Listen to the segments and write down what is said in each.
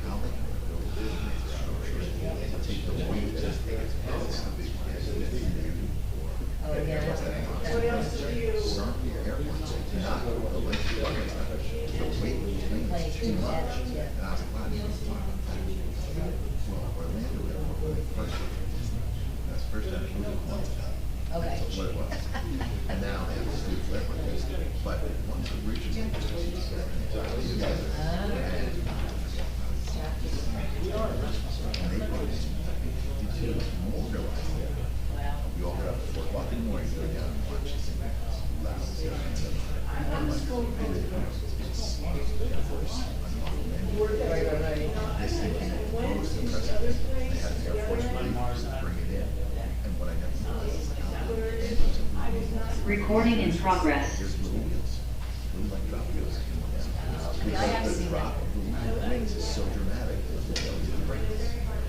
how they can build structures to take the weight that is the big Oh, yeah. What else do you? Certainly airports, not the length of runway stuff, the weight of the plane is too much. And I was like, wow, you don't talk about that. Well, Orlando Airport, when they first did it, that's the first time we did once. Okay. That's what it was. And now they have to do it for airport based. But once it reaches, you guys are. And they brought it. Did you more realize that? You all get up at 4 o'clock in the morning, go down and watch this thing loud. This thing goes to the president. They had the Air Force Rangers bring it in. And what I never noticed. Recording in progress. There's little wheels. Little like drop wheels. Because the drop of the wings is so dramatic.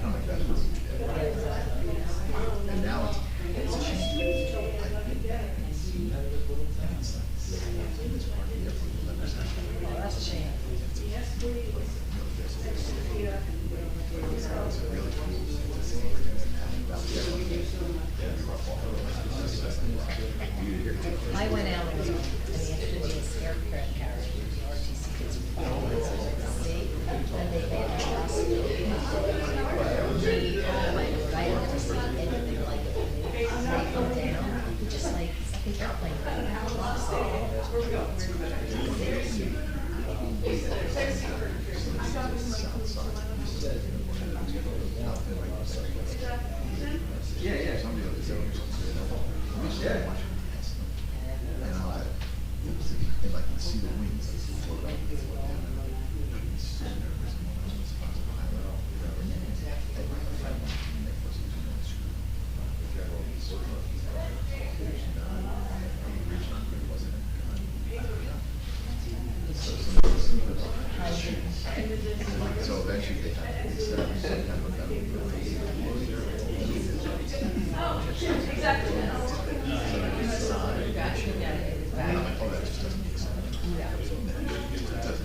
I'm like, that's what we did. And now it's a shame. That's a shame. I went out and the amphibious aircraft carrier, the RTC kids, and they made us right up to see anything like it. They come down, just like second airplane. Yeah. Somebody else said, yeah. And I like, and like you see the wings float up and float down. And so nervous when I was behind it all. So eventually they had to set up some kind of a exactly. And I'm like, oh, that just doesn't make sense. It doesn't make sense.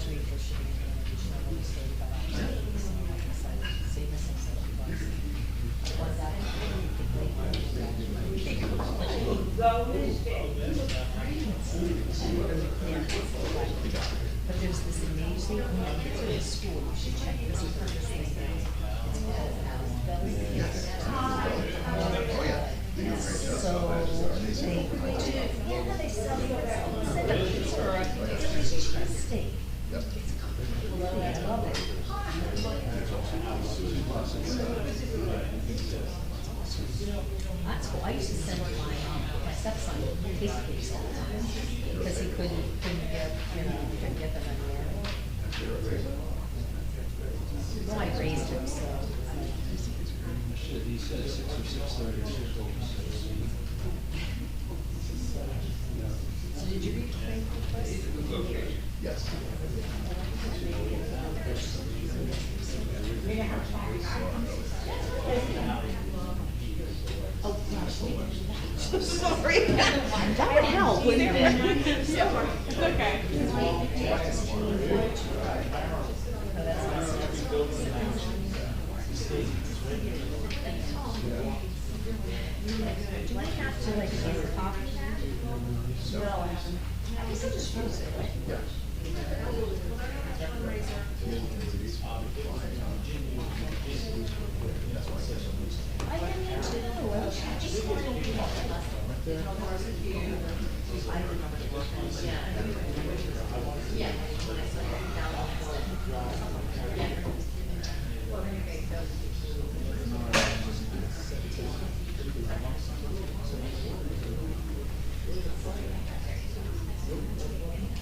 street for shipping and handling, you know, what we say about save us some $70. One guy, but there's this amazing, when you get to the school, you should check this purpose thing out. It's called so they sell you it's for a state. Yep. I love it. That's cool. I used to send my stepson case cakes all the time because he couldn't get them anywhere. Well, I raised him, so. He said 6 or 6:30. So did you read the thing request? Yes. Oh, gosh, I'm sorry. That would help, wouldn't it? It's okay. Oh, that's awesome. Do I have to like get a copy of that? No. I guess I'll just use it, right? Yeah. I didn't need to know. I just wanted to know. Yeah.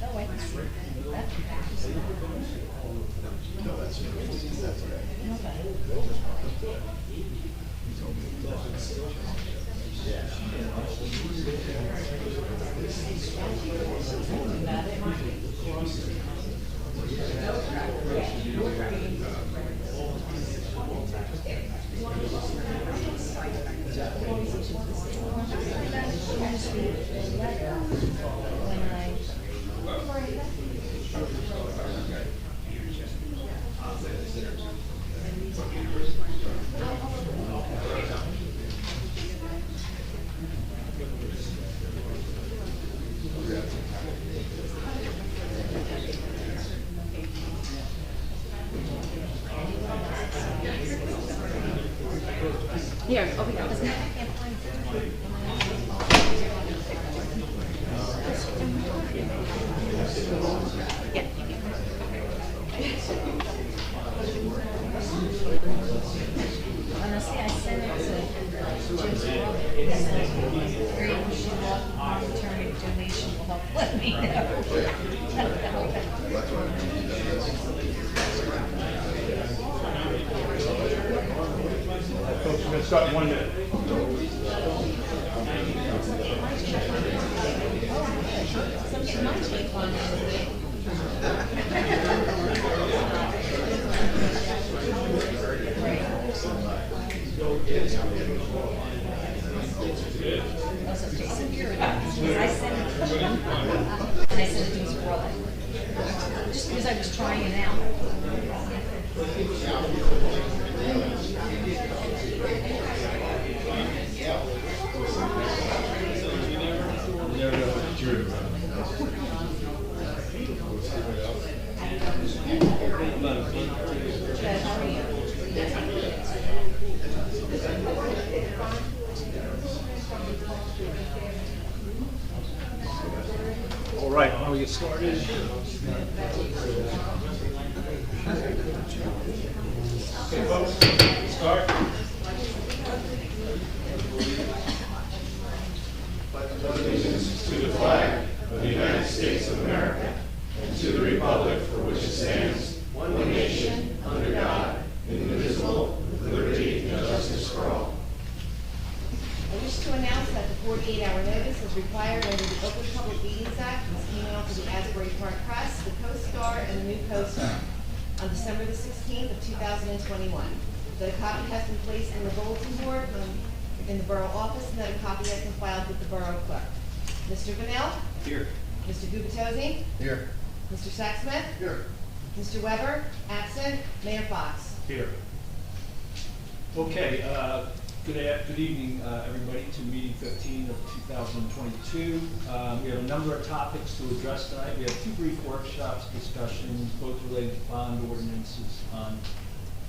Oh, I can see that. No, that's okay. Here, over here. Yeah. Honestly, I sent it to Jim's brother. He said, great, you should walk returning donation will help let me know. Folks, we're going to start in 1 minute. Also, Jason here, I sent it to him, and I sent it to his brother. Just because I was trying it out. All right, why don't we get started? Okay, folks, start. Allegiance to the flag of the United States of America and to the republic for which it stands, one nation, under God, indivisible, with liberty and justice for all. I wish to announce that the 48-hour notice is required under the Open Public Meetings Act and came out to the Asbury Park Press, the Co-Star, and the New Co-Star on December the 16th of 2021. That a copy has been placed in the bulletin board in the borough office and that a copy has been filed with the borough clerk. Mr. Vanel? Here. Mr. Gubatose? Here. Mr. Sexsmith? Here. Mr. Weber? Absent. Mayor Fox? Here. Okay, good evening, everybody, to meeting 15 of 2022. We have a number of topics to address tonight. We have two brief workshops, discussions, both related to bond ordinances on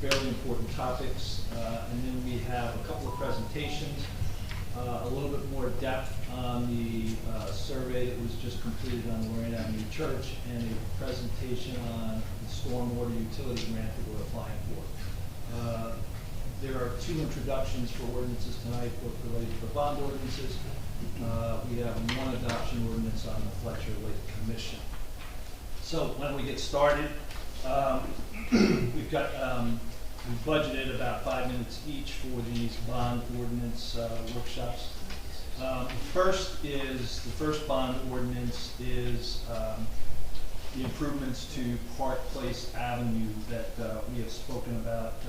fairly important topics. And then we have a couple of presentations, a little bit more depth on the survey that was just completed on Lorraine Avenue Church, and a presentation on the Stormwater Utility grant that we're applying for. There are two introductions for ordinances tonight, both related to the bond ordinances. We have one adoption ordinance on the Fletcher Lake Commission. So why don't we get started? We've got we budgeted about 5 minutes each for these bond ordinance workshops. The first bond ordinance is the improvements to Park Place Avenue that we have spoken about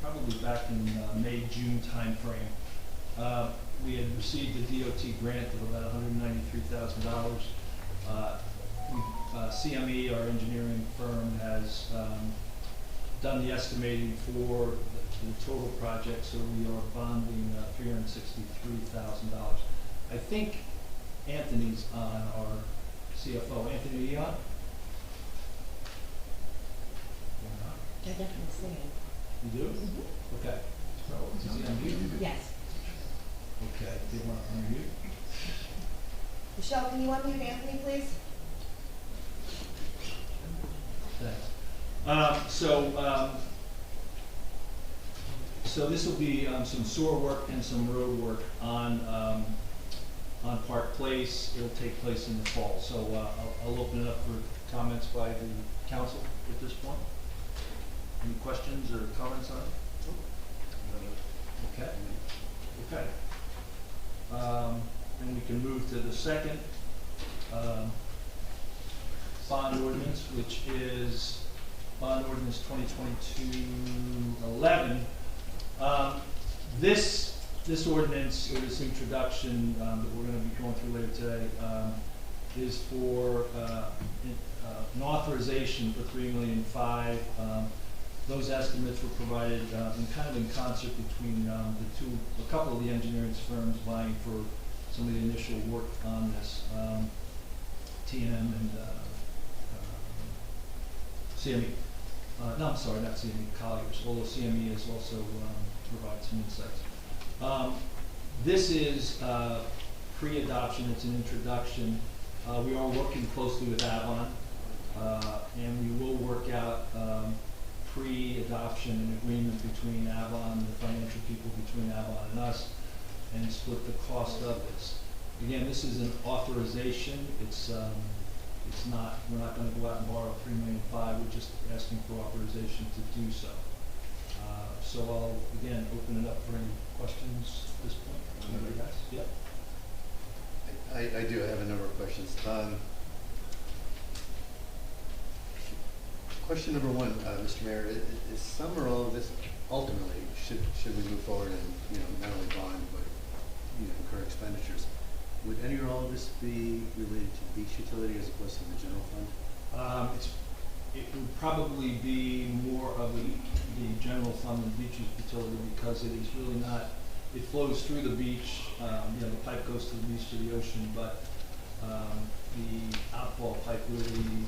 probably back in May, June timeframe. We had received a DOT grant of about $193,000. CME, our engineering firm, has done the estimating for the total project, so we are bonding $363,000. I think Anthony's on, our CFO. Anthony, are you on? I definitely see it. You do? Mm-hmm. Okay. So, is he on mute? Yes. Okay, do you want to unmute? Michelle, can you unmute Anthony, please? Thanks. So this will be some sewer work and some road work on Park Place. It'll take place in the fall. So I'll open it up for comments by the council at this point. Any questions or comments on it? Okay. Okay. Then we can move to the second bond ordinance, which is bond ordinance 2022-11. This ordinance, or this introduction that we're going to be going through later today, is for an authorization for $3.5 million. Those estimates were provided in concert between a couple of the engineering firms vying for some of the initial work on this, T&M and CME. No, I'm sorry, not CME, Colliers, although CME has also provided some insights. This is pre-adoption, it's an introduction. We are working closely with Avon, and we will work out pre-adoption an agreement between Avon, the financial people between Avon and us, and split the cost of this. Again, this is an authorization. It's not, we're not going to go out and borrow $3.5 million. We're just asking for authorization to do so. So I'll again open it up for any questions at this point. Anybody has? Yep. I do. I have a number of questions. Question number one, Mr. Mayor, is some or all of this ultimately should we move forward and not only bond but incur expenditures? Would any or all of this be related to beach utility as opposed to the general fund? It would probably be more of the general fund than beach utility, because it is really not. It flows through the beach. The pipe goes to the beach to the ocean, but the outfall pipe really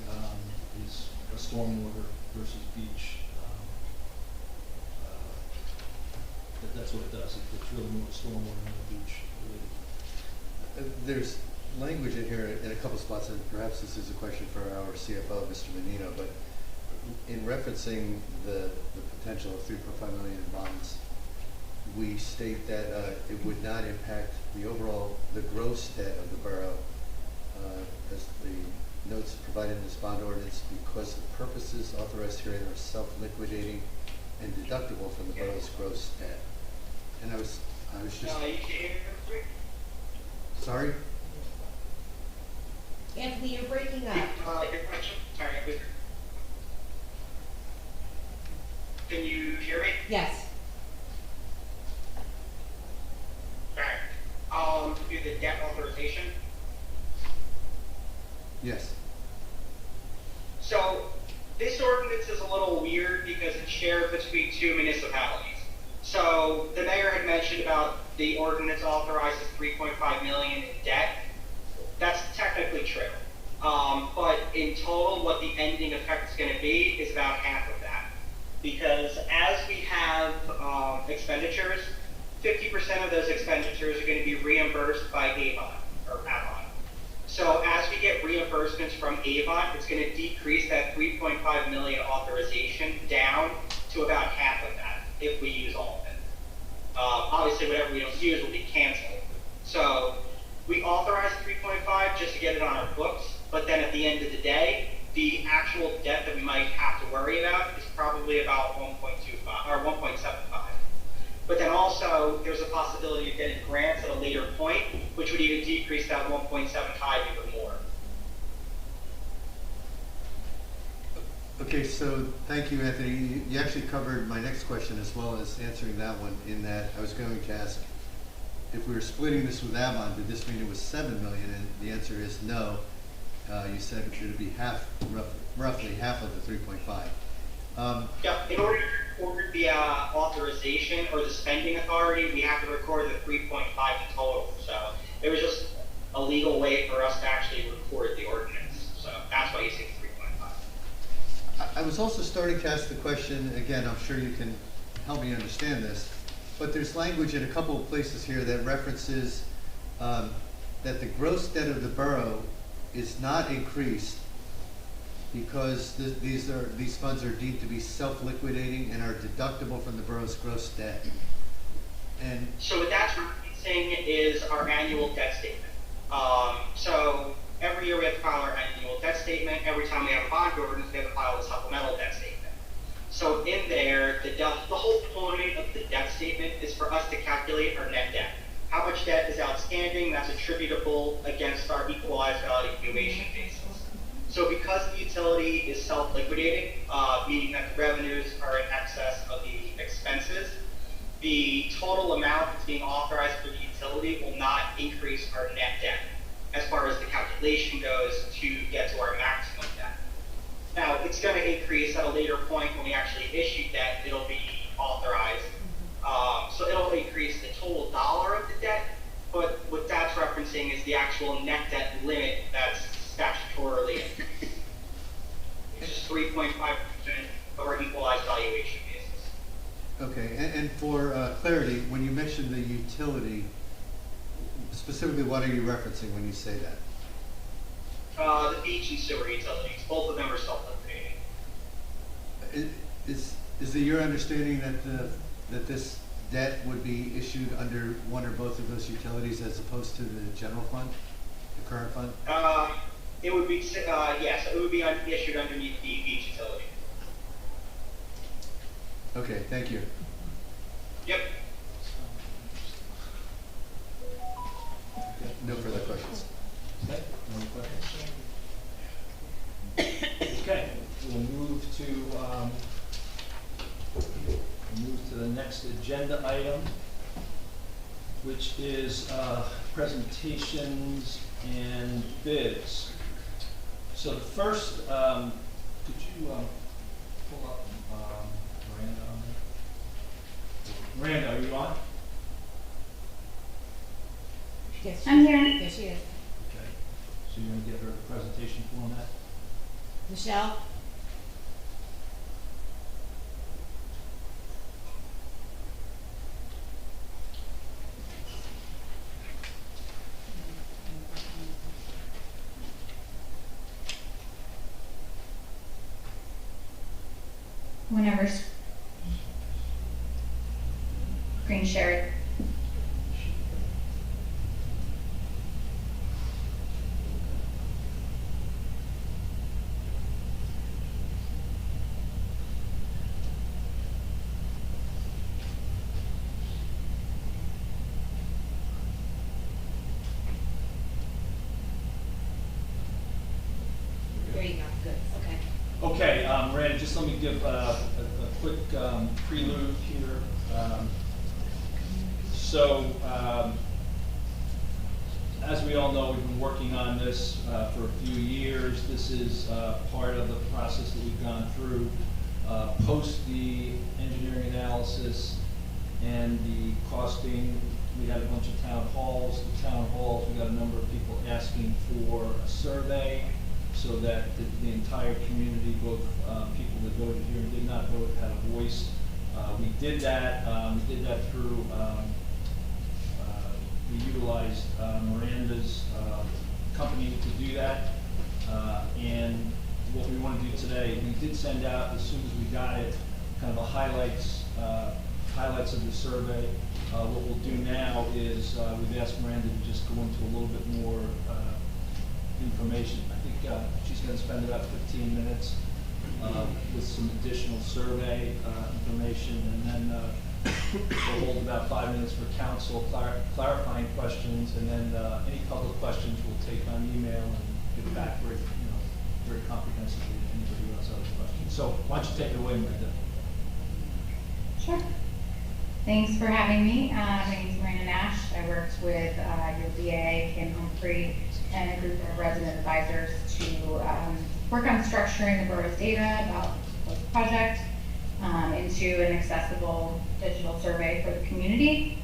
is a stormwater versus beach. That's what it does. It's really more stormwater than the beach related. There's language in here in a couple spots, and perhaps this is a question for our CFO, Mr. Menino, but in referencing the potential of $3.5 million in bonds, we state that it would not impact the gross debt of the borough, as the notes provided in this bond ordinance, because the purposes authorized herein are self-liquidating and deductible from the borough's gross debt. And I was just. Sorry? Anthony, you're breaking up. Your question? Sorry. Can you hear me? Yes. Alright. Do the debt authorization. Yes. this ordinance is a little weird because it's shared between two municipalities. So the mayor had mentioned about the ordinance authorizes 3.5 million in debt. That's technically true. But in total, what the ending effect is going to be is about half of that. Because as we have expenditures, 50% of those expenditures are going to be reimbursed by Avon or Avon. So as we get reimbursements from Avon, it's going to decrease that 3.5 million authorization down to about half of that if we use all of it. Obviously, whatever we don't use will be canceled. So we authorize 3.5 just to get it on our books, but then at the end of the day, the actual debt that we might have to worry about is probably about 1.25 or 1.75. But then also, there's a possibility of getting grants at a later point, which would even decrease that 1.75 even more. Okay, so thank you, Anthony. You actually covered my next question as well as answering that one, in that I was going to ask, if we were splitting this with Avon, did this mean it was 7 million? And the answer is no. You said it should be half, roughly half of the 3.5. Yeah, in order to record the authorization or the spending authority, we have to record the 3.5 in total. So there was just a legal way for us to actually record the ordinance. So that's why you see 3.5. I was also starting to ask the question, again, I'm sure you can help me understand this, but there's language in a couple of places here that references that the gross debt of the borough is not increased because these funds are deemed to be self-liquidating and are deductible from the borough's gross debt. And so what that's referencing is our annual debt statement. So every year we have to file our annual debt statement. Every time we have a bond ordinance, we have to file a supplemental debt statement. So in there, the whole point of the debt statement is for us to calculate our net debt. How much debt is outstanding that's attributable against our equalized valuation basis. So because the utility is self-liquidating, meaning that the revenues are in excess of the expenses, the total amount that's being authorized for the utility will not increase our net debt as far as the calculation goes to get to our maximum debt. Now, it's going to increase at a later point when we actually issue debt, it'll be authorized. So it'll increase the total dollar of the debt, but what that's referencing is the actual net debt limit that's statutorily increased. It's just 3.5% of our equalized valuation basis. okay, and for clarity, when you mention the utility, specifically what are you referencing when you say that? The beach and sewer utilities, both of them are self-liquidating. Is it your understanding that this debt would be issued under one or both of those utilities as opposed to the general fund, the current fund? It would be, yes, it would be issued underneath the beach utility. Okay, thank you. Yep. No further questions. Okay, no questions? Okay, we'll move to the next agenda item, which is presentations and bids. So the first, could you pull up Miranda on there? Miranda, are you on? Yes, I'm here. There she is. Okay, so you're gonna get her a presentation format? Michelle? Whenever screen shared. There you go, good, okay. Okay, Miranda, just let me give a quick prelude here. As we all know, we've been working on this for a few years. This is part of the process that we've gone through post the engineering analysis and the costing. We had a bunch of town halls. The town halls, we got a number of people asking for a survey so that the entire community, both people that voted here and did not vote, had a voice. We did that. We did that through, we utilized Miranda's company to do that. And what we want to do today, we did send out, as soon as we got it, kind of a highlights of the survey. What we'll do now is we've asked Miranda to just go into a little bit more information. I think she's going to spend about 15 minutes with some additional survey information, and then we'll hold about 5 minutes for council clarifying questions, and then any public questions we'll take on email and get back very comprehensively to anybody who has other questions. So why don't you take it away, Miranda? Sure. Thanks for having me. My name is Miranda Nash. I worked with your BA, Kim Humphrey, and a group of resident advisors to work on structuring the borough's data about the project into an accessible digital survey for the community.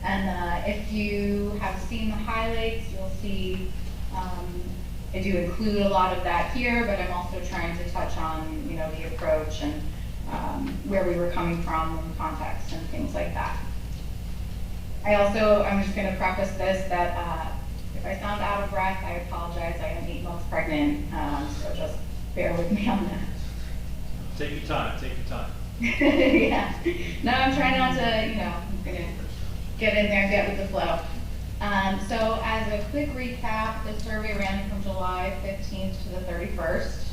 And if you have seen the highlights, you'll see I do include a lot of that here, but I'm also trying to touch on, the approach and where we were coming from in context and things like that. I'm just going to preface this that if I sound out of breath, I apologize. I am 8 months pregnant, so just bear with me on that. Take your time, take your time. Yeah. No, I'm trying not to, I'm going to get in there and get with the flow. So as a quick recap, the survey ran from July 15th to the 31st.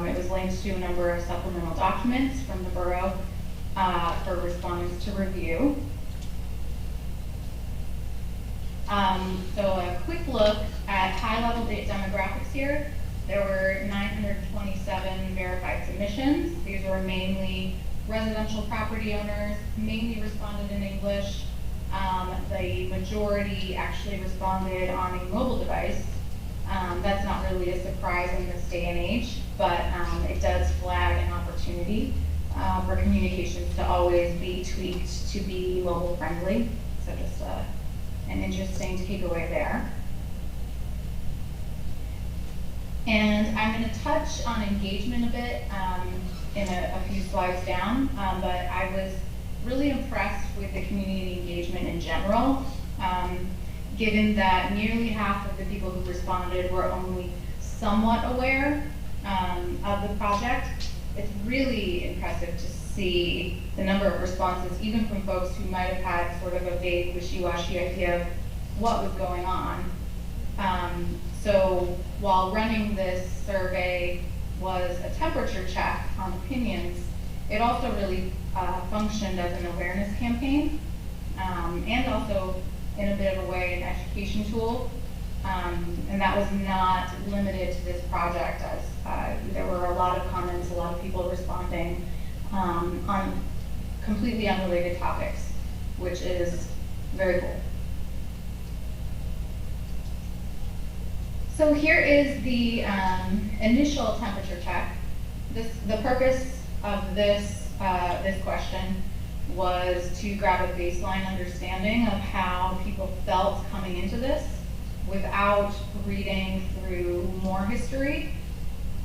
It was linked to a number of supplemental documents from the borough for respondents to review. So a quick look at high-level demographics here. There were 927 verified submissions. These were mainly residential property owners, mainly responded in English. The majority actually responded on a mobile device. That's not really a surprise in this day and age, but it does flag an opportunity for communications to always be tweaked to be mobile friendly. So just an interesting takeaway there. And I'm going to touch on engagement a bit in a few slides down, but I was really impressed with the community engagement in general, given that nearly half of the people who responded were only somewhat aware of the project. It's really impressive to see the number of responses, even from folks who might have had sort of a vague, wishy-washy idea of what was going on. So while running this survey was a temperature check on opinions, it also really functioned as an awareness campaign, and also in a bit of a way an education tool. And that was not limited to this project, as there were a lot of comments, a lot of people responding on completely unrelated topics, which is very cool. So here is the initial temperature check. The purpose of this question was to grab a baseline understanding of how people felt coming into this without reading through more history.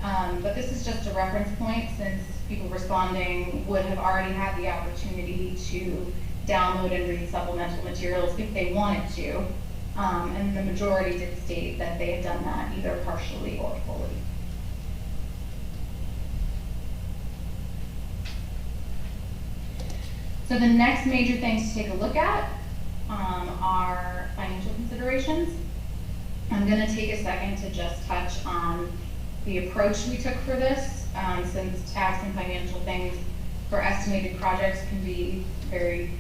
But this is just a reference point, since people responding would have already had the opportunity to download and read supplemental materials if they wanted to. And the majority did state that they had done that either partially or fully. So the next major things to take a look at are financial considerations. I'm going to take a second to just touch on the approach we took for this, since tax and financial things for estimated projects can be very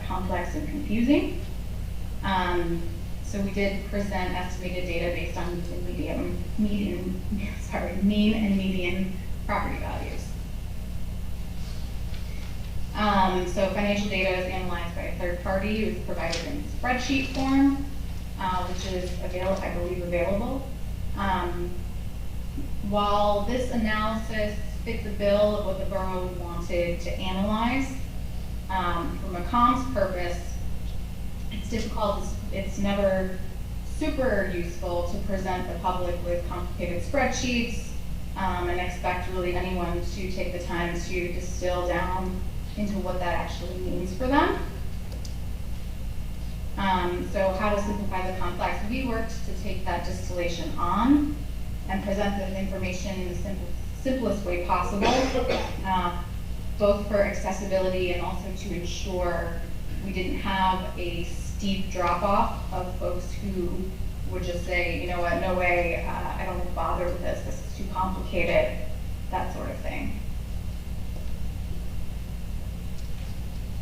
complex and confusing. So we did present estimated data based on mean and median property values. So financial data is analyzed by a third party. It was provided in spreadsheet form. which is available, I believe available. While this analysis fit the bill of what the borough wanted to analyze, from a comms purpose, it's difficult, it's never super useful to present the public with complicated spreadsheets and expect really anyone to take the time to distill down into what that actually means for them. So how to simplify the complex? We worked to take that distillation on and present the information in the simplest way possible, both for accessibility and also to ensure we didn't have a steep drop-off of folks who would just say, you know what, no way, I don't want to bother with this is too complicated, that sort of thing.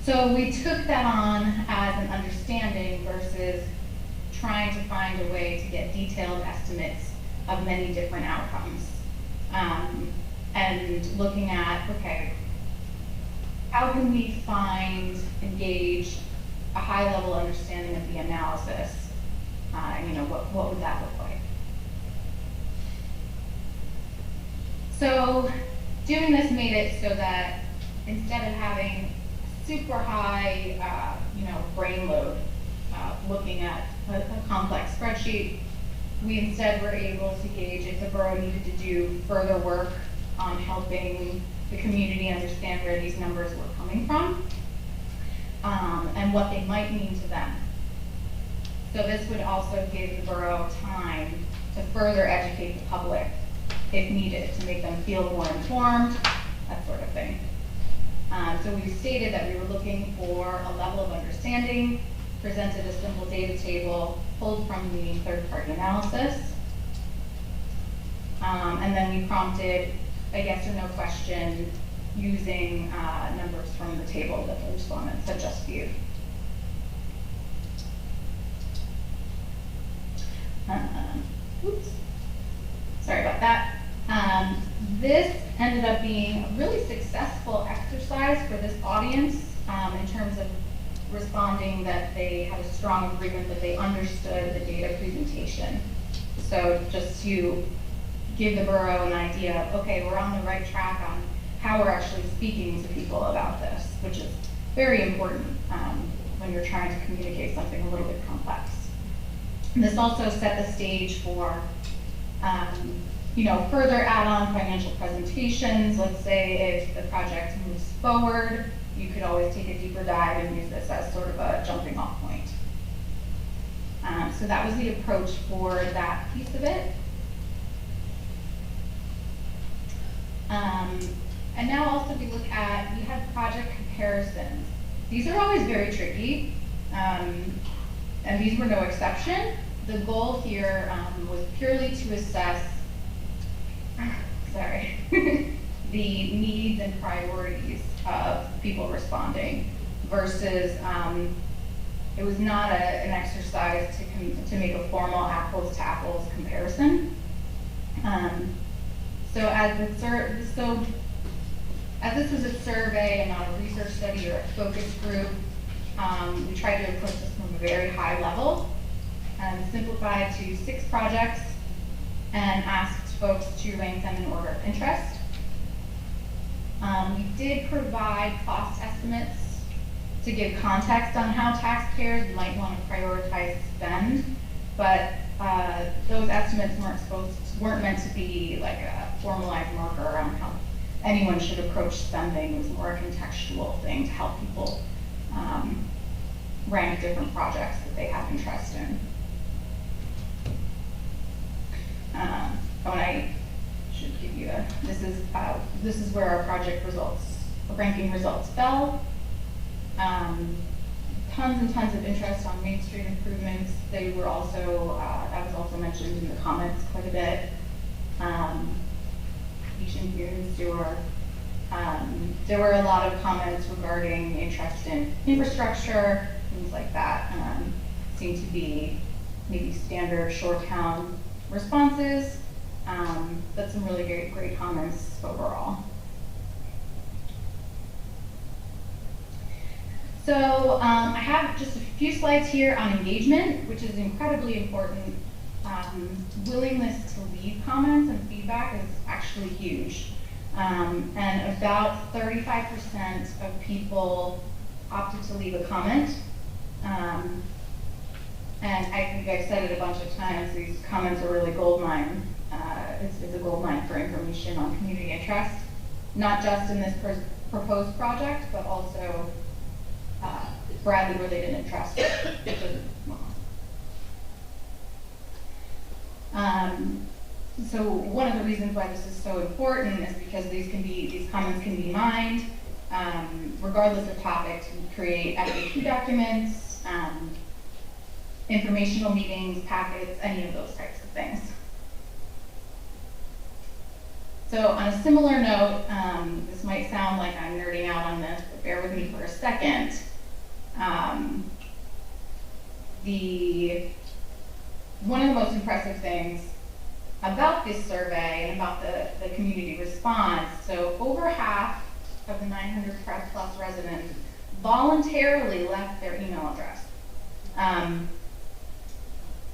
So we took that on as an understanding versus trying to find a way to get detailed estimates of many different outcomes. And looking at, okay, how can we engage a high-level understanding of the analysis? What would that look like? So doing this made it so that instead of having super high, brain load looking at a complex spreadsheet, we instead were able to gauge if the borough needed to do further work on helping the community understand where these numbers were coming from and what they might mean to them. So this would also give the borough time to further educate the public if needed, to make them feel more informed, that sort of thing. So we stated that we were looking for a level of understanding, presented a simple data table pulled from the third-party analysis, and then we prompted a yes or no question using numbers from the table that the respondents had just viewed. Oops, sorry about that. This ended up being a really successful exercise for this audience in terms of responding that they had a strong agreement that they understood the data presentation. So just to give the borough an idea of, okay, we're on the right track on how we're actually speaking to people about this, which is very important when you're trying to communicate something a little bit complex. And this also set the stage for further add-on financial presentations. Let's say if the project moves forward, you could always take a deeper dive and use this as sort of a jumping off point. So that was the approach for that piece of it. And now also we had project comparisons. These are always very tricky, and these were no exception. The goal here was purely to assess, the needs and priorities of people responding versus it was not an exercise to make a formal apples to apples comparison. So as this was a survey and not a research study or a focus group, we tried to approach this from a very high level and simplified to 6 projects and asked folks to rank them in order of interest. We did provide cost estimates to give context on how taxpayers might want to prioritize spend, but those estimates weren't meant to be like a formalized marker around how anyone should approach spending. It was more a contextual thing to help people rank different projects that they have interest in. I should give you this is where our project ranking results fell. Tons and tons of interest on Main Street improvements. They were also, that was also mentioned in the comments quite a bit. Beach and View Sewer. There were a lot of comments regarding interest in infrastructure, things like that. Seemed to be maybe standard short-town responses, but some really great comments overall. So I have just a few slides here on engagement, which is incredibly important. Willingness to leave comments and feedback is actually huge. And about 35% of people opted to leave a comment. And I think I've said it a bunch of times, these comments are really gold mine. It's a gold mine for information on community interest, not just in this proposed project, but also Bradley related interest. So one of the reasons why this is so important is because these comments can be mined, regardless of topics. We create FAQ documents, informational meetings, packets, any of those types of things. So on a similar note, this might sound like I'm nerding out on this, but bear with me for a second. One of the most impressive things about this survey and about the community response, so over half of the 900 plus residents voluntarily left their email address.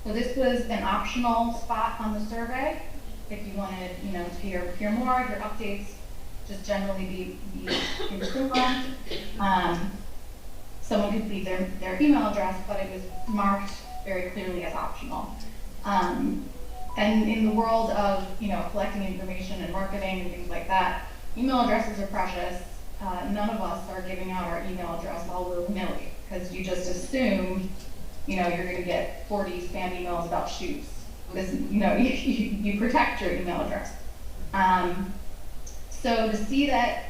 So this was an optional spot on the survey. If you wanted, to hear more, your updates just generally be informed. Someone could leave their email address, but it was marked very clearly as optional. And in the world of, collecting information and marketing and things like that, email addresses are precious. None of us are giving out our email address all willy-nilly, because you just assume, you're going to get 40 spam emails about shoes. Because, you protect your email address. So to see that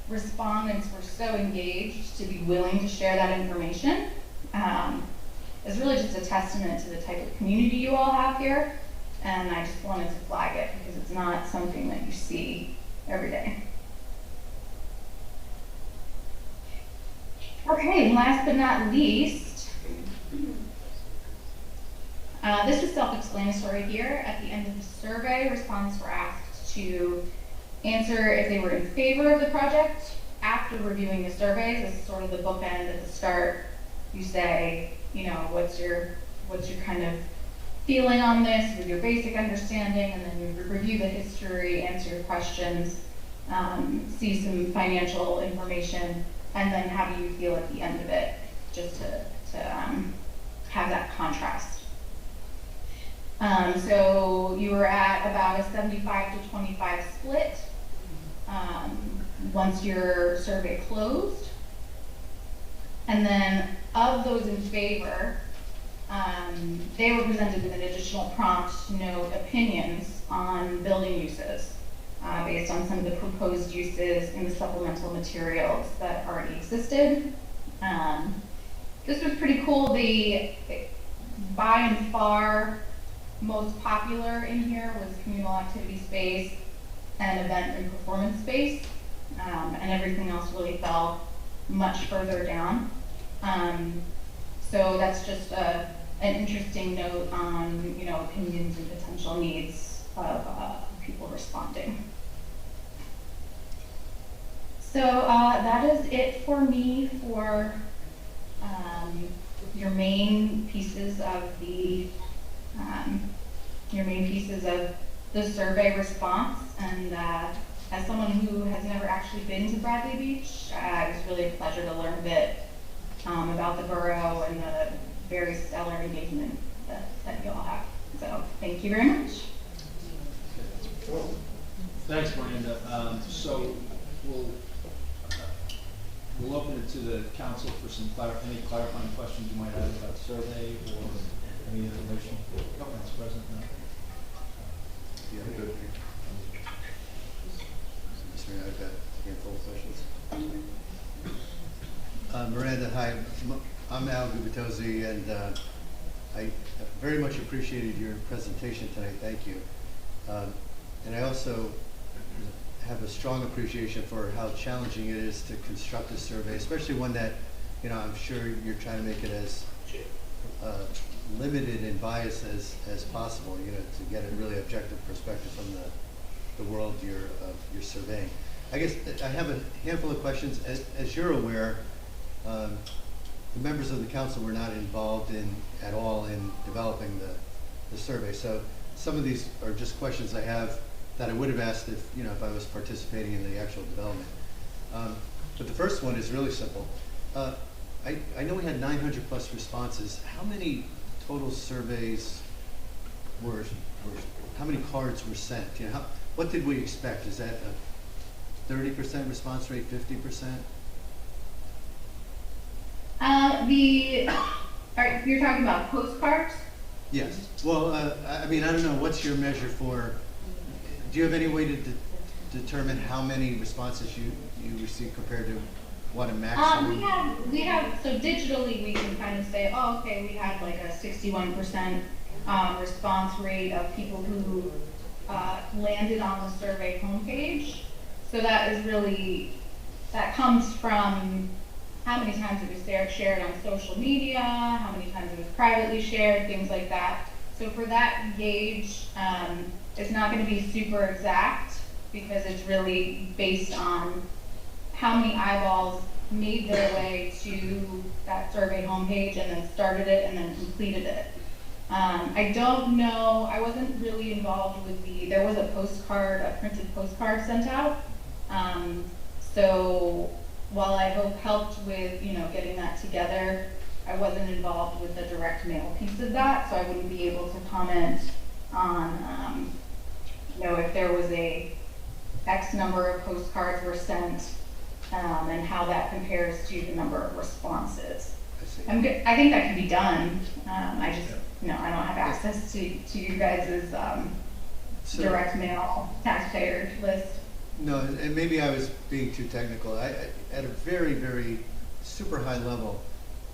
respondents were so engaged to be willing to share that information is really just a testament to the type of community you all have here. And I just wanted to flag it because it's not something that you see every day. Okay, last but not least, this is self-explanatory here. At the end of the survey, respondents were asked to answer if they were in favor of the project after reviewing the surveys. This is sort of the bookend at the start. You say, what's your kind of feeling on this with your basic understanding, and then you review the history, answer your questions, see some financial information, and then how do you feel at the end of it, just to have that contrast. So you were at about a 75 to 25 split once your survey closed. And then of those in favor, they were presented with an additional prompt to note opinions on building uses based on some of the proposed uses in the supplemental materials that already existed. This was pretty cool. The by and far most popular in here was communal activity space and event and performance space, and everything else really fell much further down. So that's just an interesting note on opinions and potential needs of people responding. So that is it for me for your main pieces of the survey response. And as someone who has never actually been to Bradley Beach, it was really a pleasure to learn a bit about the borough and the very stellar engagement that you all have. So thank you very much. Thanks, Miranda. So we'll open it to the council for some any clarifying questions you might have about the survey or any information. Council President. No. Yeah, good. I've got a handful of questions. Miranda, hi. I'm Al Gubitosi, and I very much appreciated your presentation tonight. Thank you. And I also have a strong appreciation for how challenging it is to construct a survey, especially one that, I'm sure you're trying to make it as limited and biased as possible, to get a really objective perspective from the world you're surveying. I guess I have a handful of questions. As you're aware, the members of the council were not involved at all in developing the survey. So some of these are just questions I have that I would have asked if I was participating in the actual development. But the first one is really simple. I know we had 900 plus responses. How many total surveys how many cards were sent? What did we expect? Is that a 30% response rate, 50%? You're talking about postcards? Yes. Well, I don't know. What's your measure for? Do you have any way to determine how many responses you receive compared to what a maximum? We have, so digitally we can kind of say, oh, okay, we had like a 61% response rate of people who landed on the survey homepage. So that is really, that comes from how many times it was shared on social media, how many times it was privately shared, things like that. So for that gauge, it's not going to be super exact because it's really based on how many eyeballs made their way to that survey homepage and then started it and then completed it. I don't know, I wasn't really involved with there was a printed postcard sent out. So while I helped with, getting that together, I wasn't involved with the direct mail piece of that, so I wouldn't be able to comment on, if there was a X number of postcards were sent, and how that compares to the number of responses. I see. I think that can be done. I just, I don't have access to you guys' direct mail taxpayer list. No, and maybe I was being too technical. At a very, very super high level,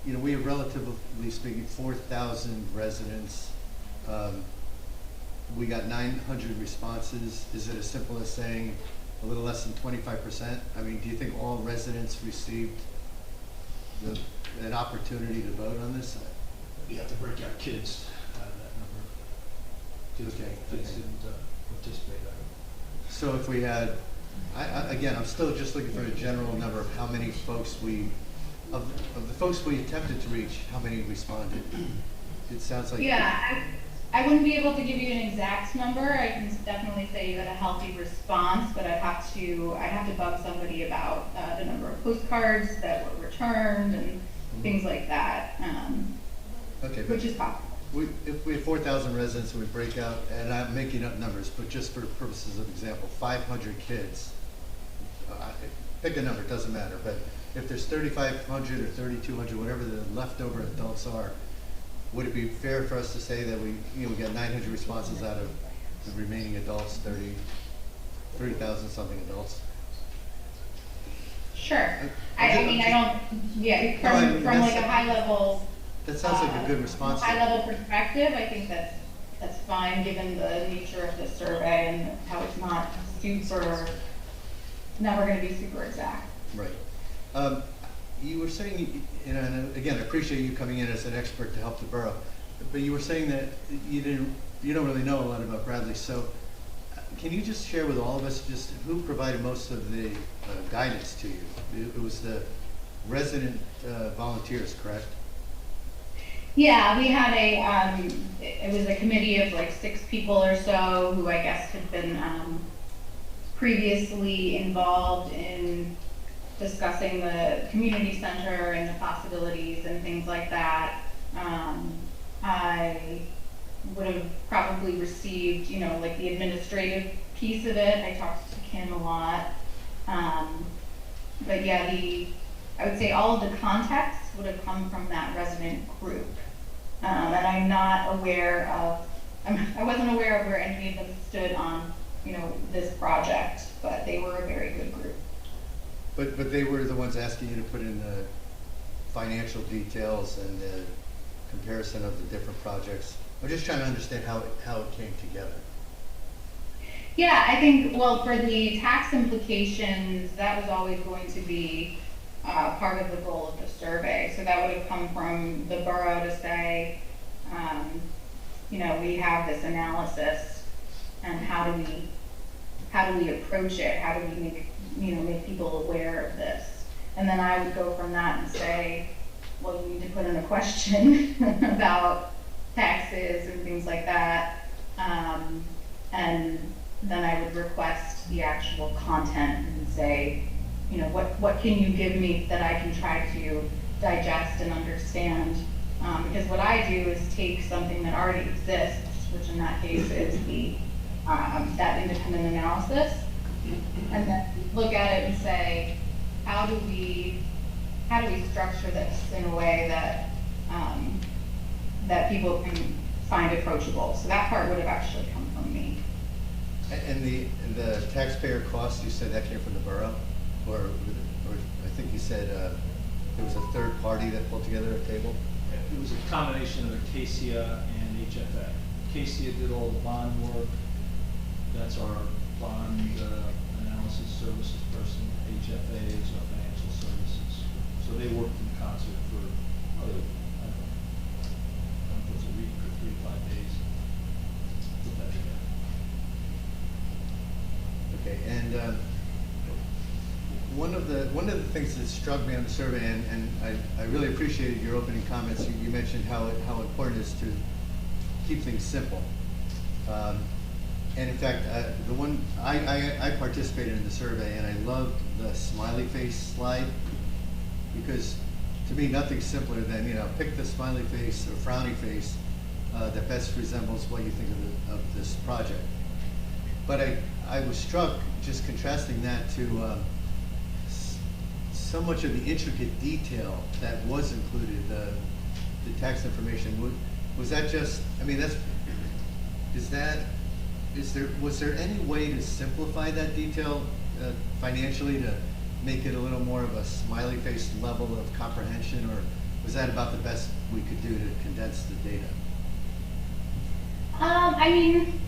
we have, relatively speaking, 4,000 residents. We got 900 responses. Is it as simple as saying a little less than 25%? Do you think all residents received an opportunity to vote on this? You have to break out kids out of that number. Kids didn't participate. So if we had, again, I'm still just looking for a general number of how many folks of the folks we attempted to reach, how many responded? It sounds like. Yeah, I wouldn't be able to give you an exact number. I can definitely say you had a healthy response, but I'd have to bug somebody about the number of postcards that were returned and things like that. Okay, which is possible. If we have 4,000 residents and we break out, and I'm making up numbers, but just for the purposes of example, 500 kids, pick a number, it doesn't matter, but if there's 3,500 or 3,200, whatever the leftover adults are, would it be fair for us to say that we got 900 responses out of the remaining adults, 30,000 something adults? Sure. From like a high level. That sounds like a good response. High level perspective, I think that's fine given the nature of the survey and how it's never going to be super exact. Right. You were saying, and again, I appreciate you coming in as an expert to help the borough, but you were saying that you don't really know a lot about Bradley. So, can you just share with all of us just who provided most of the guidance to you? It was the resident volunteers, correct? Yeah, we had it was a committee of like 6 people or so who I guess had been previously involved in discussing the community center and the possibilities and things like that. I would have probably received, like the administrative piece of it. I talked to Kim a lot. But yeah, I would say all of the context would have come from that resident group. And I'm not aware of, I wasn't aware of where any of them stood on, this project, but they were a very good group. But they were the ones asking you to put in the financial details and the comparison of the different projects. I'm just trying to understand how it came together. Yeah, I think, well, for the tax implications, that was always going to be part of the goal of the survey. So that would have come from the borough to say, we have this analysis, and how do we approach it? How do we make people aware of this? And then I would go from that and say, well, you need to put in a question about taxes and things like that. And then I would request the actual content and say, you know, what can you give me that I can try to digest and understand? Because what I do is take something that already exists, which in that case is the that independent analysis, and then look at it and say, how do we structure this in a way that that people can find approachable? So that part would have actually come from me. And the taxpayer cost, you said that came from the borough? Or I think you said there was a third party that pulled together a table? It was a combination of Acacia and HFA. Acacia did all the bond work. That's our bond analysis services person. HFA is our financial services. So they worked in concert for, I don't know, it was a week or 3 to 5 days. Put that together. Okay, and one of the things that struck me on the survey, and I really appreciated your opening comments. You mentioned how important it is to keep things simple. And in fact, the one I participated in the survey, and I loved the smiley face slide, because to me nothing's simpler than, you know, pick the smiley face or frowny face that best resembles what you think of this project. But I was struck just contrasting that to so much of the intricate detail that was included, the tax information. Was that just, I mean, was there any way to simplify that detail financially to make it a little more of a smiley face level of comprehension, or was that about the best we could do to condense the data? I mean,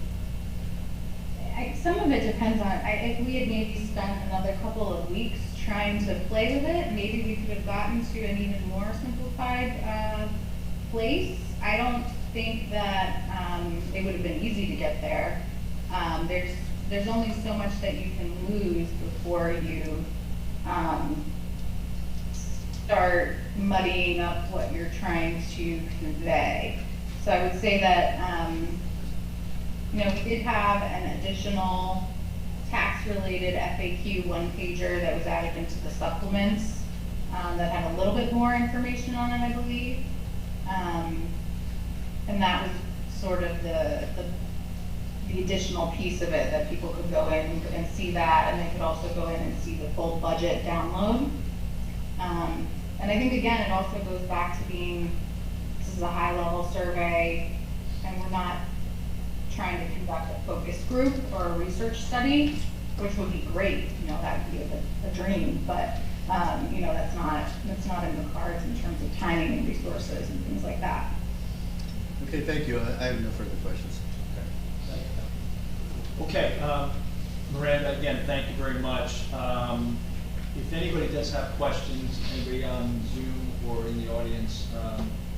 some of it depends on, if we had maybe spent another couple of weeks trying to play with it, maybe we could have gotten to an even more simplified place. I don't think that it would have been easy to get there. There's only so much that you can lose before you start muddying up what you're trying to convey. So I would say that you know, we did have an additional tax-related FAQ one-pager that was added into the supplements that had a little bit more information on it, I believe. And that was sort of the additional piece of it, that people could go in and see that, and they could also go in and see the full budget download. And I think, again, it also goes back to being, this is a high-level survey, and we're not trying to conduct a focus group or a research study, which would be great, you know, that would be a dream, but you know, that's not in the cards in terms of timing and resources and things like that. Okay, thank you. I have no further questions. Okay, Miranda, again, thank you very much. If anybody does have questions, anybody on Zoom or in the audience,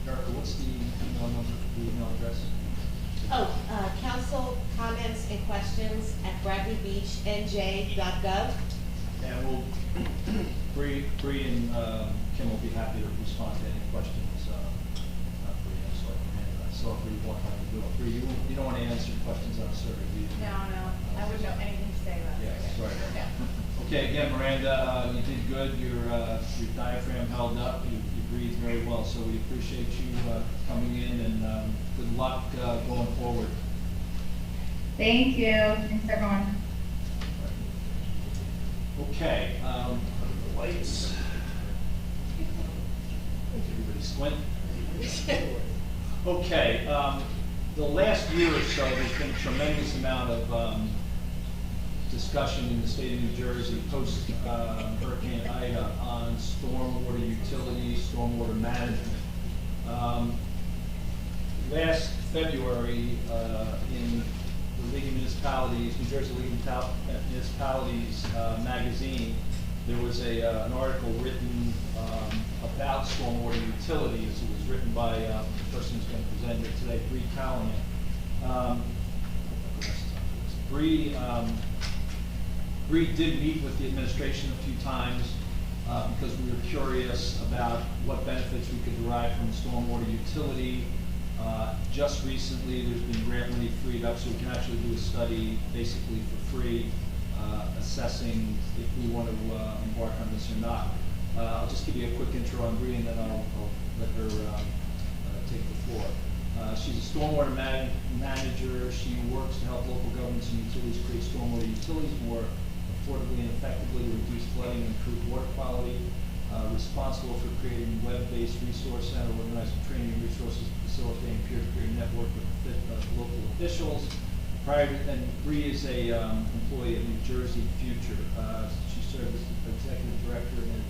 Erica, what's the email number, the email address? Council comments and questions at bradleybeachnj.gov. And we'll, Bree and Kim will be happy to respond to any questions. Not Bree, I'm sorry, Miranda. I saw Bree walk out the door. Bree, you don't want to answer questions on a survey, do you? No, I wouldn't know anything to say about it. Yeah, that's right. Yeah. Okay, again, Miranda, you did good. Your diaphragm held up. You breathed very well, so we appreciate you coming in, and good luck going forward. Thank you. Thanks, everyone. Okay, the lights. Everybody squint. Okay, the last year or so, there's been a tremendous amount of discussion in the state of New Jersey post Hurricane Ida on stormwater utility, stormwater management. Last February, in the League of Municipalities, New Jersey League of Municipalities magazine, there was an article written about stormwater utilities. It was written by the person who's going to present here today, Bree Callahan. Bree did meet with the administration a few times. because we were curious about what benefits we could derive from the stormwater utility. Just recently, there's been grant money freed up, so we can actually do a study basically for free, assessing if we want to embark on this or not. I'll just give you a quick intro on Bree, and then I'll let her take the floor. She's a stormwater manager. She works to help local governments and utilities create stormwater utilities more affordably and effectively to reduce flooding and improve water quality. Responsible for creating web-based resource center, organizing training resources, facilitating peer-to-peer network with local officials. And Bree is a employee at New Jersey Future. She served as executive director and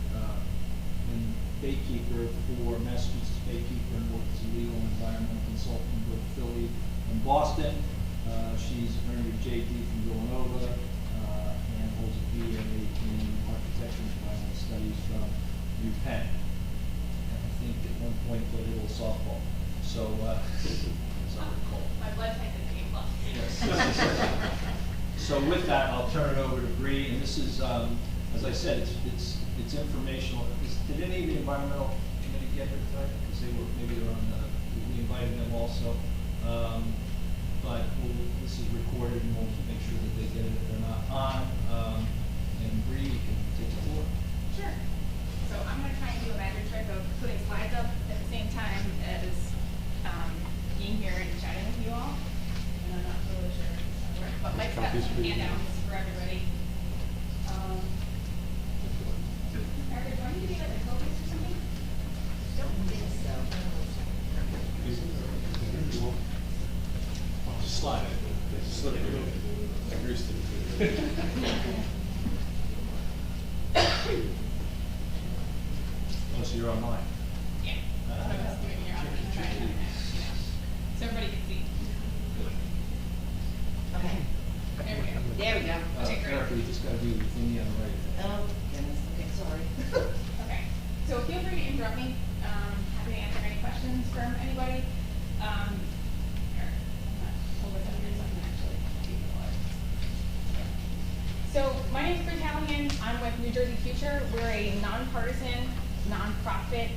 Baykeeper for Massachusetts Baykeeper, and worked as a legal and environmental consultant in both Philly and Boston. She's earned her JD from Villanova and holds a BA in architecture and environmental studies from UPenn. And I think at one point played a little softball. So, as I recall. My blood type is A+. Yes. So with that, I'll turn it over to Bree, and this is, as I said, it's informational. Did any of the environmental committee get here tonight? Because maybe they're on we invited them also. But this is recorded, and we'll make sure that they get it if they're not on. And Bree, you can take the floor. Sure. So I'm going to try and do a magic trick of putting slides up at the same time as being here and chatting with you all. And I'm not really sure if it's going to work, but Mike's got some handouts for everybody. Erica, do I need to be like a focus or something? Don't think so. Just slide it. Just slip it over. I greased it. Oh, so you're online. Yeah. That's what I was doing here. I'm going to try it out there, you know, so everybody can see. Okay. There we go. There we go. Okay, great. Erica, you just got to do the thingy on the right. Oh, goodness. Okay, sorry. Okay, so feel free to interrupt me. Happy to answer any questions from anybody. Here, hold this up here so I can actually see the slide. So my name is Bree Callahan. I'm with New Jersey Future. We're a nonpartisan, nonprofit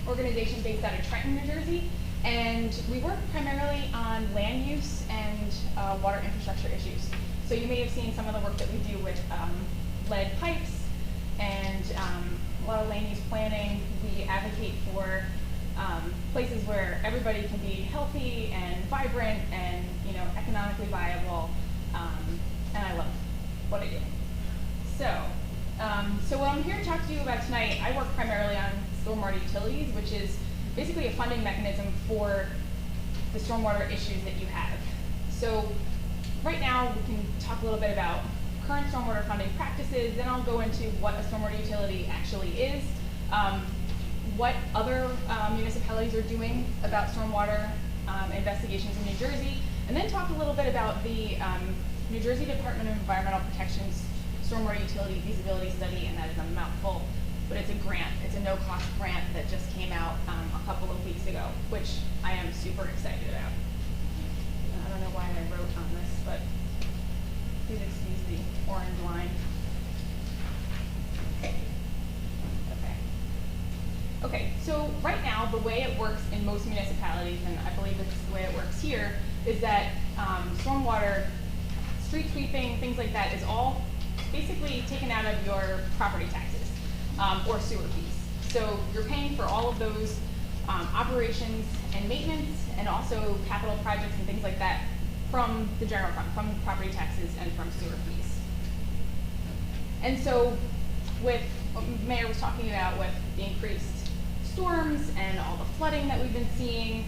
organization based out of Trenton, New Jersey. And we work primarily on land use and water infrastructure issues. So you may have seen some of the work that we do with lead pipes and a lot of land use planning. We advocate for places where everybody can be healthy and vibrant and economically viable. And I love what I do. So what I'm here to talk to you about tonight, I work primarily on stormwater utilities, which is basically a funding mechanism for the stormwater issues that you have. So right now we can talk a little bit about current stormwater funding practices, then I'll go into what a stormwater utility actually is, what other municipalities are doing about stormwater investigations in New Jersey, and then talk a little bit about the New Jersey Department of Environmental Protection's Stormwater Utility Feasibility Study, and that is a mouthful, but it's a grant. It's a no-cost grant that just came out a couple of weeks ago, which I am super excited about. I don't know why I wrote on this, but please excuse the orange line. Okay, so right now, the way it works in most municipalities, and I believe it's the way it works here, is that stormwater, street sweeping, things like that is all basically taken out of your property taxes or sewer fees. So you're paying for all of those operations and maintenance, and also capital projects and things like that from the general fund, from property taxes and from sewer fees. And so with what the mayor was talking about with the increased storms and all the flooding that we've been seeing,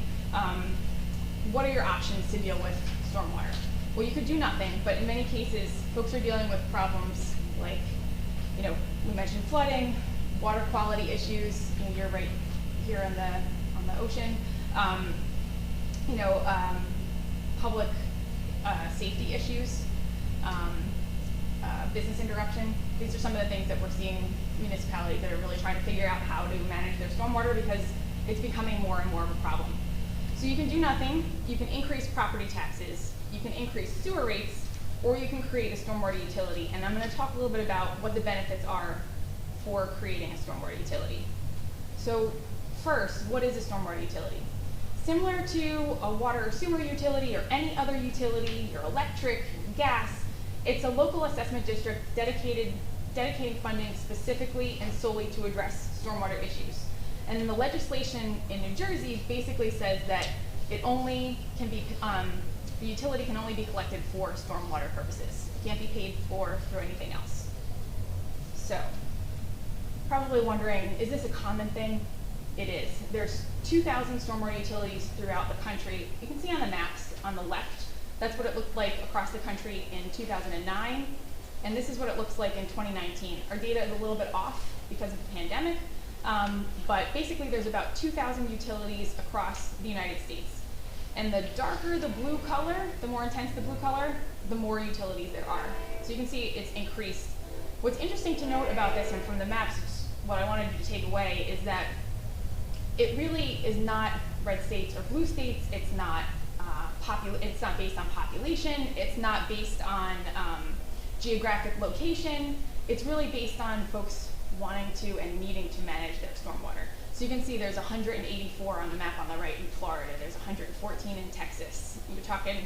what are your options to deal with stormwater? Well, you could do nothing, but in many cases, folks are dealing with problems like, we mentioned flooding, water quality issues. You're right here on the ocean. Public safety issues, business interruption. These are some of the things that we're seeing municipalities that are really trying to figure out how to manage their stormwater because it's becoming more and more of a problem. So you can do nothing. You can increase property taxes. You can increase sewer rates, or you can create a stormwater utility. And I'm going to talk a little bit about what the benefits are for creating a stormwater utility. So first, what is a stormwater utility? Similar to a water or sewer utility or any other utility, your electric, gas, it's a local assessment district dedicating funding specifically and solely to address stormwater issues. And the legislation in New Jersey basically says that it only can be, the utility can only be collected for stormwater purposes. It can't be paid for through anything else. So, probably wondering, is this a common thing? It is. There's 2,000 stormwater utilities throughout the country. You can see on the maps on the left, that's what it looked like across the country in 2009. And this is what it looks like in 2019. Our data is a little bit off because of the pandemic, but basically there's about 2,000 utilities across the United States. And the darker the blue color, the more intense the blue color, the more utilities there are. So you can see it's increased. What's interesting to note about this, and from the maps, what I wanted you to take away, is that it really is not red states or blue states. It's not it's not based on population. It's not based on geographic location. It's really based on folks wanting to and needing to manage their stormwater. So you can see there's 184 on the map on the right in Florida. There's 114 in Texas. You're talking,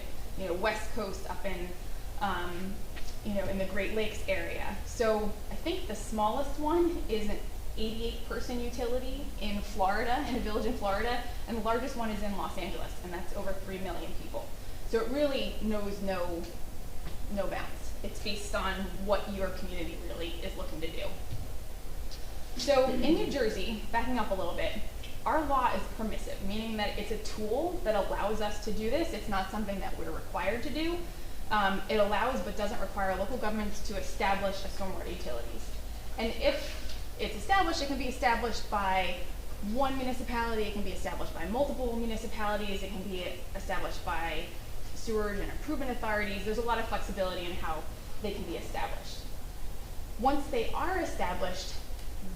West Coast up in, in the Great Lakes area. So I think the smallest one is an 88-person utility in Florida, in a village in Florida, and the largest one is in Los Angeles, and that's over 3 million people. So it really knows no bounds. It's based on what your community really is looking to do. So in New Jersey, backing up a little bit, our law is permissive, meaning that it's a tool that allows us to do this. It's not something that we're required to do. It allows but doesn't require local governments to establish a stormwater utilities. And if it's established, it can be established by one municipality, it can be established by multiple municipalities, it can be established by sewerage and improvement authorities. There's a lot of flexibility in how they can be established. Once they are established,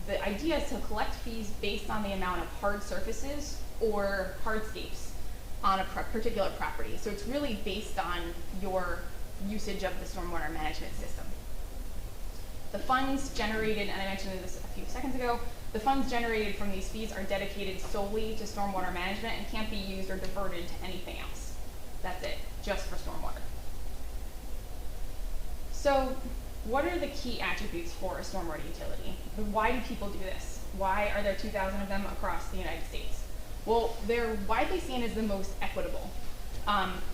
the idea is to collect fees based on the amount of hard surfaces or hardscapes on a particular property. So it's really based on your usage of the stormwater management system. The funds generated, and I mentioned this a few seconds ago, the funds generated from these fees are dedicated solely to stormwater management and can't be used or diverted to anything else. That's it, just for stormwater. So what are the key attributes for a stormwater utility? Why do people do this? Why are there 2,000 of them across the United States? Well, they're widely seen as the most equitable.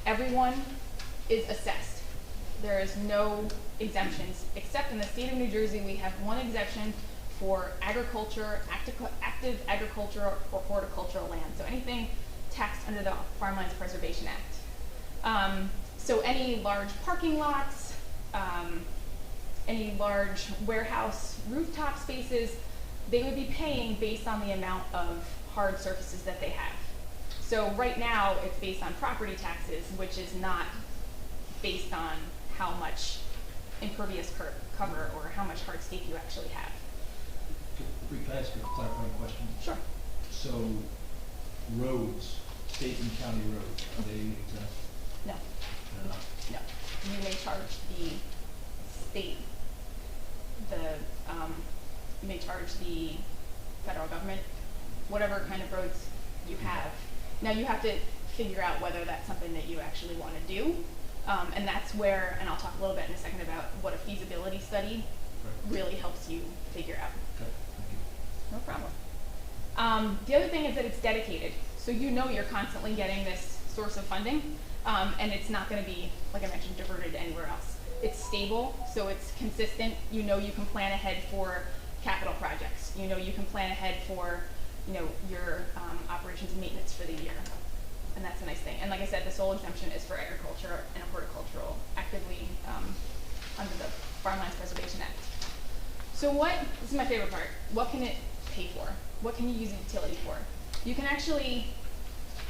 Everyone is assessed. There is no exemptions, except in the state of New Jersey, we have one exemption for agriculture, active agriculture or horticultural land. So anything taxed under the Farmlands Preservation Act. So any large parking lots, any large warehouse rooftop spaces, they would be paying based on the amount of hard surfaces that they have. So right now, it's based on property taxes, which is not based on how much impervious cover or how much hardscape you actually have. Can I ask a clarifying question? Sure. So roads, state and county roads, are they exempt? No. They're not. No. You may charge the state, you may charge the federal government, whatever kind of roads you have. Now you have to figure out whether that's something that you actually want to do. And that's where, and I'll talk a little bit in a second about what a feasibility study really helps you figure out. Okay, thank you. No problem. The other thing is that it's dedicated. So you're constantly getting this source of funding, and it's not going to be, like I mentioned, diverted anywhere else. It's stable, so it's consistent. You can plan ahead for capital projects. You can plan ahead for, your operations and maintenance for the year. And that's a nice thing. And like I said, the sole exemption is for agriculture and horticultural actively under the Farmlands Preservation Act. So this is my favorite part, what can it pay for? What can you use a utility for? You can actually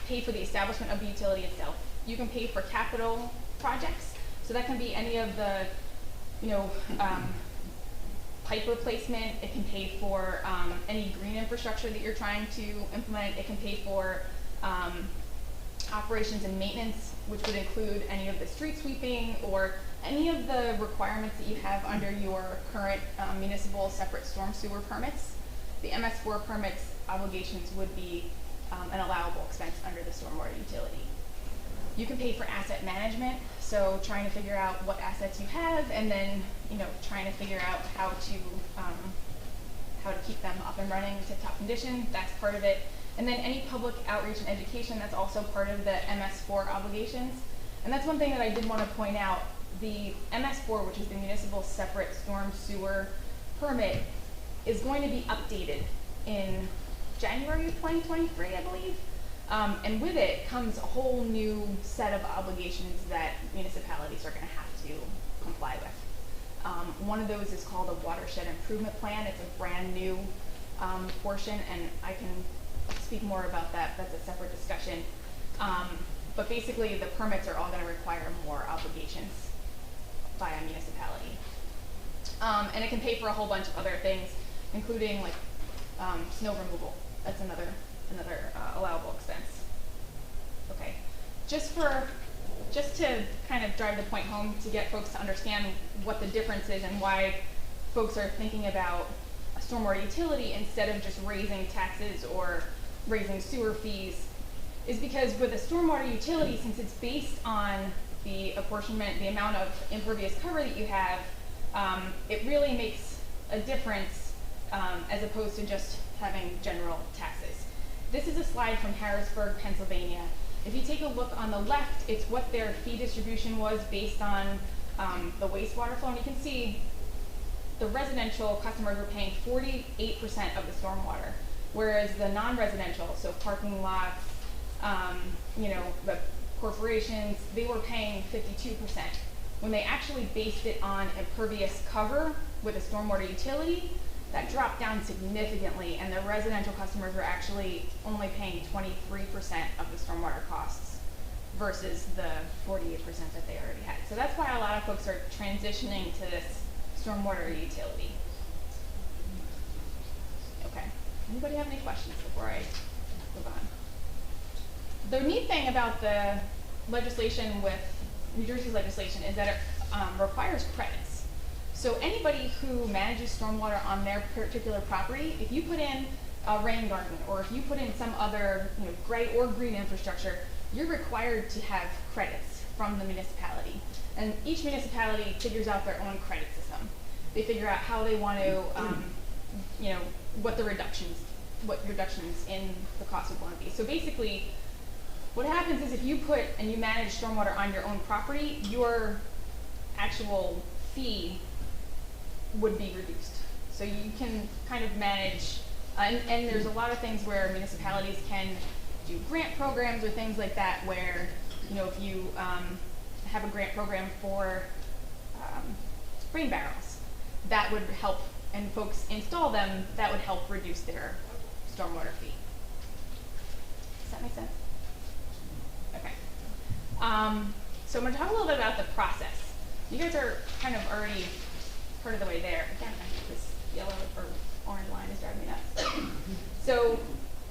pay for the establishment of the utility itself. You can pay for capital projects. So that can be any of the, pipe replacement. It can pay for any green infrastructure that you're trying to implement. It can pay for operations and maintenance, which would include any of the street sweeping or any of the requirements that you have under your current municipal separate storm sewer permits, the MS4 permits obligations would be an allowable expense under the stormwater utility. You can pay for asset management, so trying to figure out what assets you have, and then trying to figure out how to keep them up and running in tip-top condition. That's part of it. And then any public outreach and education, that's also part of the MS4 obligations. And that's one thing that I did want to point out. The MS4, which is the municipal separate storm sewer permit, is going to be updated in January of 2023, I believe. And with it comes a whole new set of obligations that municipalities are going to have to comply with. One of those is called a Watershed Improvement Plan. It's a brand new portion, and I can speak more about that. That's a separate discussion. But basically, the permits are all going to require more obligations by a municipality. And it can pay for a whole bunch of other things, including like snow removal. That's another allowable expense. Okay, just to kind of drive the point home to get folks to understand what the difference is and why folks are thinking about a stormwater utility instead of just raising taxes or raising sewer fees, is because with a stormwater utility, since it's based on the apportionment, the amount of impervious cover that you have, it really makes a difference as opposed to just having general taxes. This is a slide from Harrisburg, Pennsylvania. If you take a look on the left, it's what their fee distribution was based on the wastewater flow, and you can see the residential customers were paying 48% of the stormwater, whereas the non-residential, so parking lots, the corporations, they were paying 52%. When they actually based it on impervious cover with a stormwater utility, that dropped down significantly, and the residential customers were actually only paying 23% of the stormwater costs versus the 48% that they already had. So that's why a lot of folks are transitioning to this stormwater utility. Okay, anybody have any questions before I move on? The neat thing about the legislation with New Jersey's legislation is that it requires credits. So anybody who manages stormwater on their particular property, if you put in a rain garden or if you put in some other gray or green infrastructure, you're required to have credits from the municipality. And each municipality figures out their own credit system. They figure out how they want to, what reductions in the cost would want to be. So basically, what happens is if you put and you manage stormwater on your own property, your actual fee would be reduced. So you can kind of manage, and there's a lot of things where municipalities can do grant programs or things like that where, if you have a grant program for rain barrels, that would help, and folks install them, that would help reduce their stormwater fee. Does that make sense? Okay. So I'm going to talk a little bit about the process. You guys are kind of already part of the way there. Again, this yellow or orange line is driving me nuts. So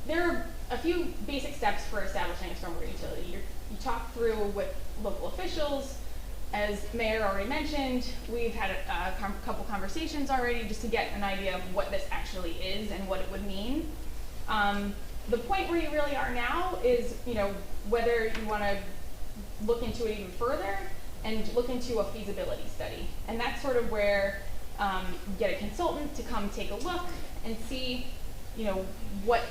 there are a few basic steps for establishing a stormwater utility. You talk through with local officials. As Mayor already mentioned, we've had a couple conversations already just to get an idea of what this actually is and what it would mean. The point where you really are now is, whether you want to look into it even further and look into a feasibility study. And that's sort of where you get a consultant to come take a look and see, what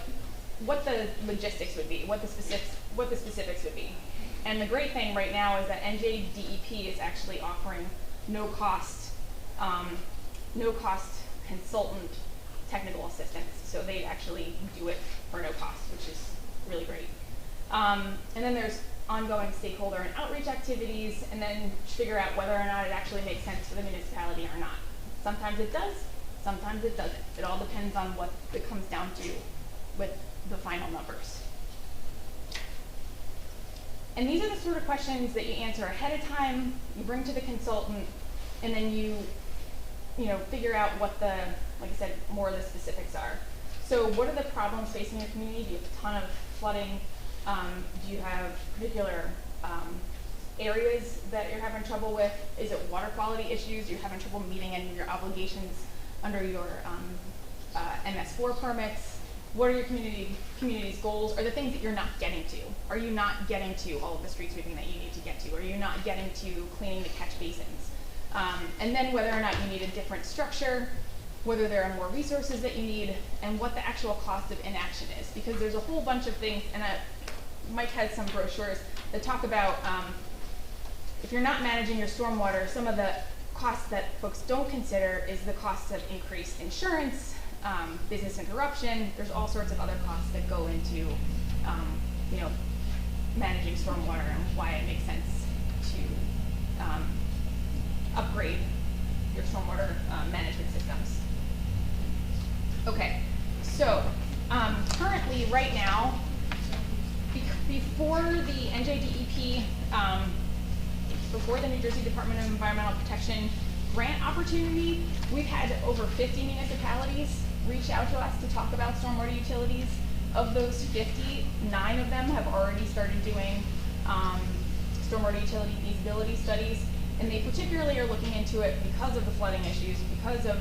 the logistics would be, what the specifics would be. And the great thing right now is that NJDEP is actually offering no cost consultant technical assistance. So they actually do it for no cost, which is really great. And then there's ongoing stakeholder and outreach activities, and then figure out whether or not it actually makes sense for the municipality or not. Sometimes it does, sometimes it doesn't. It all depends on what it comes down to with the final numbers. And these are the sort of questions that you answer ahead of time, you bring to the consultant, and then you figure out what the, like I said, more of the specifics are. So what are the problems facing your community? Do you have a ton of flooding? Do you have particular areas that you're having trouble with? Is it water quality issues? You're having trouble meeting any of your obligations under your MS4 permits? What are your community's goals? Are the things that you're not getting to? Are you not getting to all of the street sweeping that you need to get to? Are you not getting to cleaning the catch basins? And then whether or not you need a different structure, whether there are more resources that you need, and what the actual cost of inaction is. Because there's a whole bunch of things, and Mike has some brochures that talk about if you're not managing your stormwater, some of the costs that folks don't consider is the cost of increased insurance, business interruption. There's all sorts of other costs that go into managing stormwater and why it makes sense to upgrade your stormwater management systems. Okay, so currently, right now, before the NJDEP, before the New Jersey Department of Environmental Protection grant opportunity, we've had over 50 municipalities reach out to us to talk about stormwater utilities. Of those 50, 9 of them have already started doing stormwater utility feasibility studies, and they particularly are looking into it because of the flooding issues, because of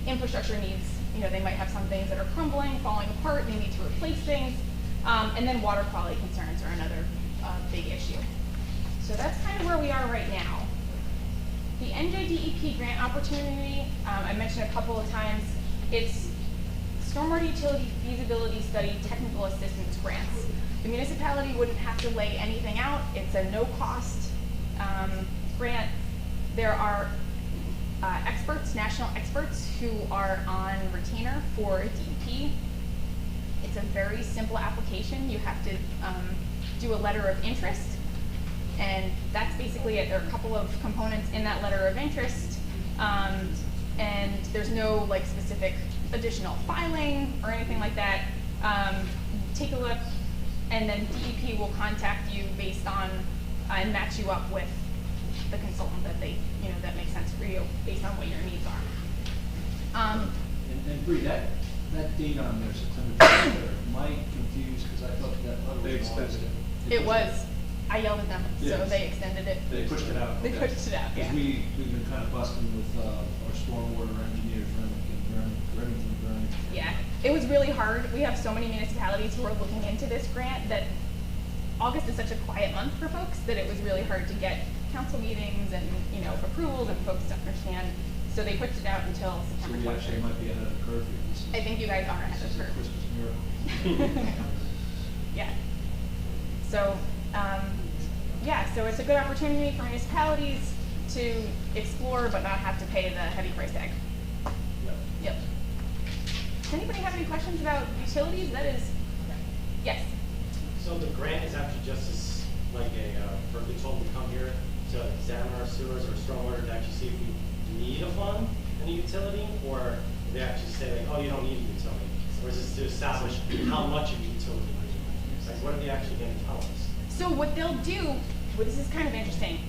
infrastructure needs. They might have some things that are crumbling, falling apart, they need to replace things, and then water quality concerns are another big issue. So that's kind of where we are right now. The NJDEP grant opportunity, I mentioned a couple of times, it's Stormwater Utility Feasibility Study Technical Assistance Grants. The municipality wouldn't have to lay anything out. It's a no-cost grant. There are experts, national experts, who are on retainer for DEP. It's a very simple application. You have to do a letter of interest, and that's basically it. There are a couple of components in that letter of interest, and there's no specific additional filing or anything like that. Take a look, and then DEP will contact you based on and match you up with the consultant that that makes sense for you based on what your needs are. And Bree, that date on there, September 23rd, might confuse because I thought that They extended it. It was. I yelled at them, so Yes. they extended it. They pushed it out. They pushed it out, yeah. Because we've been kind of busting with our stormwater engineers, Remington. Yeah, it was really hard. We have so many municipalities who are looking into this grant that August is such a quiet month for folks that it was really hard to get council meetings and approvals and folks to understand. So they pushed it out until So September we 23rd. actually might be ahead of the curve here. This is- I think you guys are ahead this of is the a curve. Christmas miracle. Yeah. So, so it's a good opportunity for municipalities to explore but not have to pay the heavy price tag. Yeah. Yep. Does anybody have any questions about utilities? That is, yes. So the grant is actually just as like for a consultant to come here to examine our sewers or stormwater to actually see if we need a fund and a utility, or they actually say oh you don't need a utility, or is this to establish how much of a utility you need? It's like what are they actually going to tell us? So what they'll do, this is kind of interesting.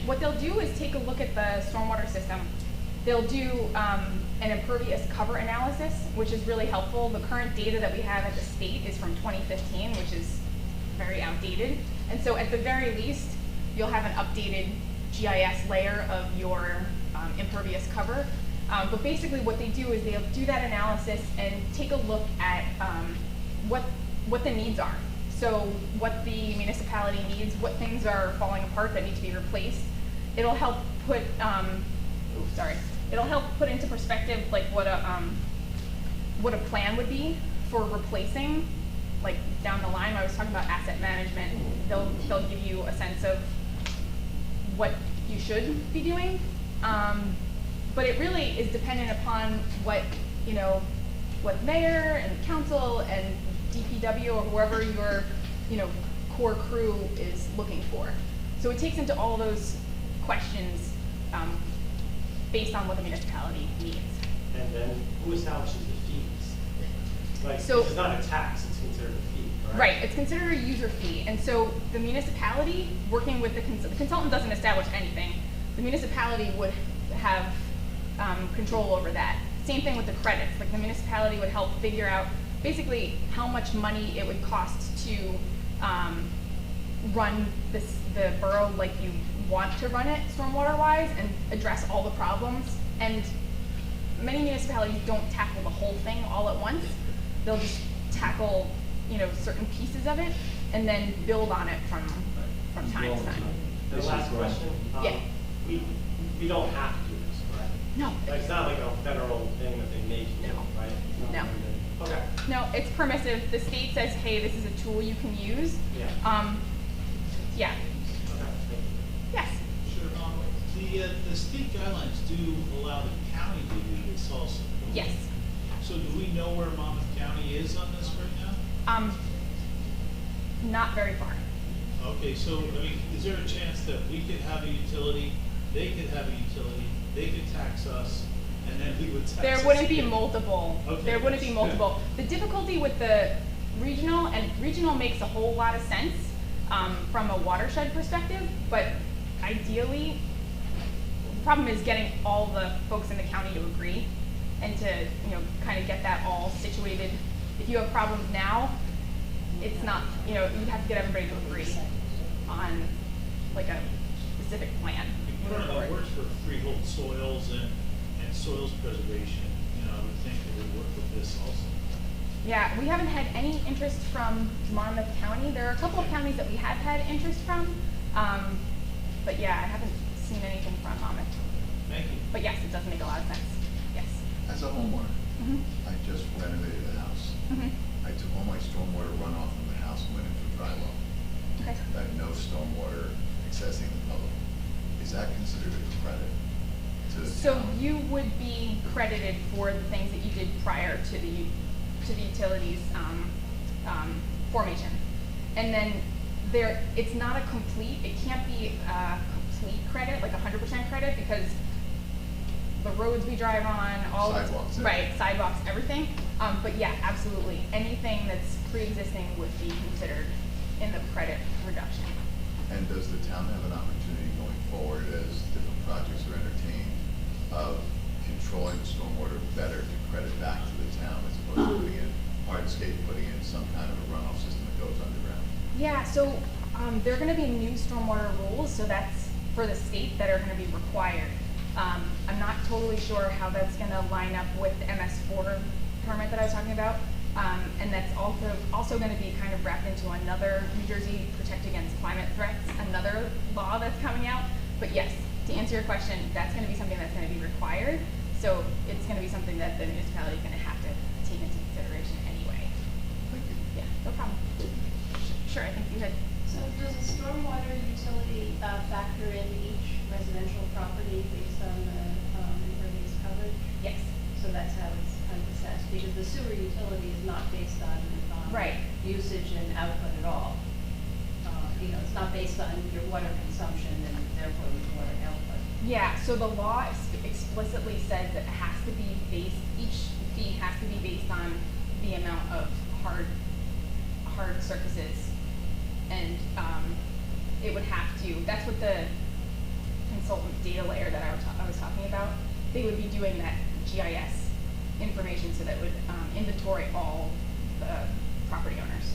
What they'll do is take a look at the stormwater system. They'll do an impervious cover analysis, which is really helpful. The current data that we have at the state is from 2015, which is very outdated. And so at the very least, you'll have an updated GIS layer of your impervious cover. But basically what they do is they'll do that analysis and take a look at what the needs are. So what the municipality needs, what things are falling apart that need to be replaced. It'll help put, it'll help put into perspective what a plan would be for replacing, down the line. When I was talking about asset management, they'll give you a sense of what you should be doing. But it really is dependent upon what mayor and council and DPW or whoever your core crew is looking for. So it takes into all those questions based on what the municipality needs. And then who establishes the fees? So- this is not a tax; it's considered a fee, correct? Right, it's considered a user fee, and so the municipality, working with the consultant doesn't establish anything. The municipality would have control over that. Same thing with the credits. The municipality would help figure out basically how much money it would cost to run the borough like you want to run it stormwater-wise and address all the problems. And many municipalities don't tackle the whole thing all at once. They'll just tackle, certain pieces of it and then build on it from time to time. The last question. Yeah. We don't have to do this, correct? No. Like, it's not like a federal thing that they make you do, No. right? No. Okay. No, it's permissive. The state says, hey, this is a tool you can use. Yeah. Yeah. Okay, thank you. Yes. Sure. The state guidelines do allow the county to do this also. don't they? Yes. So do we know where Monmouth County is on this right now? Not very far. Okay, so, is there a chance that we could have a utility, they could have a utility, they could tax us, and then we would tax us? There wouldn't be again? multiple. Okay, There wouldn't be that's multiple. The difficulty with the regional, and regional makes a whole lot of sense from a watershed perspective, but ideally, the problem is getting all the folks in the county to agree and to, kind of get that all situated. If you have problems now, it's not, you'd have to get everybody to agree on like a specific plan. Part of that works for freehold soils and soils preservation, I would think it would work with this also. Yeah, we haven't had any interest from Monmouth County. There are a couple of counties that we have had interest from, but yeah, I haven't seen anything from Monmouth. Thank you. But yes, it does make a lot of sense. Yes. As a homeowner, Mhm. I just renovated a house. Mhm. I took all my stormwater runoff from the house and went into dry well. Okay. I have no stormwater accessing the public. Is that considered a credit to the So town? you would be credited for the things that you did prior to the utilities formation, and then it's not a complete. It can't be a complete credit, like 100% credit, because the roads we drive on, all Sidewalks, right, sidewalks, everything. But yeah, absolutely, anything that's pre-existing would be considered in the credit reduction. And does the town have an opportunity going forward as different projects are entertained of controlling stormwater better to credit back to the town as opposed to putting in hardscape, putting in some kind of a runoff system that goes underground? Yeah, so there are going to be new stormwater rules, so that's for the state that are going to be required. I'm not totally sure how that's going to line up with the MS4 permit that I was talking about, and that's also going to be kind of wrapped into another New Jersey Protect Against Climate Threats, another law that's coming out. But yes, to answer your question, that's going to be something that's going to be required, so it's going to be something that the municipality is going to have to take into consideration anyway. Thank you. Yeah, no problem. Sure, I think you had. So does a stormwater utility factor in each residential property based on the impervious coverage? Yes. So that's how it's kind of assessed, because the sewer utility is not based on Right. usage and output at all. It's not based on your water consumption and therefore your water output. Yeah, so the law explicitly says that it has to be each fee has to be based on the amount of hard surfaces. And it would have to, that's what the consultant data layer that I was talking about, they would be doing that GIS information so that it would inventory all the property owners.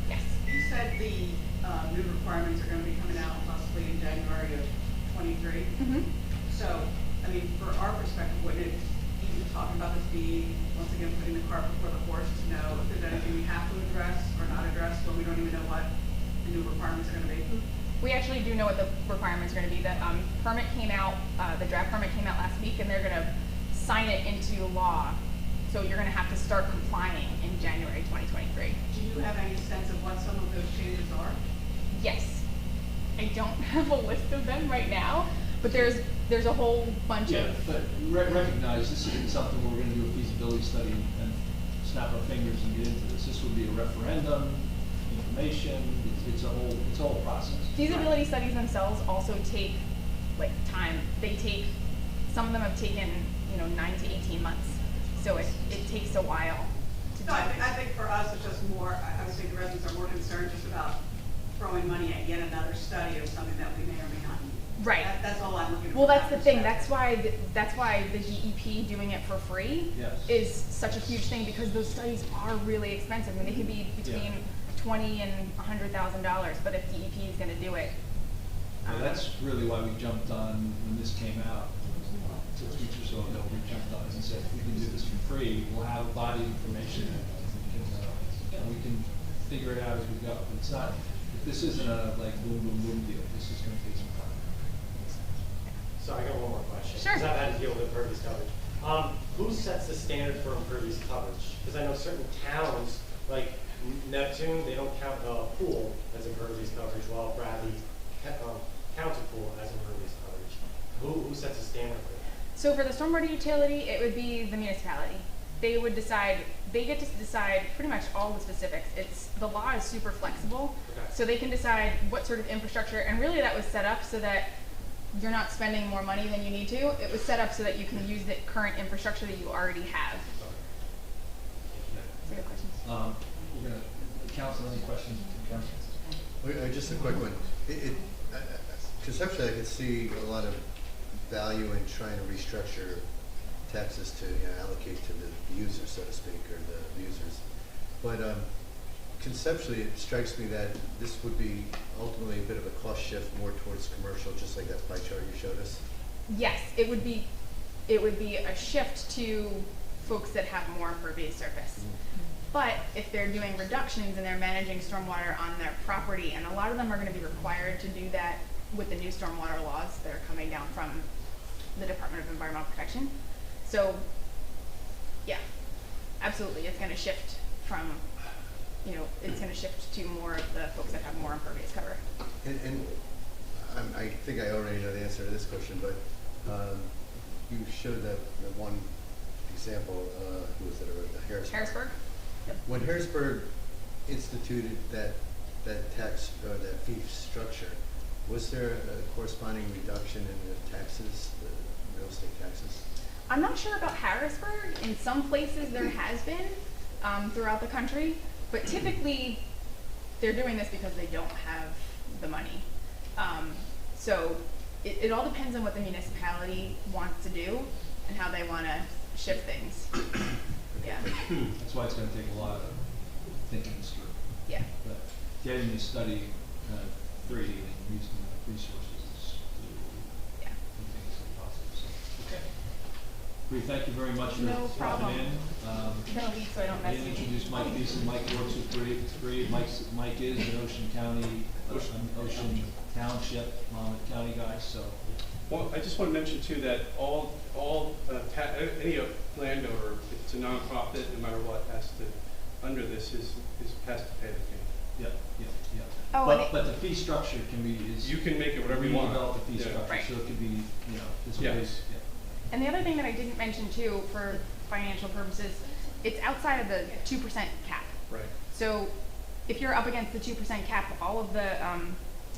Yes. You said the new requirements are going to be coming out possibly in January of '23. Mm-hmm. So, for our perspective, wouldn't it, even talking about this be, once again, putting the cart before the horse to know if there's anything we have to address or not address, but we don't even know what the new requirements are going to be? We actually do know what the requirements are going to be. The permit came out, the draft permit came out last week, and they're going to sign it into law. So you're going to have to start complying in January 2023. Do you have any sense of what some of those changes are? Yes. I don't have a list of them right now, but there's a whole bunch Yeah, of. but recognize this isn't something where we're gonna do a feasibility study and snap our fingers and get into this. This would be a referendum, information, it's a whole process. Feasibility studies themselves also take time. Some of them have taken 9 to 18 months. So it takes a while to do. No, I think for us, it's just more, I would say the residents are more concerned just about throwing money at yet another study of something that we may or may not need. Right. That's all I'm looking for. Well, that's the thing. That's why the GEP doing it for free Yes. is such a huge thing, because those studies are really expensive, and they could be between $20,000 and $100,000, but if DEP is gonna do it. Well, that's really why we jumped on when this came out. 6 weeks or so ago, we jumped on it and said, if we can do this for free, we'll have a body of information, and we can figure it out as we go. It's not, this isn't a like boom, boom, boom deal. This is gonna take some time. So I got one more question. Sure. Because I've had to deal with impervious coverage. Who sets the standard for impervious coverage? Because I know certain towns, like Neptune, they don't count a pool as impervious coverage, while Bradley counts a pool as impervious coverage. Who sets the standard for that? So for the stormwater utility, it would be the municipality. They would decide, they get to decide pretty much all the specifics. The law is super flexible, Okay. so they can decide what sort of infrastructure, and really that was set up so that you're not spending more money than you need to. It was set up so that you can use the current infrastructure that you already have. That's a good question. We're gonna, council, any questions from council? Just a quick one. Conceptually, I could see a lot of value in trying to restructure taxes to allocate to the user, so to speak, or the users. But conceptually, it strikes me that this would be ultimately a bit of a cost shift more towards commercial, just like that pie chart you showed us. Yes, it would be a shift to folks that have more impervious surface. But if they're doing reductions and they're managing stormwater on their property, and a lot of them are going to be required to do that with the new stormwater laws that are coming down from the Department of Environmental Protection. So, yeah, absolutely, it's going to shift from, it's going to shift to more of the folks that have more impervious cover. And I think I already know the answer to this question, but you showed that one example, who was it, Harrisburg. Harrisburg? Yep. When Harrisburg instituted that tax or that fee structure, was there a corresponding reduction in the taxes, the real estate taxes? I'm not sure about Harrisburg. In some places there has been throughout the country, but typically they're doing this because they don't have the money. So it all depends on what the municipality wants to do and how they want to shift things. Yeah. That's why it's gonna take a lot of thinking this through. Yeah. But getting the study kind of free and using the resources Yeah. I think is possible. So, okay. Bree, thank you very much for No dropping problem. in. I'm gonna leave so I don't I mess didn't with you. introduce Mike Beeson. Mike works with Bree. Mike is an Ocean County, Ocean Township, Monmouth County guy, so. Well, I just want to mention too that any landowner, if it's a nonprofit, no matter what, under this has to pay the fee. Yep. Oh, But the fee structure You can make it whatever you want. Develop the fee Yeah. structure, Right. so it could be, this Yeah. ways, yeah. And the other thing that I didn't mention too, for financial purposes, it's outside of the 2% cap. Right. So if you're up against the 2% cap, all of the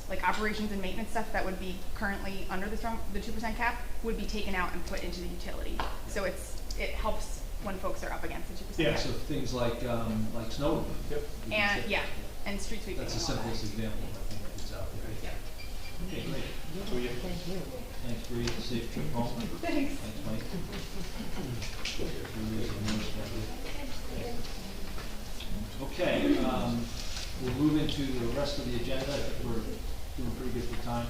like operations and maintenance stuff that would be currently under the 2% cap would be taken out and put into the utility. So it helps when folks are up against the 2% Yeah, cap. so things like snow removal. Yep. And yeah, and street sweeping. That's the and all that. simplest example, I think, that's out there. Yeah. Okay, great. So, yeah. Thanks, Bree. Safe trip home. Thanks. Thanks, Mike. Okay, we'll move into the rest of the agenda. I think we're doing pretty good for time.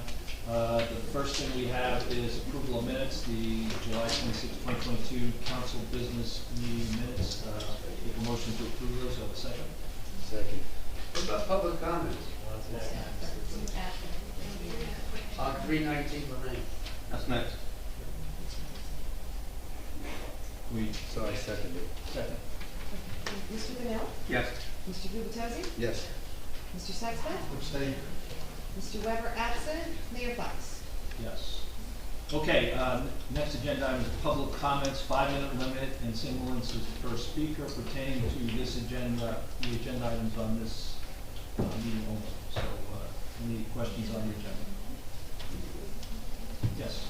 The first thing we have is approval of minutes, the July 26, 2022 council business meeting minutes. Make a motion to approve those. Have a second? Second. What about public comments What's next? on 319 Lorraine? That's next. We So I second it. second. Mr. Vanel? Yes. Mr. Gubatose? Yes. Mr. Sexton? Abstain. Mr. Weber absent. Mayor Fox? Yes. Okay, next agenda item is public comments, 5-minute limit, and single instance per speaker pertaining to this agenda, the agenda items on this meeting only. So, any questions on the agenda? Yes.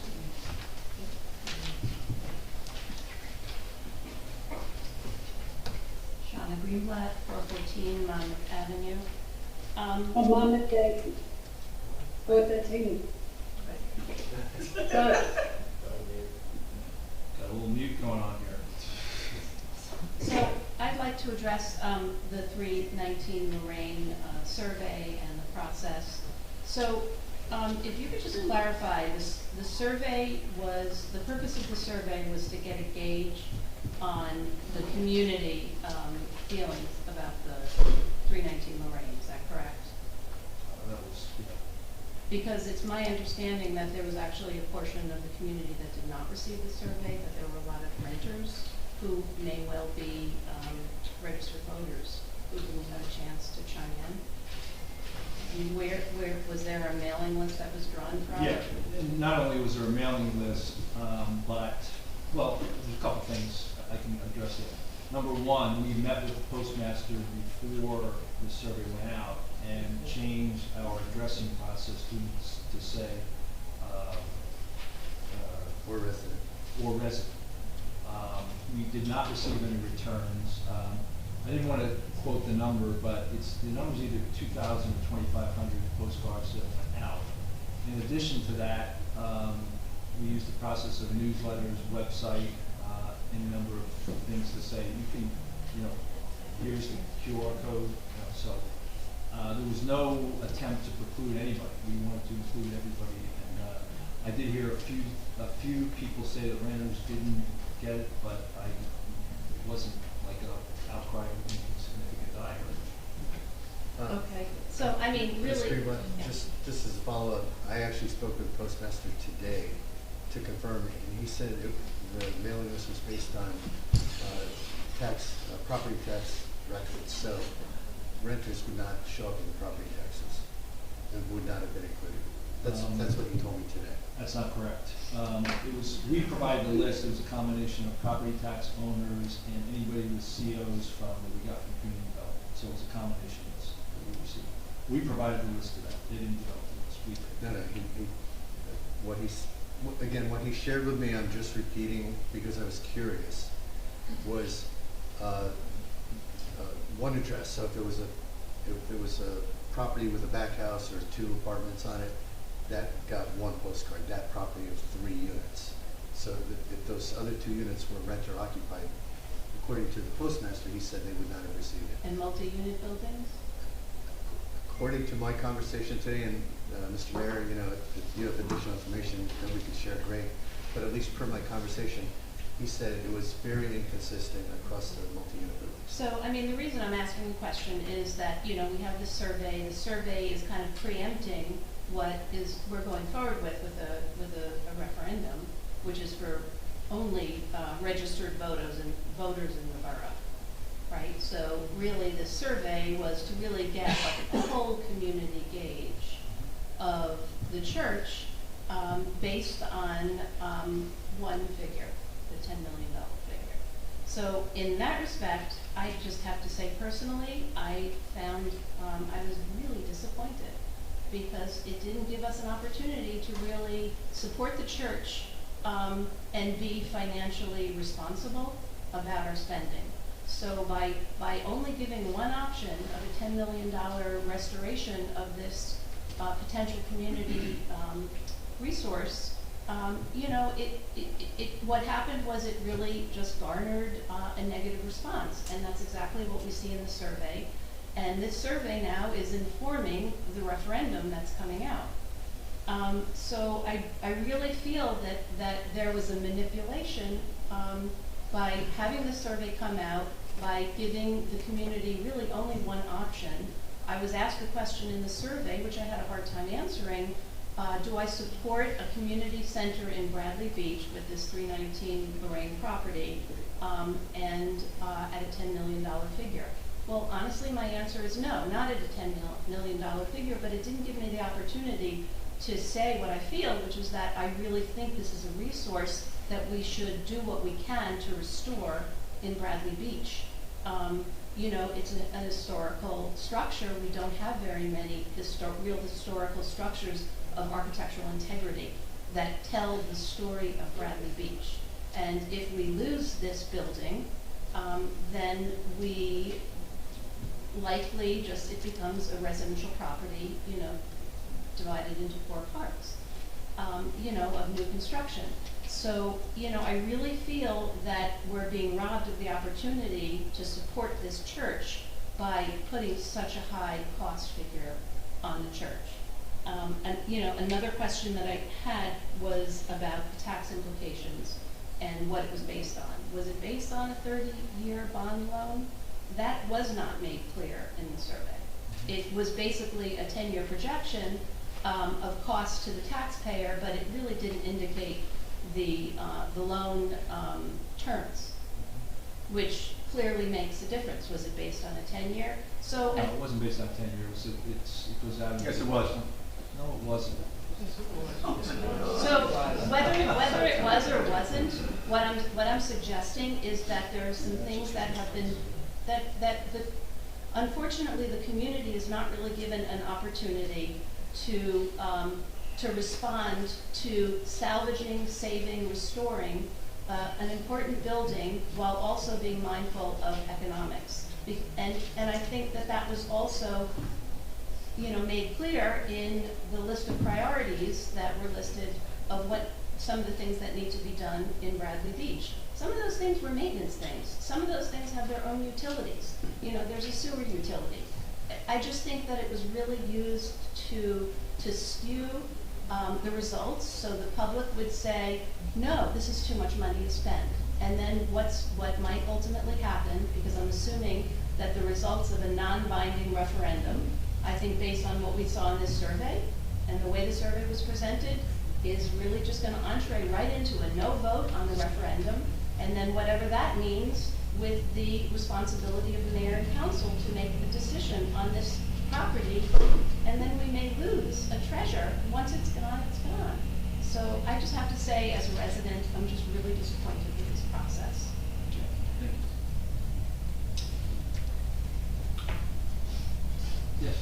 Shauna Greenblatt, 414 Monmouth Avenue. Monmouth Day. 413. Good. Got a little mute going on here. So I'd like to address the 319 Lorraine survey and the process. So if you could just clarify, the survey was, the purpose of the survey was to get a gauge on the community feelings about the 319 Lorraine, is that correct? That was, Because it's my understanding that there was actually a portion of the community that did not receive the survey, that there were a lot of renters who may well be registered voters who didn't have a chance to chime in. And where was there a mailing list that was drawn from? yeah, and not only was there a mailing list, but, well, there's a couple things I can address it. Number one, we met with the postmaster before the survey went out and changed our addressing process to say, Or resident. or resident. We did not receive any returns. I didn't want to quote the number, but the number's either 2,000 or 2,500 postcards that went out. In addition to that, we used the process of newsletters, website, any number of things to say, you can, here's the QR code, so. There was no attempt to preclude anybody. We wanted to include everybody, and I did hear a few people say that renters didn't get it, but it wasn't like an outcry of anything significant that I heard. Okay, so I mean, really. Mr. Greenblatt, yeah. just as a follow-up, I actually spoke with the postmaster today to confirm, and he said the mailing list was based on property tax records, so renters would not show up in the property taxes and would not have been included. That's what he told me today. That's not correct. We provided the list. It was a combination of property tax owners and anybody with COs that we got from community development. So it was a combination list that we received. We provided the list to them. They didn't develop the list. We did. No, what he shared with me, I'm just repeating because I was curious, was one address. So if there was a property with a back house or 2 apartments on it, that got 1 postcard, that property of 3 units. So if those other 2 units were renter occupied, according to the postmaster, he said they would not have received it. And multi-unit buildings? According to my conversation today, and Mr. Mayor, if you have additional information that we can share, great. But at least per my conversation, he said it was very inconsistent across the multi-unit buildings. So, I mean, the reason I'm asking the question is that, we have this survey. The survey is kind of preempting what we're going forward with a referendum, which is for only registered voters in the borough, right? So really the survey was to really get like a whole community gauge of the church based on one figure, the $10 million figure. So in that respect, I just have to say personally, I found I was really disappointed because it didn't give us an opportunity to really support the church and be financially responsible about our spending. So by only giving one option of a $10 million restoration of this potential community resource, what happened was it really just garnered a negative response, and that's exactly what we see in the survey. And this survey now is informing the referendum that's coming out. So I really feel that there was a manipulation by having the survey come out, by giving the community really only one option. I was asked a question in the survey, which I had a hard time answering. Do I support a community center in Bradley Beach with this 319 Lorraine property and at a $10 million figure? Well, honestly, my answer is no, not at a $10 million figure, but it didn't give me the opportunity to say what I feel, which is that I really think this is a resource that we should do what we can to restore in Bradley Beach. It's a historical structure. We don't have very many real historical structures of architectural integrity that tell the story of Bradley Beach. And if we lose this building, then we likely it becomes a residential property, divided into 4 parts, of new construction. So, you know, I really feel that we're being robbed of the opportunity to support this church by putting such a high cost figure on the church. And, you know, another question that I had was about the tax implications and what it was based on. Was it based on a 30-year bond loan? That was not made clear in the survey. It was basically a 10-year projection of cost to the taxpayer, but it really didn't indicate the loan terms, which clearly makes a difference. Was it based on a 10-year? So No, it wasn't based on 10 years. It goes out. Yes, it was. No, it wasn't. So whether it was or wasn't, what I'm suggesting is that there are some things that have been unfortunately the community is not really given an opportunity to respond to salvaging, saving, restoring an important building while also being mindful of economics. And I think that was also, you know, made clear in the list of priorities that were listed of what some of the things that need to be done in Bradley Beach. Some of those things were maintenance things. Some of those things have their own utilities. You know, there's a sewer utility. I just think that it was really used to skew the results, so the public would say, no, this is too much money to spend. And then what might ultimately happen, because I'm assuming that the results of a non-binding referendum, I think based on what we saw in this survey and the way the survey was presented, is really just going to entree right into a no vote on the referendum, and then whatever that means with the responsibility of the mayor and council to make the decision on this property, and then we may lose a treasure. Once it's gone, it's gone. So I just have to say, as a resident, I'm just really disappointed with this process. Yes.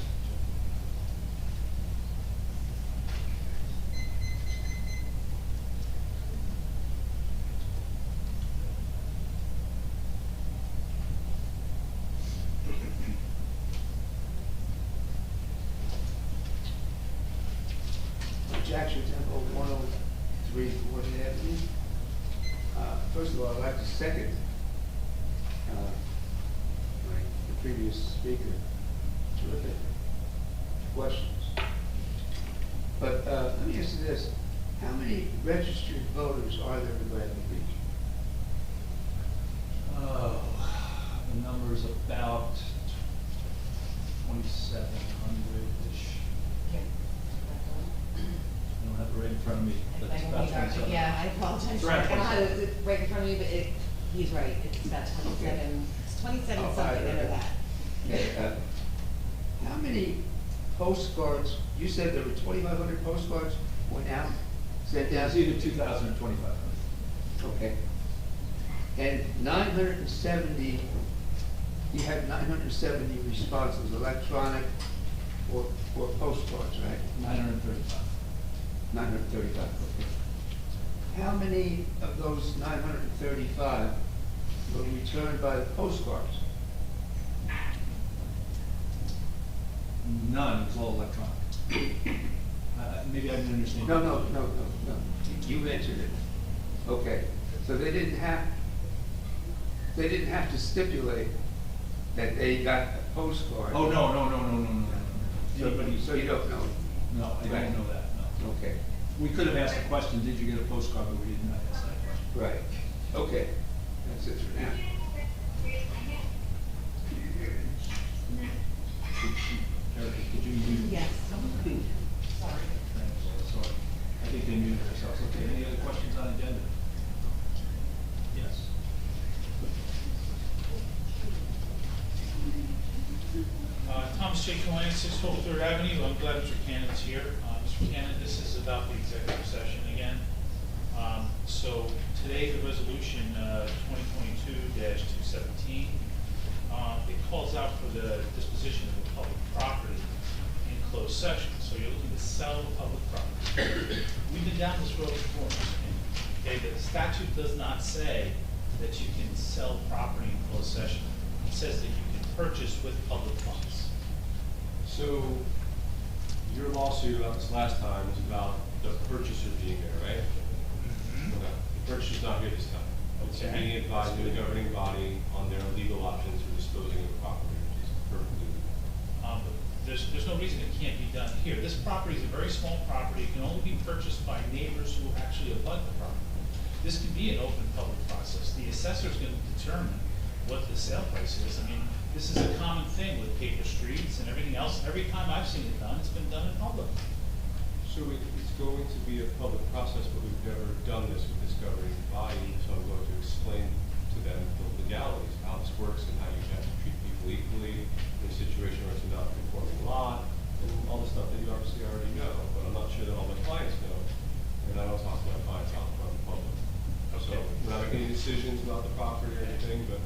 Jackson Temple, 103 Fort Avenue. First of all, I'd like to second the previous speaker. Terrific questions. But let me ask you this. How many registered voters are there in Bradley Beach? Oh, the number's about 2,700-ish. I don't have it right in front of me, but it's about 27. Yeah, I apologize. Right. I don't have it right in front of me, but he's right. It's about 27. It's 27 Oh, something I- under that. Okay, how many postcards, you said there were 2,500 postcards went out, sent out? It's either 2,000 or 2,500. Okay. And 970, you had 970 responses, electronic or postcards, right? 935. 935, okay. How many of those 935 were returned by the postcards? None, it was all electronic. Maybe I didn't understand. No. You answered it. Okay. So they didn't have to stipulate that they got a postcard. Oh, no. So you don't know? No, I Right. didn't know that, no. Okay. We could have asked the question, did you get a postcard, but we did not ask that question. Right. Okay. That's it for now. Erica, could you mute? Yes. Sorry. Thanks, sorry. I think they muted themselves. Okay, any other questions on agenda? Yes. Thomas J. Cohen, 6 Third Avenue. I'm glad Mr. Cannon's here. Mr. Cannon, this is about the executive session again. So today, the resolution 2022-217, it calls out for the disposition of the public property in closed session. So you're looking to sell public property. We've been down this road before, Mr. Cannon. Okay, the statute does not say that you can sell property in closed session. It says that you can purchase with public funds. So, your lawsuit about this last time was about the purchaser being there, right? Okay. purchaser's not here this time. It's being advised by the governing body on their legal options for disposing of the property, which is perfectly legal. There's no reason it can't be done here. This property is a very small property. It can only be purchased by neighbors who actually abut the property. This can be an open public process. The assessor's going to determine what the sale price is. I mean, this is a common thing with paper streets and everything else. Every time I've seen it done, it's been done in public. So it's going to be a public process, but we've never done this with this governing body, so I'm going to explain to them the legalities, how this works and how you have to treat people equally in a situation where it's a non-conforming lot, and all the stuff that you obviously already know, but I'm not sure that all my clients know, and I don't talk to my clients out in front of the public. So we're not making any decisions about the property or anything, but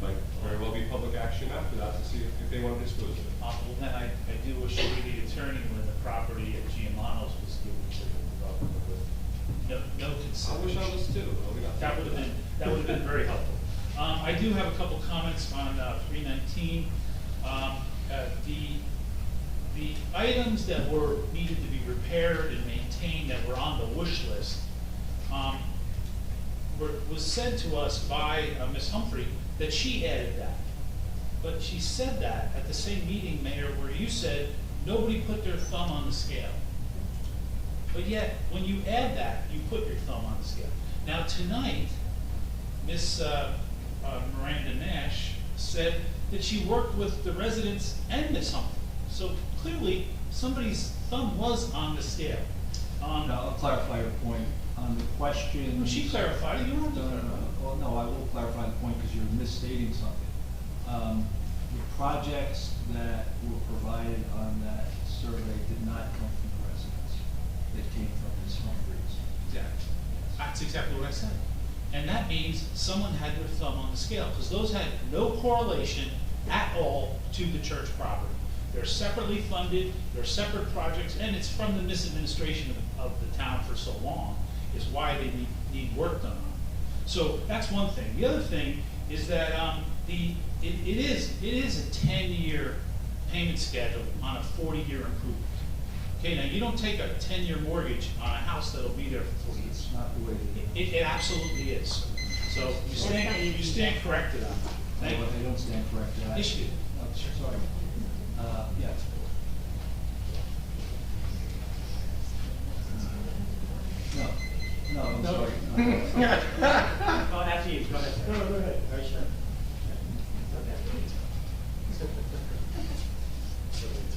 might very well be public action after that to see if they want to dispose of it. Well, then I do assure the attorney when the property at Giamano's was given to the developer with no I wish consideration. I was too. That would have been very helpful. I do have a couple comments on 319. The items that were needed to be repaired and maintained that were on the wish list was said to us by Ms. Humphrey that she added that. But she said that at the same meeting, Mayor, where you said nobody put their thumb on the scale. But yet, when you add that, you put your thumb on the scale. Now tonight, Ms. Miranda Nash said that she worked with the residents and Ms. Humphrey. So clearly, somebody's thumb was on the scale. Now, I'll clarify your point on the question. Well, she clarified it. You don't have to clarify. Well, no, I will clarify the point because you're misstating something. The projects that were provided on that survey did not come from the residents. They came from Ms. Humphreys. Exactly. That's exactly what I said. And that means someone had their thumb on the scale, because those had no correlation at all to the church property. They're separately funded, they're separate projects, and it's from the misadministration of the town for so long, is why they need work done on them. So that's one thing. The other thing is that it is a 10-year payment schedule on a 40-year improvement. Okay, now you don't take a 10-year mortgage on a house that'll be there for 40 years. It's not the way It absolutely is. So you stand corrected on that. Thank you. I don't stand corrected. Yes, you do. Oh, sorry. Yeah. No, I'm sorry. Oh, after you, go ahead. No, go ahead. Are you sure?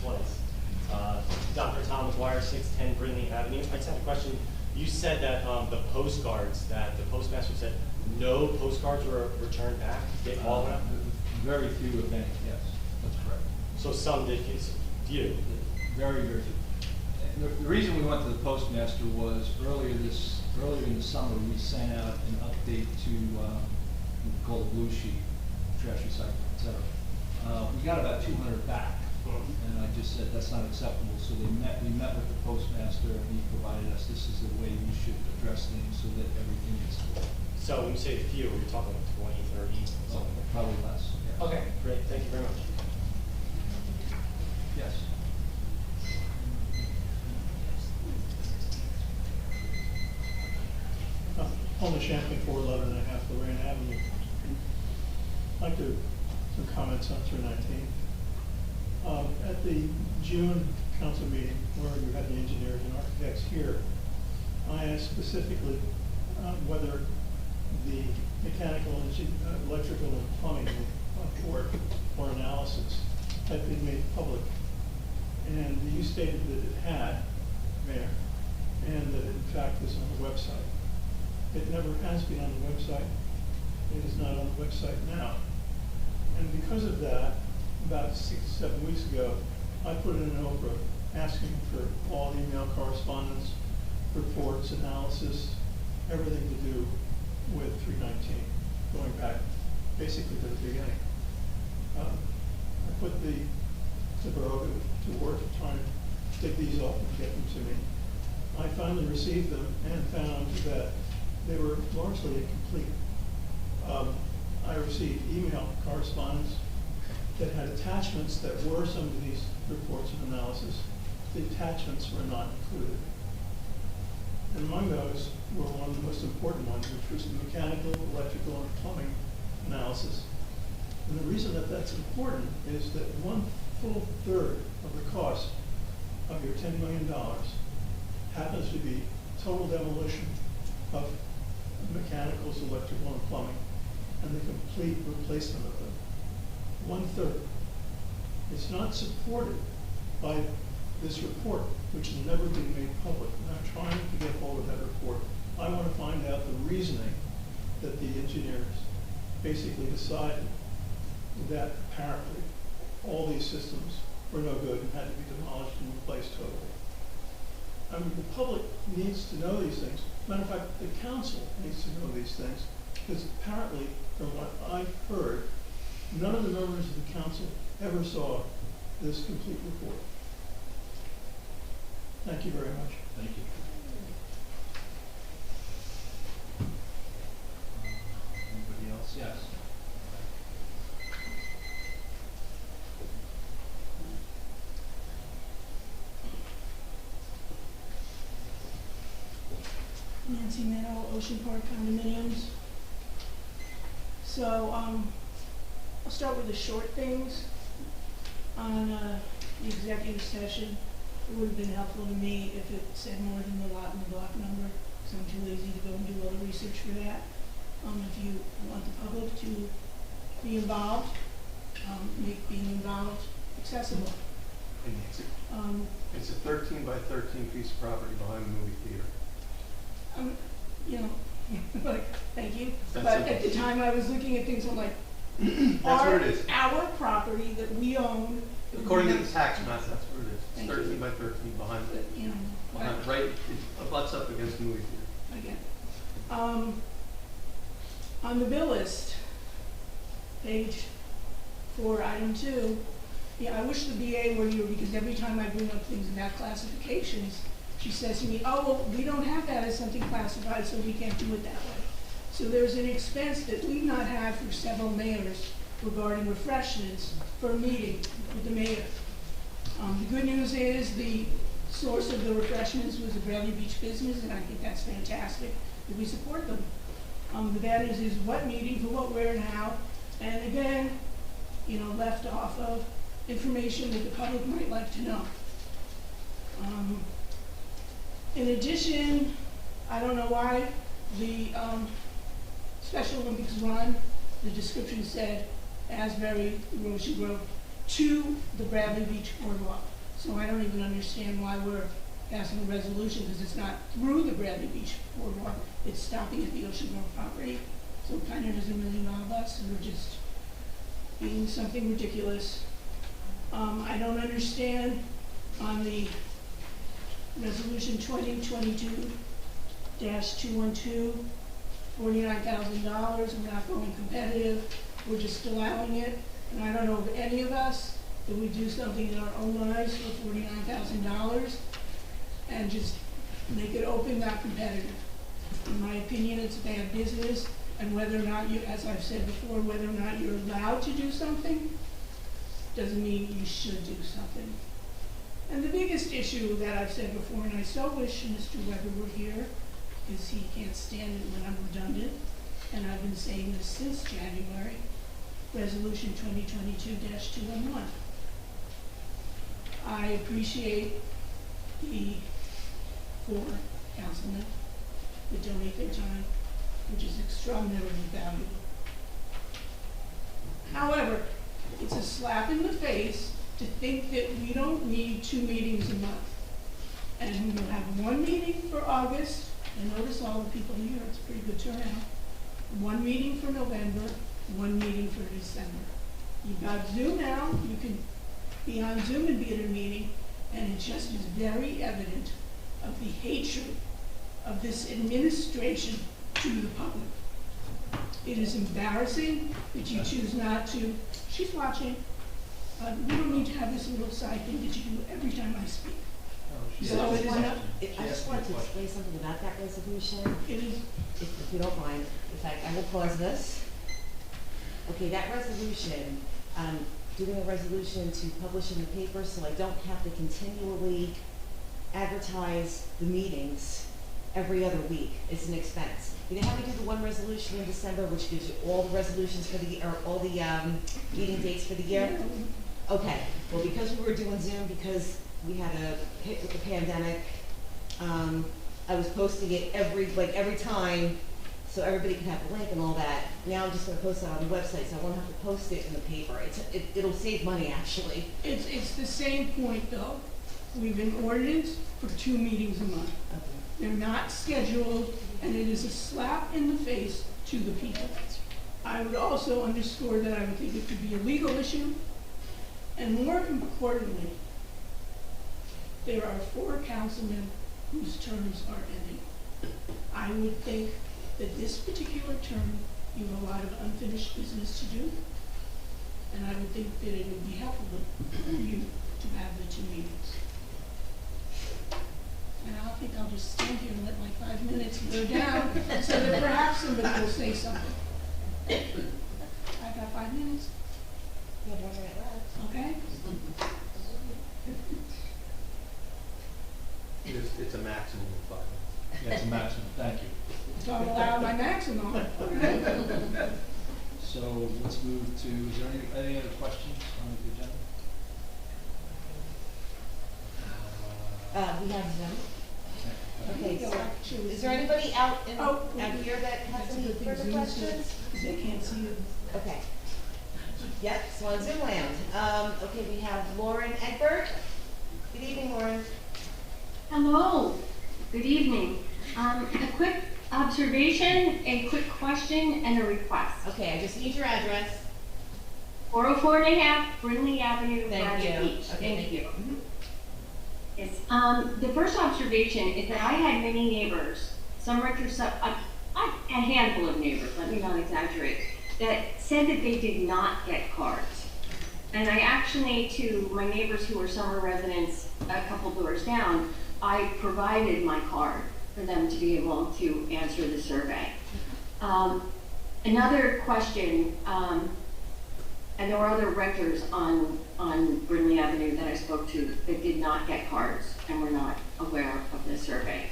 Twice. Dr. Tom McGuire, 610 Brindley Avenue. I just had a question. You said that the postcards, that the postmaster said no postcards were returned back? They all went? Very few, if any, yes, that's correct. So some did, few? Very, very few. And the reason we went to the postmaster was earlier in the summer, we sent out an update to, we call the blue sheet, trash recycling, et cetera. We got about 200 back. And I just said, that's not acceptable. So we met with the postmaster, and he provided us, this is the way we should address things so that everything is clear. So when you say few, we're talking like 20, 30, something? Probably less. Yes. Okay, great. Thank you very much. Yes. On the Champaign 411 and a half Lorraine Avenue. I'd like to, some comments on 319. At the June council meeting, where you had the engineers and architects here, I asked specifically whether the mechanical, electrical, and plumbing report or analysis had been made public. And you stated that it had, Mayor, and that it in fact was on the website. It never has been on the website. It is not on the website now. And because of that, about 6 or 7 weeks ago, I put in an OPRA asking for all email correspondence, reports, analysis, everything to do with 319, going back basically to the beginning. I put the borough to work trying to dig these off and get them to me. I finally received them and found that they were largely incomplete. I received email correspondence that had attachments that were some of these reports and analysis. The attachments were not included. And among those were one of the most important ones, which was the mechanical, electrical, and plumbing analysis. And the reason that that's important is that 1/3 of the cost of your $10 million happens to be total demolition of mechanicals, electrical, and plumbing, and the complete replacement of them. 1/3. It's not supported by this report, which has never been made public. And I'm trying to get hold of that report. I want to find out the reasoning that the engineers basically decided that apparently all these systems were no good and had to be demolished and replaced totally. I mean, the public needs to know these things. Matter of fact, the council needs to know these things, because apparently, from what I've heard, none of the members of the council ever saw this complete report. Thank you very much. Thank you. Anybody else? Yes. Nancy Meadow, Ocean Park Condominiums. So, I'll start with the short things. On the executive session, it would have been helpful to me if it said more than the lot and the block number, because I'm too lazy to go and do all the research for that. If you want the public to be involved, make being involved accessible. It's a 13 by 13 piece of property behind the movie theater. You know, like, thank you. That's But okay. at the time I was looking at things, I'm like, That's what it is. our property that we own. that we According to have- the tax map, that's what it is. It's Thank 13 you. by 13 behind But, the, you know, behind, right, it butts up against the movie theater. again. On the bill list, page 4, item 2, yeah, I wish the BA were here, because every time I bring up things about classifications, she says to me, oh, well, we don't have that as something classified, so we can't do it that way. So there's an expense that we've not had for several mayors regarding refreshments for a meeting with the mayor. The good news is the source of the refreshments was a Bradley Beach business, and I think that's fantastic that we support them. The bad news is what meeting, for what, where, and how, and again, you know, left off of information that the public might like to know. In addition, I don't know why the Special Olympics run, the description said Asbury, Roshi Grove, to the Bradley Beach Boardwalk. So I don't even understand why we're passing a resolution, because it's not through the Bradley Beach Boardwalk, it's stopping at the Ocean Grove property. So it kind of doesn't really involve us, and we're just being something ridiculous. I don't understand on the resolution 2022-212, $49,000, we're not going competitive, we're just allowing it. And I don't know of any of us that would do something in our own lives for $49,000 and just make it open, not competitive. In my opinion, it's bad business, and whether or not you, as I've said before, whether or not you're allowed to do something doesn't mean you should do something. And the biggest issue that I've said before, and I so wish Mr. Weber were here, because he can't stand it when I'm redundant, and I've been saying this since January, Resolution 2022-211. I appreciate the 4 councilmen that donate their time, which is extraordinarily valuable. However, it's a slap in the face to think that we don't need 2 meetings a month. And we'll have 1 meeting for August, and notice all the people here, it's a pretty good turnout. 1 meeting for November, 1 meeting for December. You've got Zoom now, you can be on Zoom and be at a meeting, and it just is very evident of the hatred of this administration to the public. It is embarrassing that you choose not to. She's watching. We don't need to have this little side thing that you do every time I speak. So it is not. I just wanted to explain something about that resolution, It is. if you don't mind. In fact, I will pause this. Okay, that resolution, doing a resolution to publish in the paper so I don't have to continually advertise the meetings every other week. It's an expense. You know how we do the one resolution in December, which gives you all the resolutions for the, or all the, meeting dates for the year? Okay, well, because we were doing Zoom, because we had a hit with the pandemic, I was posting it every time, so everybody could have the link and all that. Now I'm just gonna post it on the website, so I won't have to post it in the paper. It'll save money, actually. It's the same point though. We've been ordinance for 2 meetings a month. They're not scheduled, and it is a slap in the face to the people. I would also underscore that I would think it could be a legal issue, and more importantly, there are 4 councilmen whose terms are ending. I would think that this particular term, you have a lot of unfinished business to do, and I would think that it would be helpful for you to have the 2 meetings. And I think I'll just stand here and let my 5 minutes go down so that perhaps somebody will say something. I've got 5 minutes, You have 1 minute left. okay? It's a maximum of 5 minutes. That's a maximum, thank you. So I'm allowed my maximum. So let's move to, is there any other questions on the agenda? We have Zoom. Okay, so, Actually, is there anybody out Oh, here that has that's a any good thing further Zoom's questions? because they can't see you. Okay. Yep, so on Zoom land. Okay, we have Lauren Egbert. Good evening, Lauren. Hello, good evening. A quick observation, a quick question, and a request. Okay, I just need your address. 404 and a half Brindley Avenue, Thank Magic you. Beach. Okay, Thank you. Mhm. Yes, the first observation is that I had many neighbors, some a handful of neighbors, let me not exaggerate, that said that they did not get cards. And I actually, to my neighbors who were summer residents a couple doors down, I provided my card for them to be able to answer the survey. Another question, and there were other renters on Brindley Avenue that I spoke to that did not get cards and were not aware of the survey.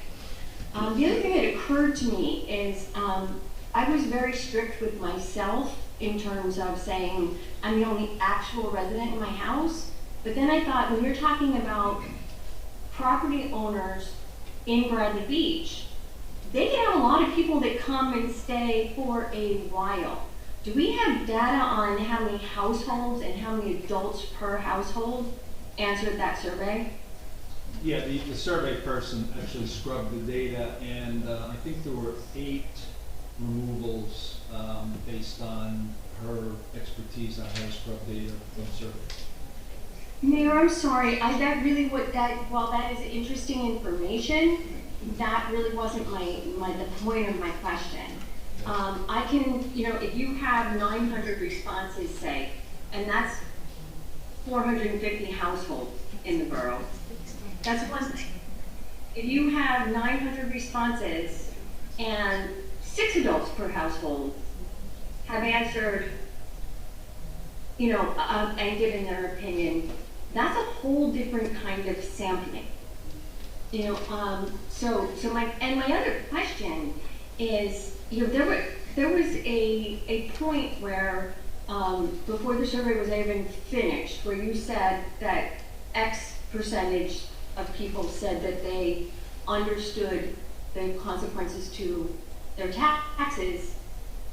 The other thing that occurred to me is I was very strict with myself in terms of saying I'm the only actual resident in my house, but then I thought when you're talking about property owners in Bradley Beach, they can have a lot of people that come and stay for a while. Do we have data on how many households and how many adults per household answered that survey? Yeah, the survey person actually scrubbed the data, and I think there were 8 removals based on her expertise on how to scrub data from survey. Mayor, I'm sorry, while that is interesting information, that really wasn't the point of my question. I can, if you have 900 responses, say, and that's 450 households in the borough, that's one thing. If you have 900 responses and 6 adults per household have answered, and given their opinion, that's a whole different kind of sampling. My other question is, there was a point where, before the survey was even finished, where you said that X percentage of people said that they understood the consequences to their taxes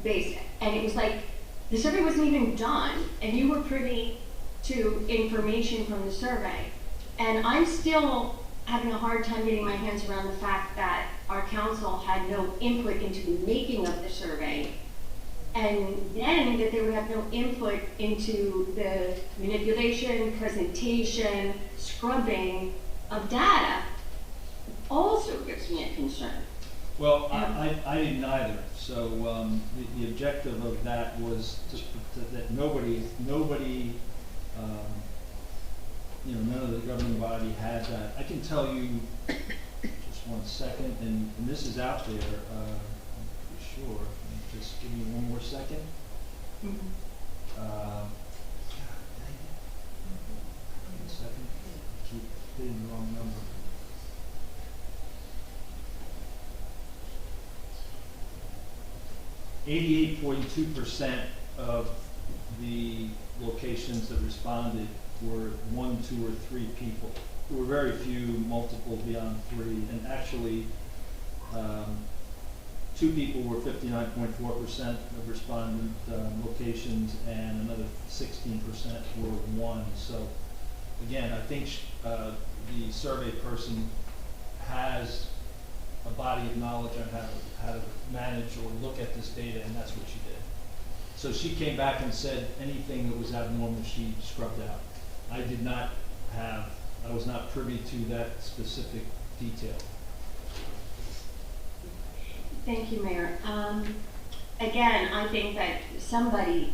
based, and it was like, the survey wasn't even done, and you were privy to information from the survey. And I'm still having a hard time getting my hands around the fact that our council had no input into the making of the survey, and then that they would have no input into the manipulation, presentation, scrubbing of data also gives me a concern. Well, I didn't either. So the objective of that was that nobody, none of the governing body had that. I can tell you, just one second, and this is out there, I'm pretty sure. Just give me one more second. One second. I keep hitting the wrong number. 88.2% of the locations that responded were 1, 2, or 3 people. There were very few multiple beyond 3, and actually 2 people were 59.4% of respondent locations, and another 16% were 1. So again, I think the survey person has a body of knowledge on how to manage or look at this data, and that's what she did. So she came back and said anything that was abnormal she scrubbed out. I was not privy to that specific detail. Thank you, Mayor. Again, I think that somebody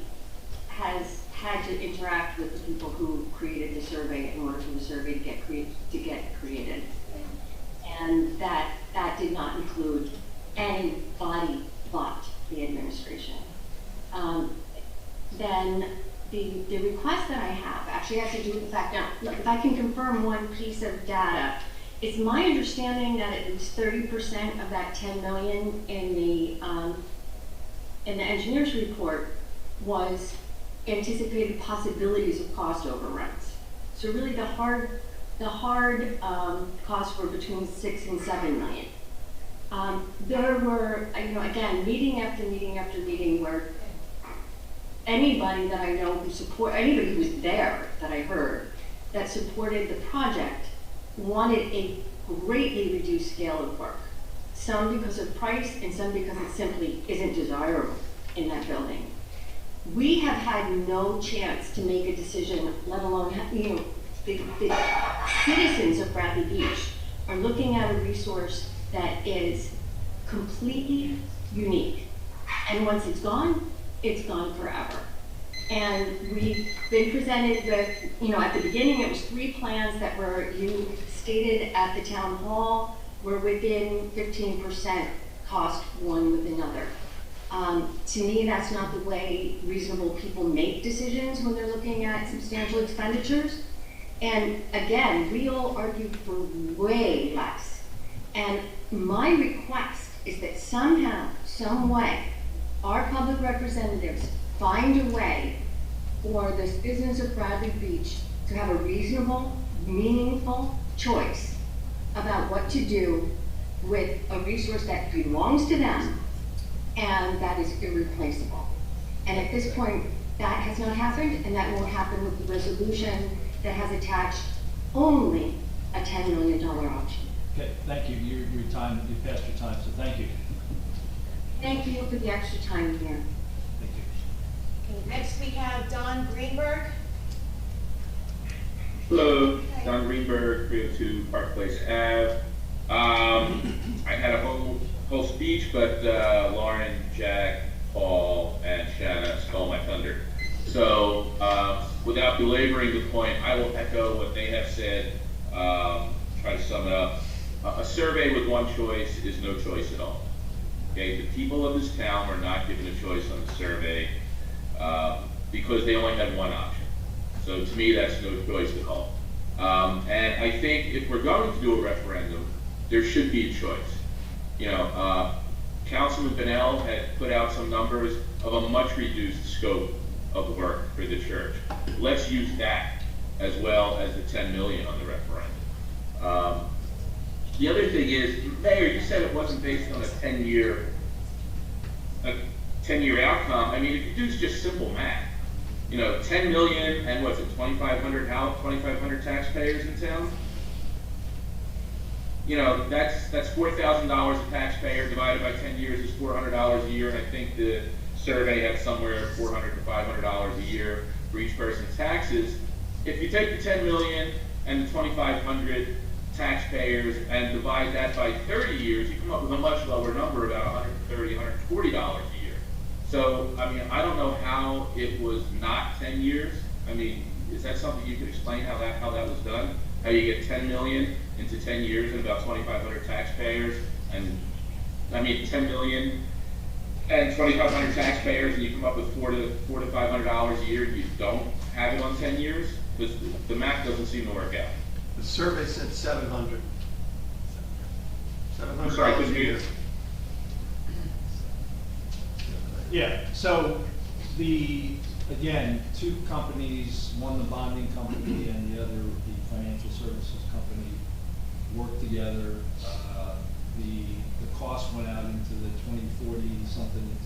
has had to interact with the people who created the survey in order for the survey to get created. And that did not include anybody but the administration. Then the request that I have actually has to do with the fact, now, look, if I can confirm one piece of data, it's my understanding that at least 30% of that 10 million in the engineer's report was anticipated possibilities of cost overruns. So really the hard costs were between 6 and 7 million. There were, again, meeting after meeting after meeting where anybody that I know anybody who was there that I heard that supported the project wanted a greatly reduced scale of work. Some because of price and some because it simply isn't desirable in that building. We have had no chance to make a decision, let alone, the citizens of Bradley Beach are looking at a resource that is completely unique. And once it's gone forever. And we've been presented with, at the beginning it was 3 plans that were, you stated at the town hall, were within 15% cost one with another. To me, that's not the way reasonable people make decisions when they're looking at substantial expenditures. And again, we all argued for way less. And my request is that somehow, some way, our public representatives find a way for the citizens of Bradley Beach to have a reasonable, meaningful choice about what to do with a resource that belongs to them and that is irreplaceable. And at this point, that has not happened, and that won't happen with the resolution that has attached only a $10 million option. Okay, thank you. You passed your time, so thank you. Thank you for the extra time here. Thank you. Okay, next we have Don Greenberg. Hello, Don Greenberg, 302 Park Place Ave. I had a whole speech, but Lauren, Jack, Paul, and Shanna stole my thunder. So, without belaboring the point, I will echo what they have said, try to sum it up. A survey with one choice is no choice at all. Okay, the people of this town were not given a choice on the survey because they only had one option. So to me, that's no choice at all. And I think if we're going to do a referendum, there should be a choice. Councilman Bonnell had put out some numbers of a much reduced scope of work for the church. Let's use that as well as the 10 million on the referendum. The other thing is, Mayor, you said it wasn't based on a 10-year outcome. I mean, if you do just simple math, 10 million and what's it, 2,500 taxpayers in town? That's $4,000 a taxpayer divided by 10 years is $400 a year, and I think the survey had somewhere $400 to $500 a year for each person's taxes. If you take the 10 million and the 2,500 taxpayers and divide that by 30 years, you come up with a much lower number, about $130, $140 a year. So, I mean, I don't know how it was not 10 years. I mean, is that something you could explain how that was done? How you get 10 million into 10 years and about 2,500 taxpayers, and I mean 10 million and 2,500 taxpayers, and you come up with $400 to $500 a year. You don't have it on 10 years because the math doesn't seem to work out. The survey said 700. I'm sorry, $700 a year. Yeah, so again, two companies, one the bonding company and the other the financial services company, worked together. The cost went out into the 2040 something,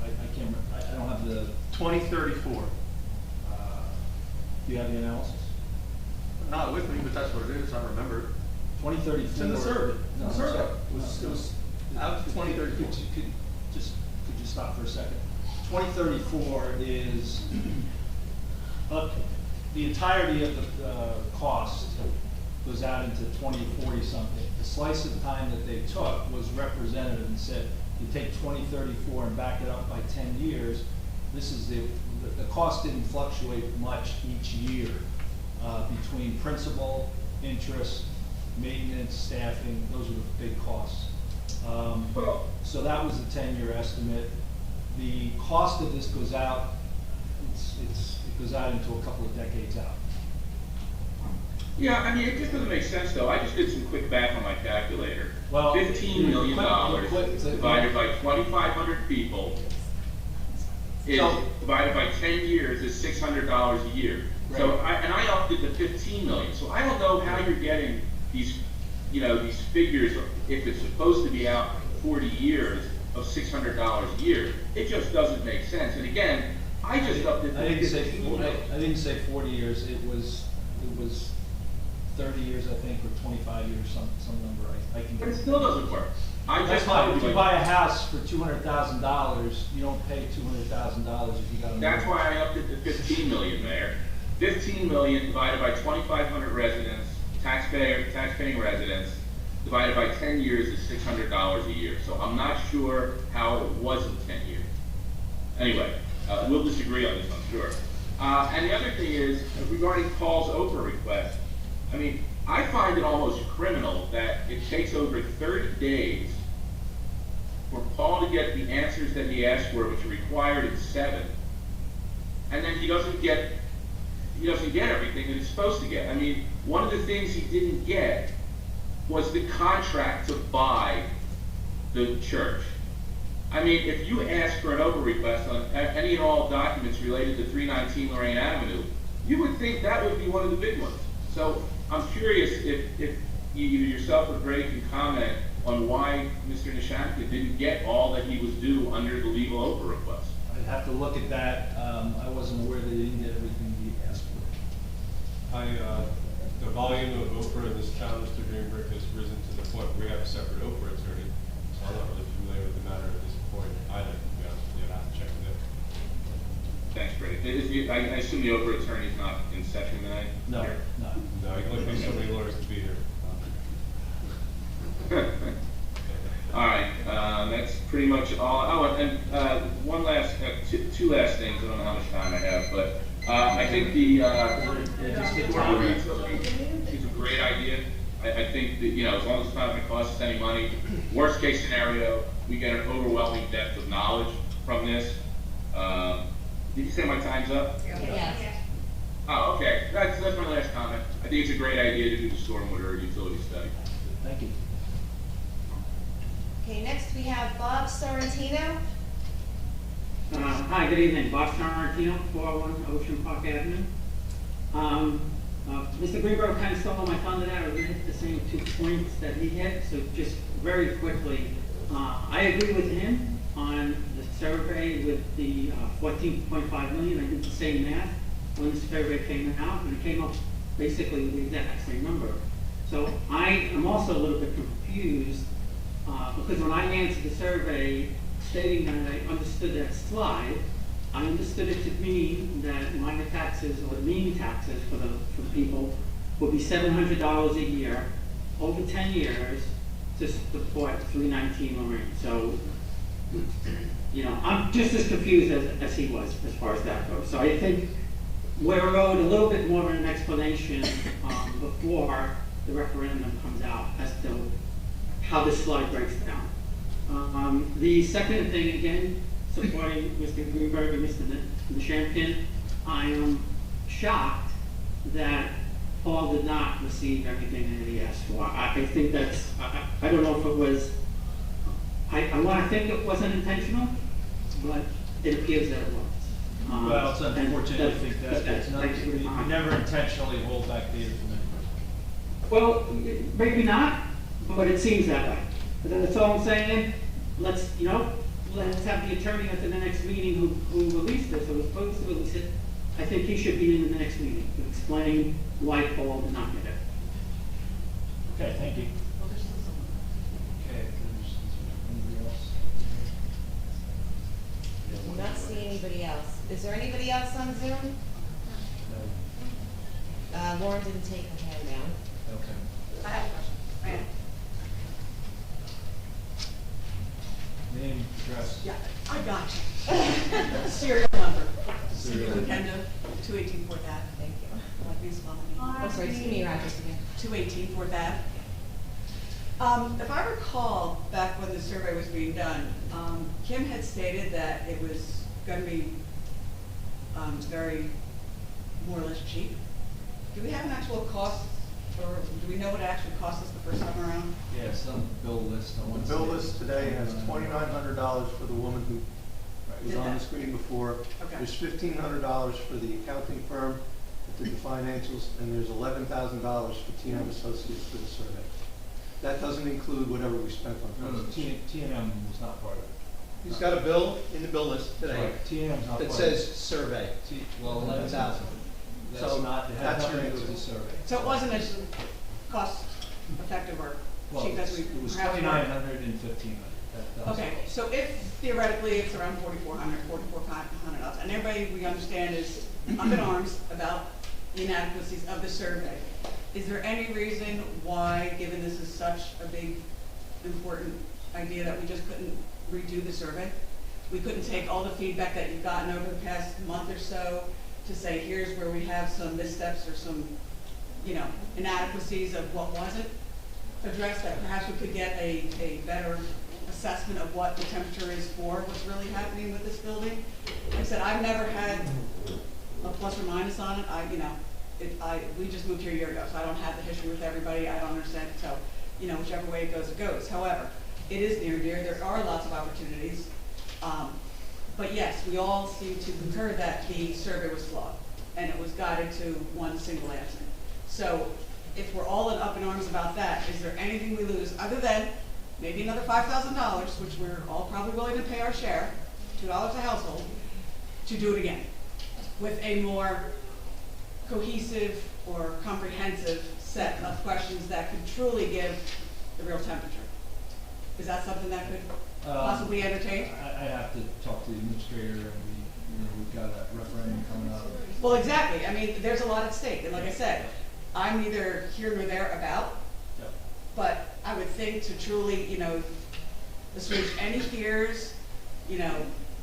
I can't remember, I don't have the, 2034. do you have the analysis? Not with me, but that's what it is, I remember. 2034. It's in the survey. No, The survey. it was Out to Could 2034. you stop for a second? 2034 is, the entirety of the cost goes out into 2040 something. The slice of time that they took was representative and said, you take 2034 and back it up by 10 years, this is the cost didn't fluctuate much each year between principal, interest, maintenance, staffing, those are the big costs. So that was the 10-year estimate. The cost of this goes out, it goes out into a couple of decades out. Yeah, I mean, it just doesn't make sense though. I just did some quick math on my calculator. Well, $15 million divided by 2,500 people is divided by 10 years is $600 a year. Right. So I upped it to 15 million. So I don't know how you're getting these, these figures if it's supposed to be out 40 years of $600 a year. It just doesn't make sense. And again, I just upped it to 15 million. I didn't say 40 years. It was 30 years, I think, or 25 years, some number. I can. But it still doesn't work. That's fine. If you buy a house for $200,000, you don't pay $200,000 if you got a. That's why I upped it to 15 million, Mayor. 15 million divided by 2,500 residents, tax-paying residents, divided by 10 years is $600 a year. So I'm not sure how it wasn't 10 years. Anyway, we'll disagree on this, I'm sure. And the other thing is, regarding Paul's Oprah request, I mean, I find it almost criminal that it takes over 30 days for Paul to get the answers that he asked for, which are required in 7, and then he doesn't get everything that he's supposed to get. I mean, one of the things he didn't get was the contract to buy the church. I mean, if you ask for an Oprah request on any and all documents related to 319 Lorraine Avenue, you would think that would be one of the big ones. So I'm curious if either yourself or Greg can comment on why Mr. Nishanka didn't get all that he was due under the legal Oprah request. I'd have to look at that. I wasn't aware that he didn't get everything he asked for. The volume of Oprah in this town, Mr. Greenberg, has risen to the point where we have a separate Oprah attorney. So I'm not really familiar with the matter at this point either, to be honest with you. I'd have to check with him. Thanks, Greg. I assume the Oprah attorney is not in session tonight? No, Here? no. No, you can only pay so many lawyers to be here. All right, that's pretty much all. Oh, and two last things. I don't know how much time I have, but I think the Stormwater Utility is a great idea. I think that, as long as it's not going to cost us any money, worst case scenario, we get an overwhelming depth of knowledge from this. Did you say my time's up? Yes. Oh, okay. That's my last comment. I think it's a great idea to do the Stormwater Utility study. Thank you. Okay, next we have Bob Sorrentino. Hi, good evening. Bob Sorrentino, 401 Ocean Park Avenue. Mr. Greenberg kind of stole my thunder there. I was going to hit the same 2 points that he hit, so just very quickly, I agree with him on the survey with the 14.5 million. I did the same math when the survey came out, and it came up basically with the exact same number. So I am also a little bit confused because when I answered the survey stating that I understood that slide, I understood it to mean that minor taxes or the mean taxes for the people would be $700 a year over 10 years to support 319 Lorraine. So, I'm just as confused as he was as far as that goes. So I think we're owed a little bit more of an explanation before the referendum comes out as to how this slide breaks down. The second thing, again, supporting Mr. Greenberg and Mr. Nishankin, I am shocked that Paul did not receive everything that he asked for. I think that's, I don't know if it was, I want to think it wasn't intentional, but it appears that it was. Well, it's and unfortunate, I think that, it's not, thank you. we never intentionally hold back data from anybody. Well, maybe not, but it seems that way. But that's all I'm saying. Let's have the attorney at the next meeting who released this, or was supposed to release it. I think he should be in the next meeting to explain why Paul did not get it. Okay, thank you. Okay, is there anybody else? I'm not seeing anybody else. Is there anybody else on Zoom? No. Lauren didn't take her hand down. Okay. I have a question. Ma'am. Name, address. Yeah, I got you. Serial number. Serial number. Kenda, 218 Fourth Ave. Thank you. Like me, spell my name. I'm sorry, just give me your address again. 218 Fourth Ave. If I recall, back when the survey was being done, Kim had stated that it was going to be very more or less cheap. Do we have an actual cost, or do we know what it actually cost us the first time around? Yeah, it's on the bill list. I want The to bill say list today has $2,900 for the woman who was Did on the that. screen before. Okay. There's $1,500 for the accounting firm that did the financials, and there's $11,000 for TM Associates for the survey. That doesn't include whatever we spent on No, postage. TNM was not part of it. He's got a bill in the bill list today Sorry, TNM's not part of it. that says survey. Well, 11,000. That's So not, it had that's nothing to your do with the answer. survey. So it wasn't as cost effective or Well, cheap as we it was perhaps were. 2,900 and 1,500. That was Okay, it. so if theoretically it's around $4,400, and everybody we understand is up in arms about the inadequacies of the survey, is there any reason why, given this is such a big, important idea, that we just couldn't redo the survey? We couldn't take all the feedback that you've gotten over the past month or so to say, here's where we have some missteps or some, inadequacies of what wasn't addressed, that perhaps we could get a better assessment of what the temperature is for what's really happening with this building. Like I said, I've never had a plus or minus on it. We just moved here a year ago, so I don't have the history with everybody. I don't understand it. So, whichever way it goes, it goes. However, it is near and dear. There are lots of opportunities. But yes, we all seem to concur that the survey was flawed, and it was guided to one single answer. So if we're all up in arms about that, is there anything we lose other than maybe another $5,000, which we're all probably willing to pay our share, $2 a household, to do it again with a more cohesive or comprehensive set of questions that could truly give the real temperature? Is that something that could possibly entertain? I have to talk to the administrator, and we've got a referendum coming up. Well, exactly. I mean, there's a lot at stake, and like I said, I'm neither here nor there about, Yep. but I would think to truly, assuage any fears,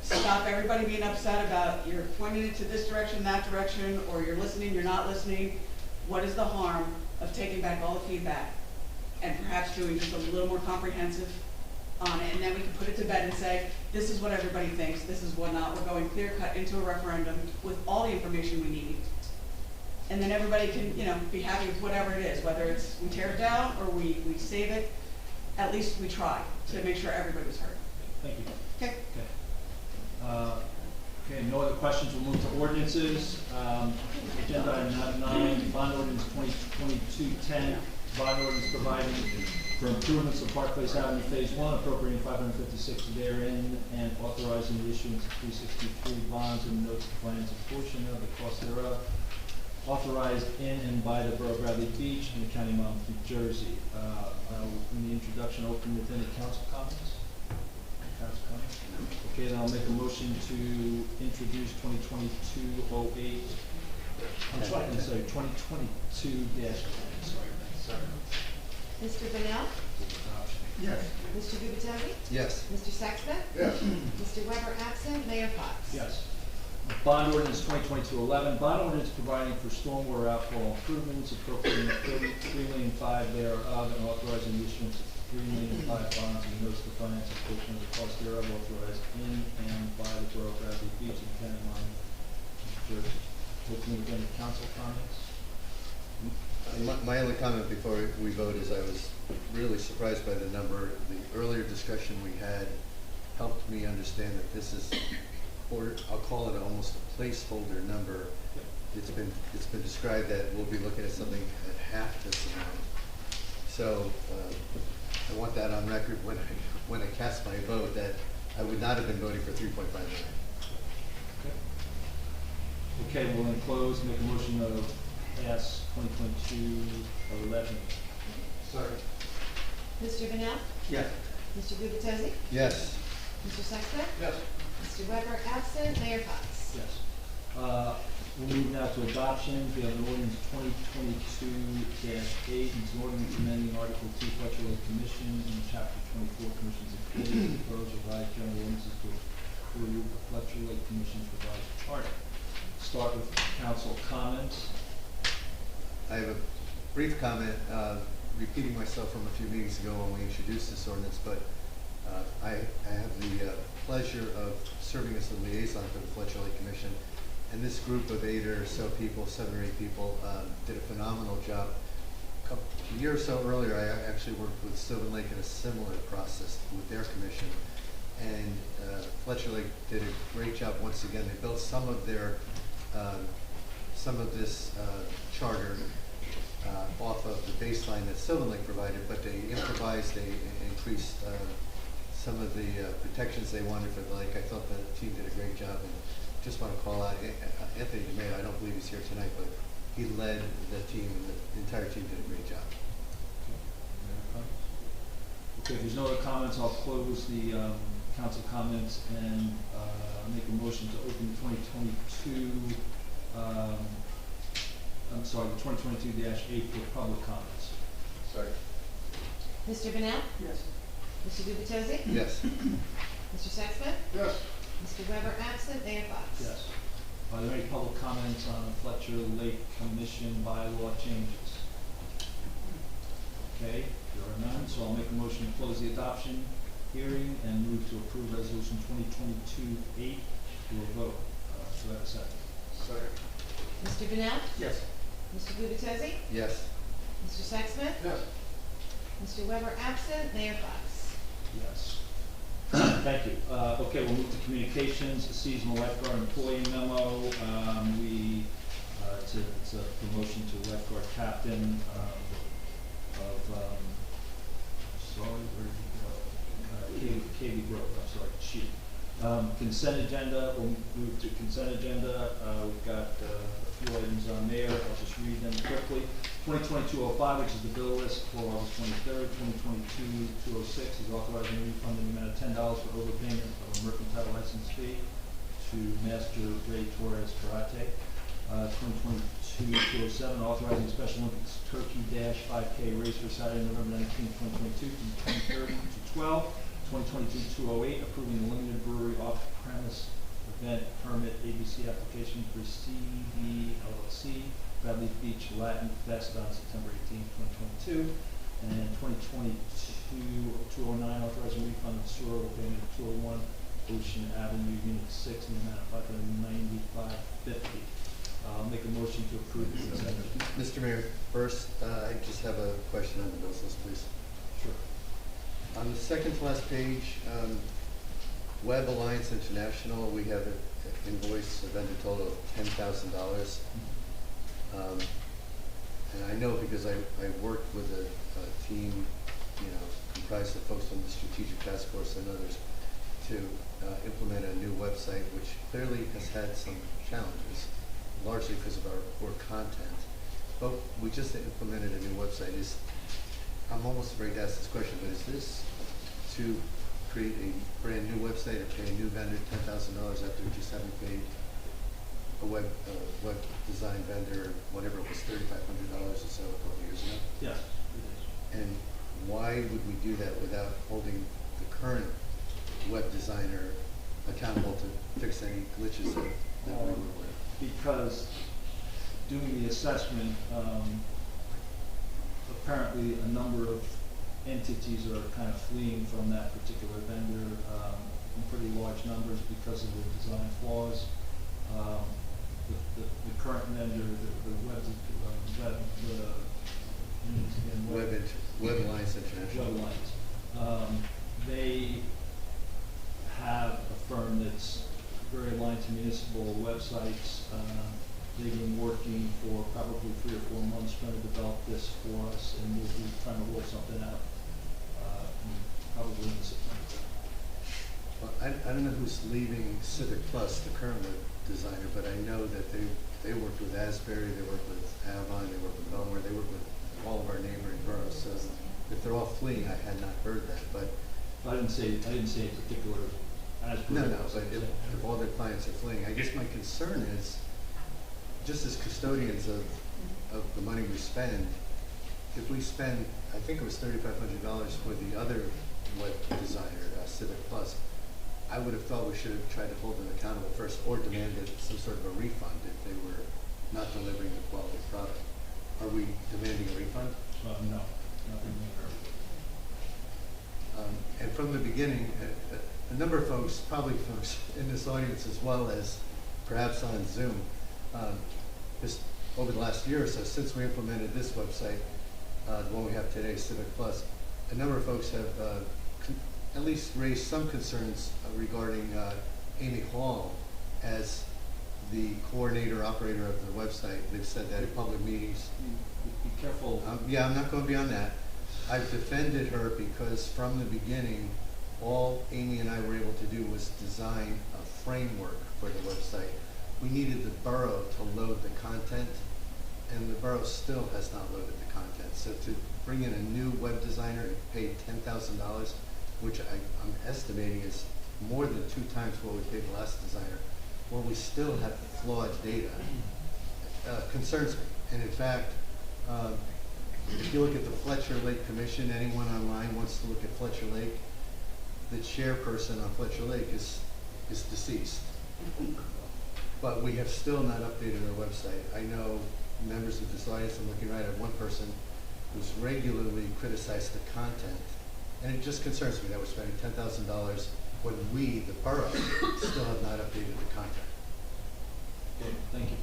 stop everybody being upset about you're pointing it to this direction, that direction, or you're listening, you're not listening. What is the harm of taking back all the feedback and perhaps doing just a little more comprehensive on it, and then we can put it to bed and say, this is what everybody thinks, this is what not, we're going clear cut into a referendum with all the information we need. And then everybody can, be happy with whatever it is, whether it's we tear it down or we save it, at least we try to make sure everybody was heard. Thank you. Okay. Okay, no other questions, we'll move to ordinances. Agenda item 9, bond ordinance 2022-10, bond ordinance providing for improvements of Park Place Avenue Phase 1, appropriating $556 therein, and authorizing the issuance of 363 bonds and notes of finance a portion of the cost thereof, authorized in and by the Borough of Bradley Beach and the County of Monmouth, New Jersey. In the introduction, open with any council comments? Okay, then I'll make a motion to introduce 2022-08. I'm sorry, 2022-10. Sorry. Mr. Bennell? Yes. Mr. Gubatesi? Yes. Mr. Sexsmith? Yes. Mr. Weber absent, Mayor Fox? Yes. Bond ordinance 2022-11, bond ordinance providing for stormwater outfall improvements, appropriating $33.5 million thereof, and authorizing the issuance of $3 million bonds and notes to finance a portion of the cost thereof, authorized in and by the Borough of Bradley Beach and County of Monmouth, New Jersey. Opening with any council comments? My only comment before we vote is I was really surprised by the number. The earlier discussion we had helped me understand that this is or I'll call it almost a placeholder number. It's been described that we'll be looking at something at half this amount. So I want that on record when I cast my vote, that I would not have been voting for 3.5 million. Okay, we'll then close, make a motion to pass 2022-11. Sorry. Mr. Bennett? Yes. Mr. Gubatose? Yes. Mr. Sextro? Yes. Mr. Weber absent, Mayor Fox? Yes. We'll move now to adoption. We have an ordinance 2022-8. It's an ordinance amending Article 2 Fletcher Lake Commission and Chapter 24 Commissions and Committees. Proposed revised general ordinances to approve the Fletcher Lake Commission's revised charter. Start with council comments. I have a brief comment, repeating myself from a few meetings ago when we introduced this ordinance, but I have the pleasure of serving as the liaison for the Fletcher Lake Commission. And this group of 8 or so people, 7 or 8 people, did a phenomenal job. A year or so earlier, I actually worked with Sylvan Lake in a similar process with their commission. And Fletcher Lake did a great job once again. They built some of this charter off of the baseline that Sylvan Lake provided, but they improvised, they increased some of the protections they wanted for the lake. I thought the team did a great job, and just want to call out Anthony DeMayo. I don't believe he's here tonight, but he led the team, and the entire team did a great job. Okay, if there's no other comments, I'll close the council comments and make a motion to open the 2022, I'm sorry, the 2022-8 for public comments. Sorry. Mr. Bennett? Yes. Mr. Gubatose? Yes. Mr. Sextro? Yes. Mr. Weber absent, Mayor Fox? Yes. Are there any public comments on Fletcher Lake Commission bylaw changes? Okay, there are none, so I'll make a motion to close the adoption hearing and move to approve resolution 2022-8 to a vote. So that's a second. Sorry. Mr. Bennett? Yes. Mr. Gubatose? Yes. Mr. Sextro? Yes. Mr. Weber absent, Mayor Fox? Yes. Thank you. Okay, we'll move to communications, seasonal lifeguard employee memo. It's a promotion to lifeguard captain sorry, where did you go? Katie Grove, I'm sorry, chief. Consent agenda, we'll move to consent agenda. We've got a few items on there. I'll just read them quickly. 2022-05, which is the bill list for August 23rd. 2022-206 is authorizing a refund in the amount of $10 for overpayment of a mercantile license fee to Master Ray Torres Karate. 2022-207, authorizing Special Olympics Turkey Dash 5K race for Saturday, November 19, 2022 from 10:30 to 12. 2022-208, approving the limited brewery off-premise event permit ABC application for CB LLC, Bradley Beach Latin Fest on September 18, 2022. And 2022-209, authorizing refund of sewer payment of 201 Ocean Avenue, Unit 6, in the amount of $595.50. I'll make a motion to approve the consent agenda. Mr. Mayor, first, I just have a question on the bills list, please. Sure. On the second to last page, Web Alliance International, we have an invoice, a vendor total of $10,000. And I know because I worked with a team, comprised of folks from the Strategic Task Force and others to implement a new website, which clearly has had some challenges, largely because of our poor content. But we just implemented a new website. I'm almost afraid to ask this question, but is this to create a brand new website or pay a new vendor $10,000 after just having paid a web design vendor, whatever it was, $3,500 or so a couple of years ago? Yes, it is. And why would we do that without holding the current web designer accountable to fix any glitches that we were aware of? Because doing the assessment, apparently a number of entities are kind of fleeing from that particular vendor in pretty large numbers because of the design flaws. The current vendor, Web Alliance International. Web Alliance. They have a firm that's very aligned to municipal websites. They've been working for probably 3 or 4 months trying to develop this for us, and we'll be trying to roll something out, probably in September. Well, I don't know who's leaving Civic Plus, the current web designer, but I know that they worked with Asbury, they work with Avon, they work with Belmar, they work with all of our neighboring boroughs. So if they're all fleeing, I had not heard that, but. I didn't say in particular Asbury. No, but if all their clients are fleeing, I guess my concern is, just as custodians of the money we spend, if we spend, I think it was $3,500 for the other web designer, Civic Plus, I would have thought we should have tried to hold them accountable first, or demanded some sort of a refund if they were not delivering the quality product. Are we demanding a refund? No, nothing more. And from the beginning, a number of folks, probably folks in this audience as well as perhaps on Zoom, just over the last year or so, since we implemented this website, the one we have today, Civic Plus, a number of folks have at least raised some concerns regarding Amy Hall as the coordinator, operator of the website. They've said that in public meetings. Be careful. Yeah, I'm not going beyond that. I've defended her because from the beginning, all Amy and I were able to do was design a framework for the website. We needed the borough to load the content, and the borough still has not loaded the content. So to bring in a new web designer and pay $10,000, which I'm estimating is more than 2 times what we paid the last designer, well, we still have flawed data, concerns me. And in fact, if you look at the Fletcher Lake Commission, anyone online wants to look at Fletcher Lake, the chairperson on Fletcher Lake is deceased. But we have still not updated our website. I know members of this audience, I'm looking right at one person who's regularly criticized the content. And it just concerns me that we're spending $10,000 when we, the borough, still have not updated the content. Okay, thank you.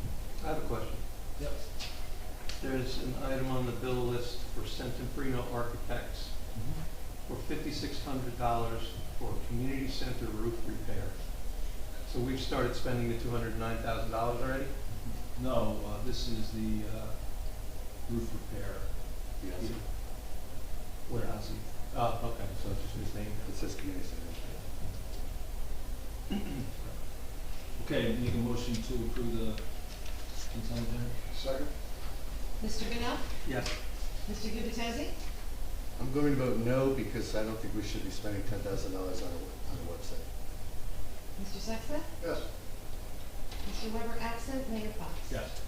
I have a question. Yep. There's an item on the bill list for Centimbrino Architects for $5,600 for community center roof repair. So we've started spending the $209,000 already? No, this is the roof repair. Yes. What else? Oh, okay, so it's just his name. It says community center. Okay, make a motion to approve the consent agenda. Second? Mr. Bennett? Yes. Mr. Gubatese? I'm going to vote no because I don't think we should be spending $10,000 on a website. Mr. Sexton? Yes. Mr. Weber absent, Mayor Fox? Yes.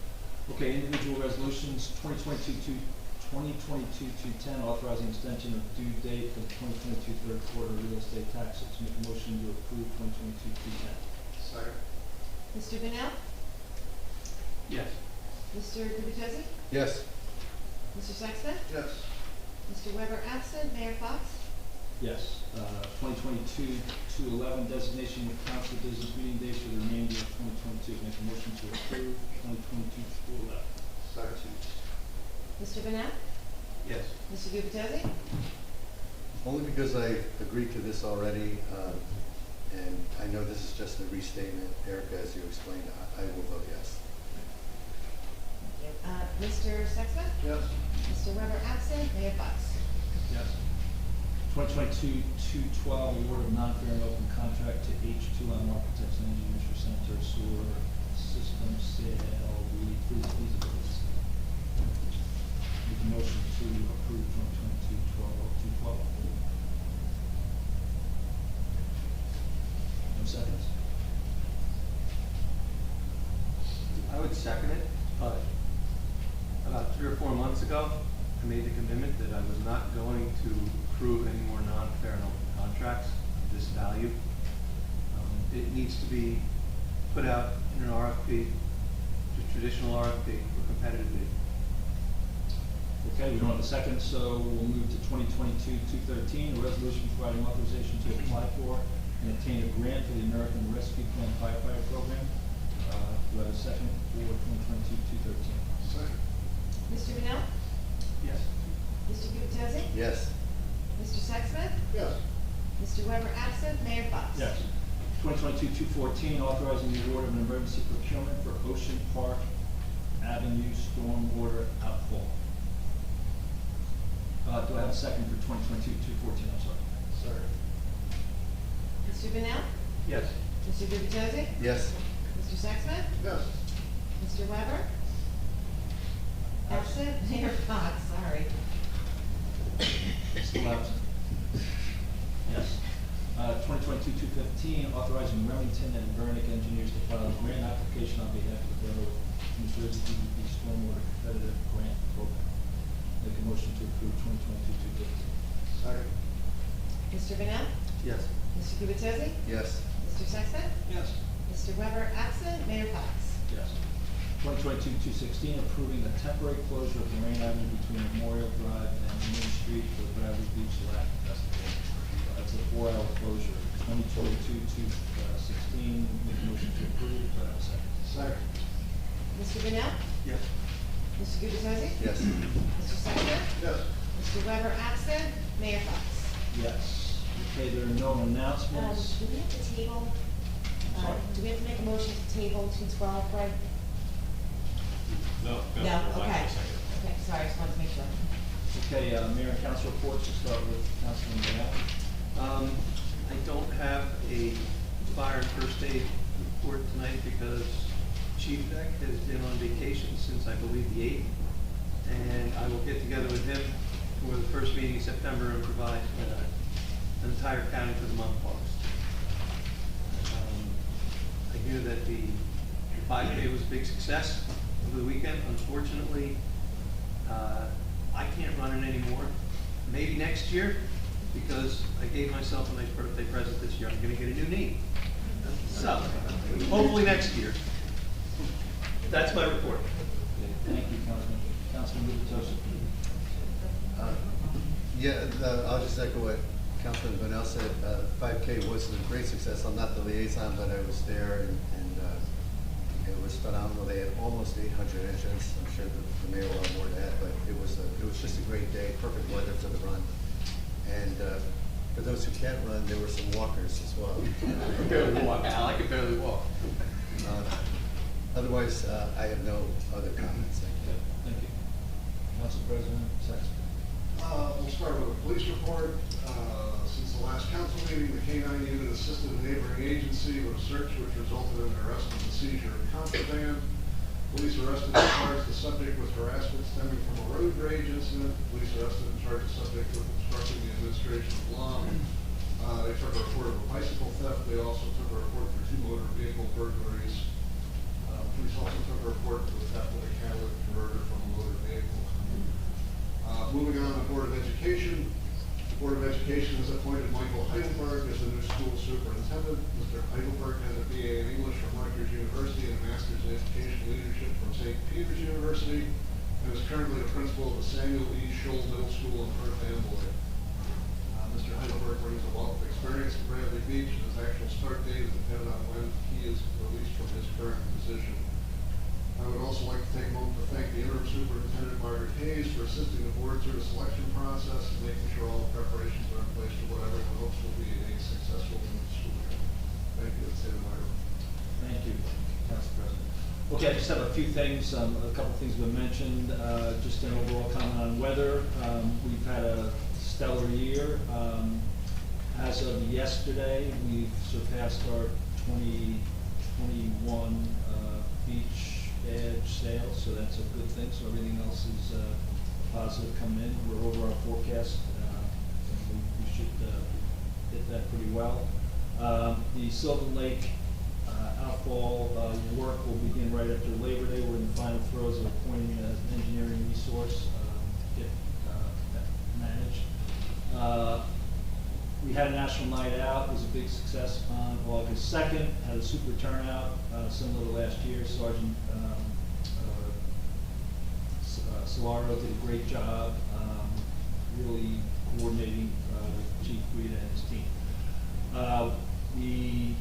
Okay, individual resolutions, 2022-210, authorizing extension of due date for the 2022 third quarter real estate taxes. Make a motion to approve 2022-210. Second? Mr. Bennett? Yes. Mr. Gubatese? Yes. Mr. Sexton? Yes. Mr. Weber absent, Mayor Fox? Yes. 2022-211, designation of council business meeting dates for the remainder of 2022. Make a motion to approve 2022-211. Second? Mr. Bennett? Yes. Mr. Gubatese? Only because I agreed to this already, and I know this is just a restatement. Erica, as you explained, I will vote yes. Mr. Sexton? Yes. Mr. Weber absent, Mayor Fox? Yes. 2022-212, award of non-fair and open contract to H2M Architects and Engineers for sanitary sewer system sale, feasibility. Make a motion to approve 2022-212. No seconds? I would second it, but about 3 or 4 months ago, I made the commitment that I was not going to approve any more non-fair and open contracts of this value. It needs to be put out in an RFP, just traditional RFP for competitive bid. Okay, we don't have a second, so we'll move to 2022-213, a resolution providing authorization to apply for and obtain a grant for the American Rescue Plan Firefighter Program. Do I have a second for 2022-213? Second? Mr. Bennett? Yes. Mr. Gubatese? Yes. Mr. Sexton? Yes. Mr. Weber absent, Mayor Fox? Yes. 2022-214, authorizing the award of an emergency procurement for Ocean Park Avenue Stormwater Outfall. Do I have a second for 2022-214? I'm sorry. Sorry. Mr. Bennell? Yes. Mr. Gubatose? Yes. Mr. Sexsmith? Yes. Mr. Weber? Absent. Mayor Fox, sorry. Still absent. Yes. 2022-215, authorizing Remington and Vernick engineers to file a grant application on behalf of the Borough of New Jersey DEP Stormwater Competitive Grant Program. Make a motion to approve 2022-215. Sorry. Mr. Bennell? Yes. Mr. Gubatose? Yes. Mr. Sexsmith? Yes. Mr. Weber, absent. Mayor Fox. Yes. 2022-216, approving a temporary closure of Moraine Avenue between Memorial Drive and Main Street for the Bradley Beach Latin Festival. It's a 4-hour closure. 2022-216, make a motion to approve. Do I have a second? Second. Mr. Bennell? Yes. Mr. Gubatose? Yes. Mr. Sexsmith? Yes. Mr. Weber, absent. Mayor Fox. Yes. Okay, there are no announcements. Do we have to table, do we have to make a motion to table 212, Greg? No, No, okay. second. Okay, sorry, just wanted to make sure. Okay, Mayor and Council reports. We'll start with Councilman Morale. I don't have a fire and first aid report tonight because Chief Beck has been on vacation since I believe the 8th. And I will get together with him for the first meeting in September and provide an entire county for the month of August. I hear that the 5K was a big success over the weekend. Unfortunately, I can't run it anymore. Maybe next year, because I gave myself a nice birthday present this year. I'm going to get a new knee. So, hopefully next year. That's my report. Thank you, Councilman. Councilman Gubatose. I'll just echo what Councilman Bonnell said. 5K was a great success. I'm not the liaison, but I was there, and it was phenomenal. They had almost 800 entrants. I'm sure the mayor will have more to add, but it was just a great day. Perfect weather for the run. And for those who can't run, there were some walkers as well. I can barely walk. Al, I can barely walk. Otherwise, I have no other comments. Okay, thank you. Council President Sexton. We'll start with a police report. Since the last council meeting, the K-9 unit assisted a neighboring agency with a search which resulted in the arrest and seizure of contraband. Police arrested and charged the subject with harassment stemming from a road rage incident. Police arrested and charged the subject with obstructing the administration of law. They took a report of a bicycle theft. They also took a report for 2 motor vehicle burglaries. Police also took a report for the theft of a catalytic converter from a motor vehicle. Moving on to the Board of Education. The Board of Education has appointed Michael Heidelberg as the new school superintendent. Mr. Heidelberg has a BA in English from Rutgers University and a Master's in Education Leadership from St. Peter's University, and is currently the principal of the Samuel E. Scholl Middle School in Perth Amboy. Mr. Heidelberg brings a wealth of experience to Bradley Beach, and his actual start date is dependent on when he is released from his current position. I would also like to take a moment to thank the interim superintendent, Margaret Hayes, for assisting the board through the selection process and making sure all the preparations are in place for what everyone hopes will be a successful school year. Thank you. That's it, Myra. Thank you, Council President. Okay, I just have a few things, a couple of things have been mentioned, just an overall comment on weather. We've had a stellar year. As of yesterday, we've surpassed our 2021 beach edge sales, so that's a good thing. So everything else is positive coming in. We're over our forecast. And we should hit that pretty well. The Sylvan Lake Outfall work will begin right after Labor Day. We're in the final throes of appointing an engineering resource to get that managed. We had a national night out. It was a big success on August 2nd. Had a super turnout, similar to last year. Sergeant Solaro did a great job, really coordinating with Chief Guida and his team. The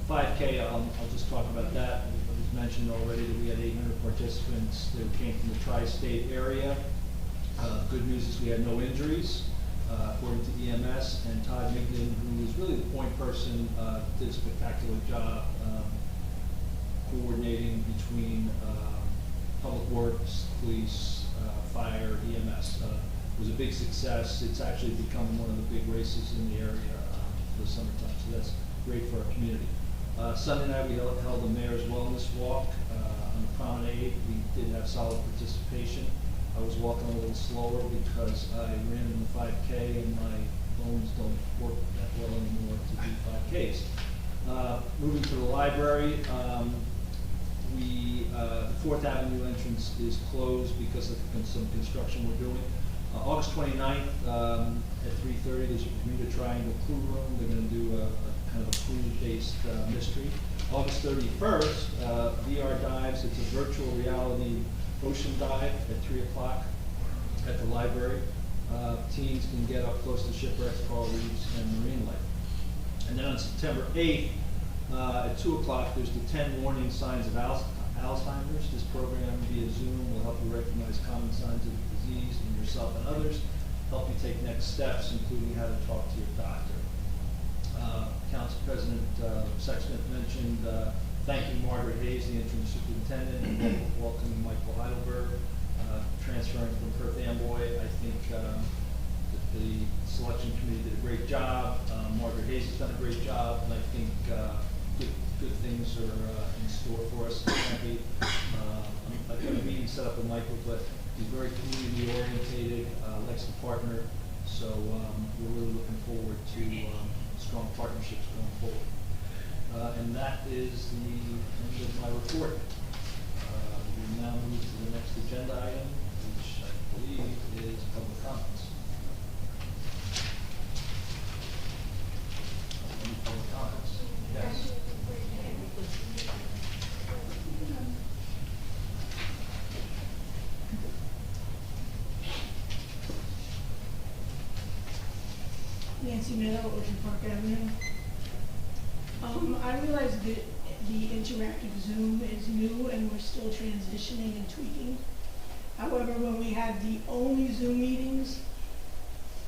5K, I'll just talk about that. It was mentioned already that we had 800 participants that came from the tri-state area. Good news is we had no injuries. according to EMS, and Todd Migden, who is really the point person, did a spectacular job coordinating between Public Works, Police, Fire, EMS. It was a big success. It's actually become one of the big races in the area for the summertime, so that's great for our community. Sunday night, we held the Mayor's Wellness Walk on the promenade. We did have solid participation. I was walking a little slower because I ran in the 5K and my bones don't work that well anymore to do 5Ks. Moving to the library, the 4th Avenue entrance is closed because of some construction we're doing. August 29th at 3:30, there's a Bermuda Triangle Clue Room. They're going to do a kind of a clue-based mystery. August 31st, VR Dives. It's a virtual reality ocean dive at 3 o'clock at the library. Teens can get up close to shipwrecks, coral reefs, and marine life. And then on September 8th at 2 o'clock, there's the 10 warning signs of Alzheimer's. This program via Zoom will help you recognize common signs of the disease in yourself and others, help you take next steps, including how to talk to your doctor. Council President Sexsmith mentioned thanking Margaret Hayes, the interim superintendent, and welcoming Michael Heidelberg, transferring from Perth Amboy. I think that the selection committee did a great job. Margaret Hayes has done a great job, and I think good things are in store for us. I've got a meeting set up with Michael, but he's very community orientated, likes to partner, so we're really looking forward to strong partnerships going forward. And that is the end of my report. We now move to the next agenda item, which I believe is public comments. Any public comments? Yes. Nancy Meadow, Ocean Park Avenue. I realize that the interactive Zoom is new and we're still transitioning and tweaking. However, when we had the only Zoom meetings,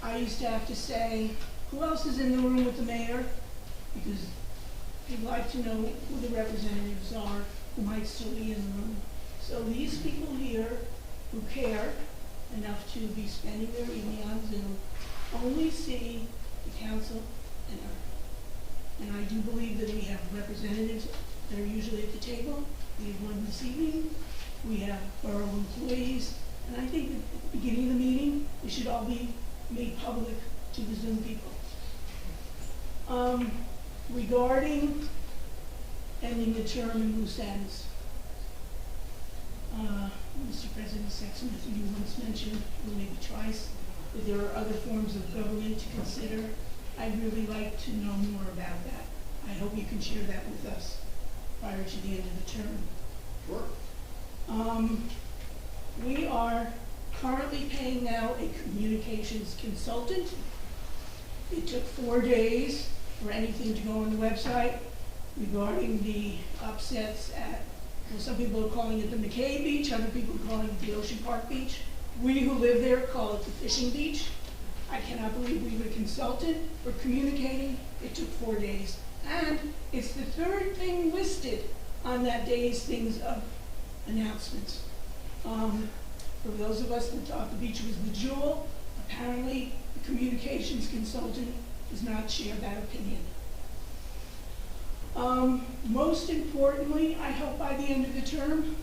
I used to have to say, who else is in the room with the mayor? Because we'd like to know who the representatives are who might still be in the room. So these people here who care enough to be spending their evening on Zoom only see the council and her. And I do believe that we have representatives that are usually at the table. We have one this evening. We have borough employees. And I think that at the beginning of the meeting, it should all be made public to the Zoom people. Regarding ending the term in loose ends, Mr. President Sexsmith, you once mentioned, or maybe twice, that there are other forms of government to consider. I'd really like to know more about that. I hope you can share that with us prior to the end of the term. Sure. We are currently paying now a communications consultant. It took 4 days for anything to go on the website regarding the upsets at, well, some people are calling it the McKay Beach, other people are calling it the Ocean Park Beach. We who live there call it the fishing beach. I cannot believe we were consulted for communicating. It took 4 days. And it's the third thing listed on that day's things of announcements. For those of us that thought the beach was the jewel, apparently the communications consultant does not share that opinion. Most importantly, I hope by the end of the term,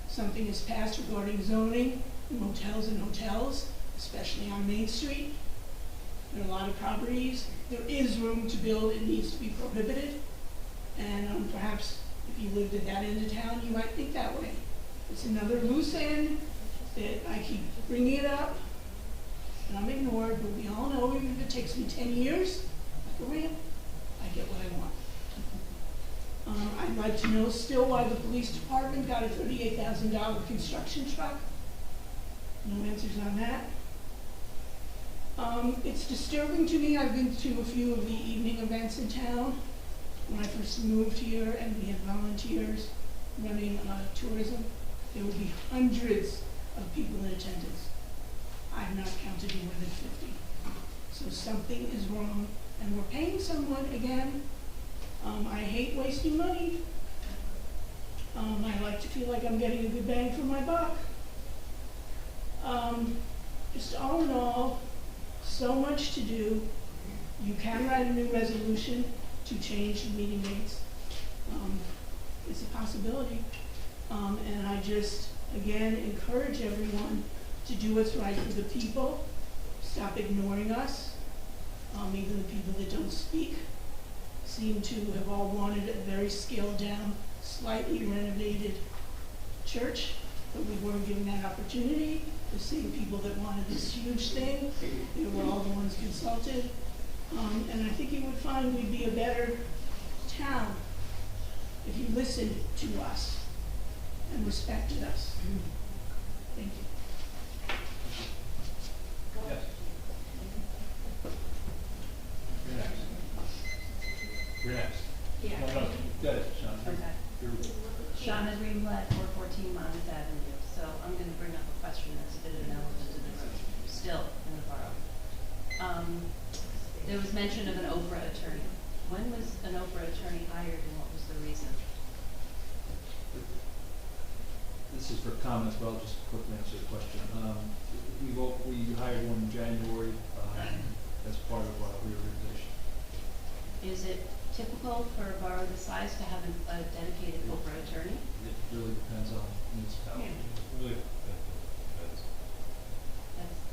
something is passed regarding zoning, motels and hotels, especially on Main Street. There are a lot of properties. There is room to build. It needs to be prohibited. And perhaps if you lived at that end of town, you might think that way. It's another loose end that I keep bringing it up, and I'm ignored, but we all know even if it takes me 10 years, like a ramp, I get what I want. I'd like to know still why the police department got a $38,000 construction truck. No answers on that. It's disturbing to me. I've been to a few of the evening events in town when I first moved here, and we had volunteers running tourism. There would be hundreds of people in attendance. I've not counted more than 50. So something is wrong, and we're paying someone again. I hate wasting money. I like to feel like I'm getting a good bang for my buck. Just all in all, so much to do. You can write a new resolution to change the meeting dates. It's a possibility. And I just, again, encourage everyone to do what's right for the people. Stop ignoring us. Even the people that don't speak seem to have all wanted a very scaled down, slightly renovated church, but we weren't given that opportunity. The same people that wanted this huge thing, they were all the ones consulted. And I think you would find we'd be a better town if you listened to us and respected us. Thank you. Yes. You're next. You're next. Yeah. No, go ahead, Sean. Okay. You're- Shauna Greenblatt, 414 Monmouth Avenue. So I'm going to bring up a question that's a bit of an elephant in the room, still in the borough. There was mention of an Oprah attorney. When was an Oprah attorney hired and what was the reason? This is for comments, but I'll just quickly answer the question. We hired one in January as part of our reorganization. Is it typical for a borough this size to have a dedicated Oprah attorney? It really depends on municipality. Really, depends.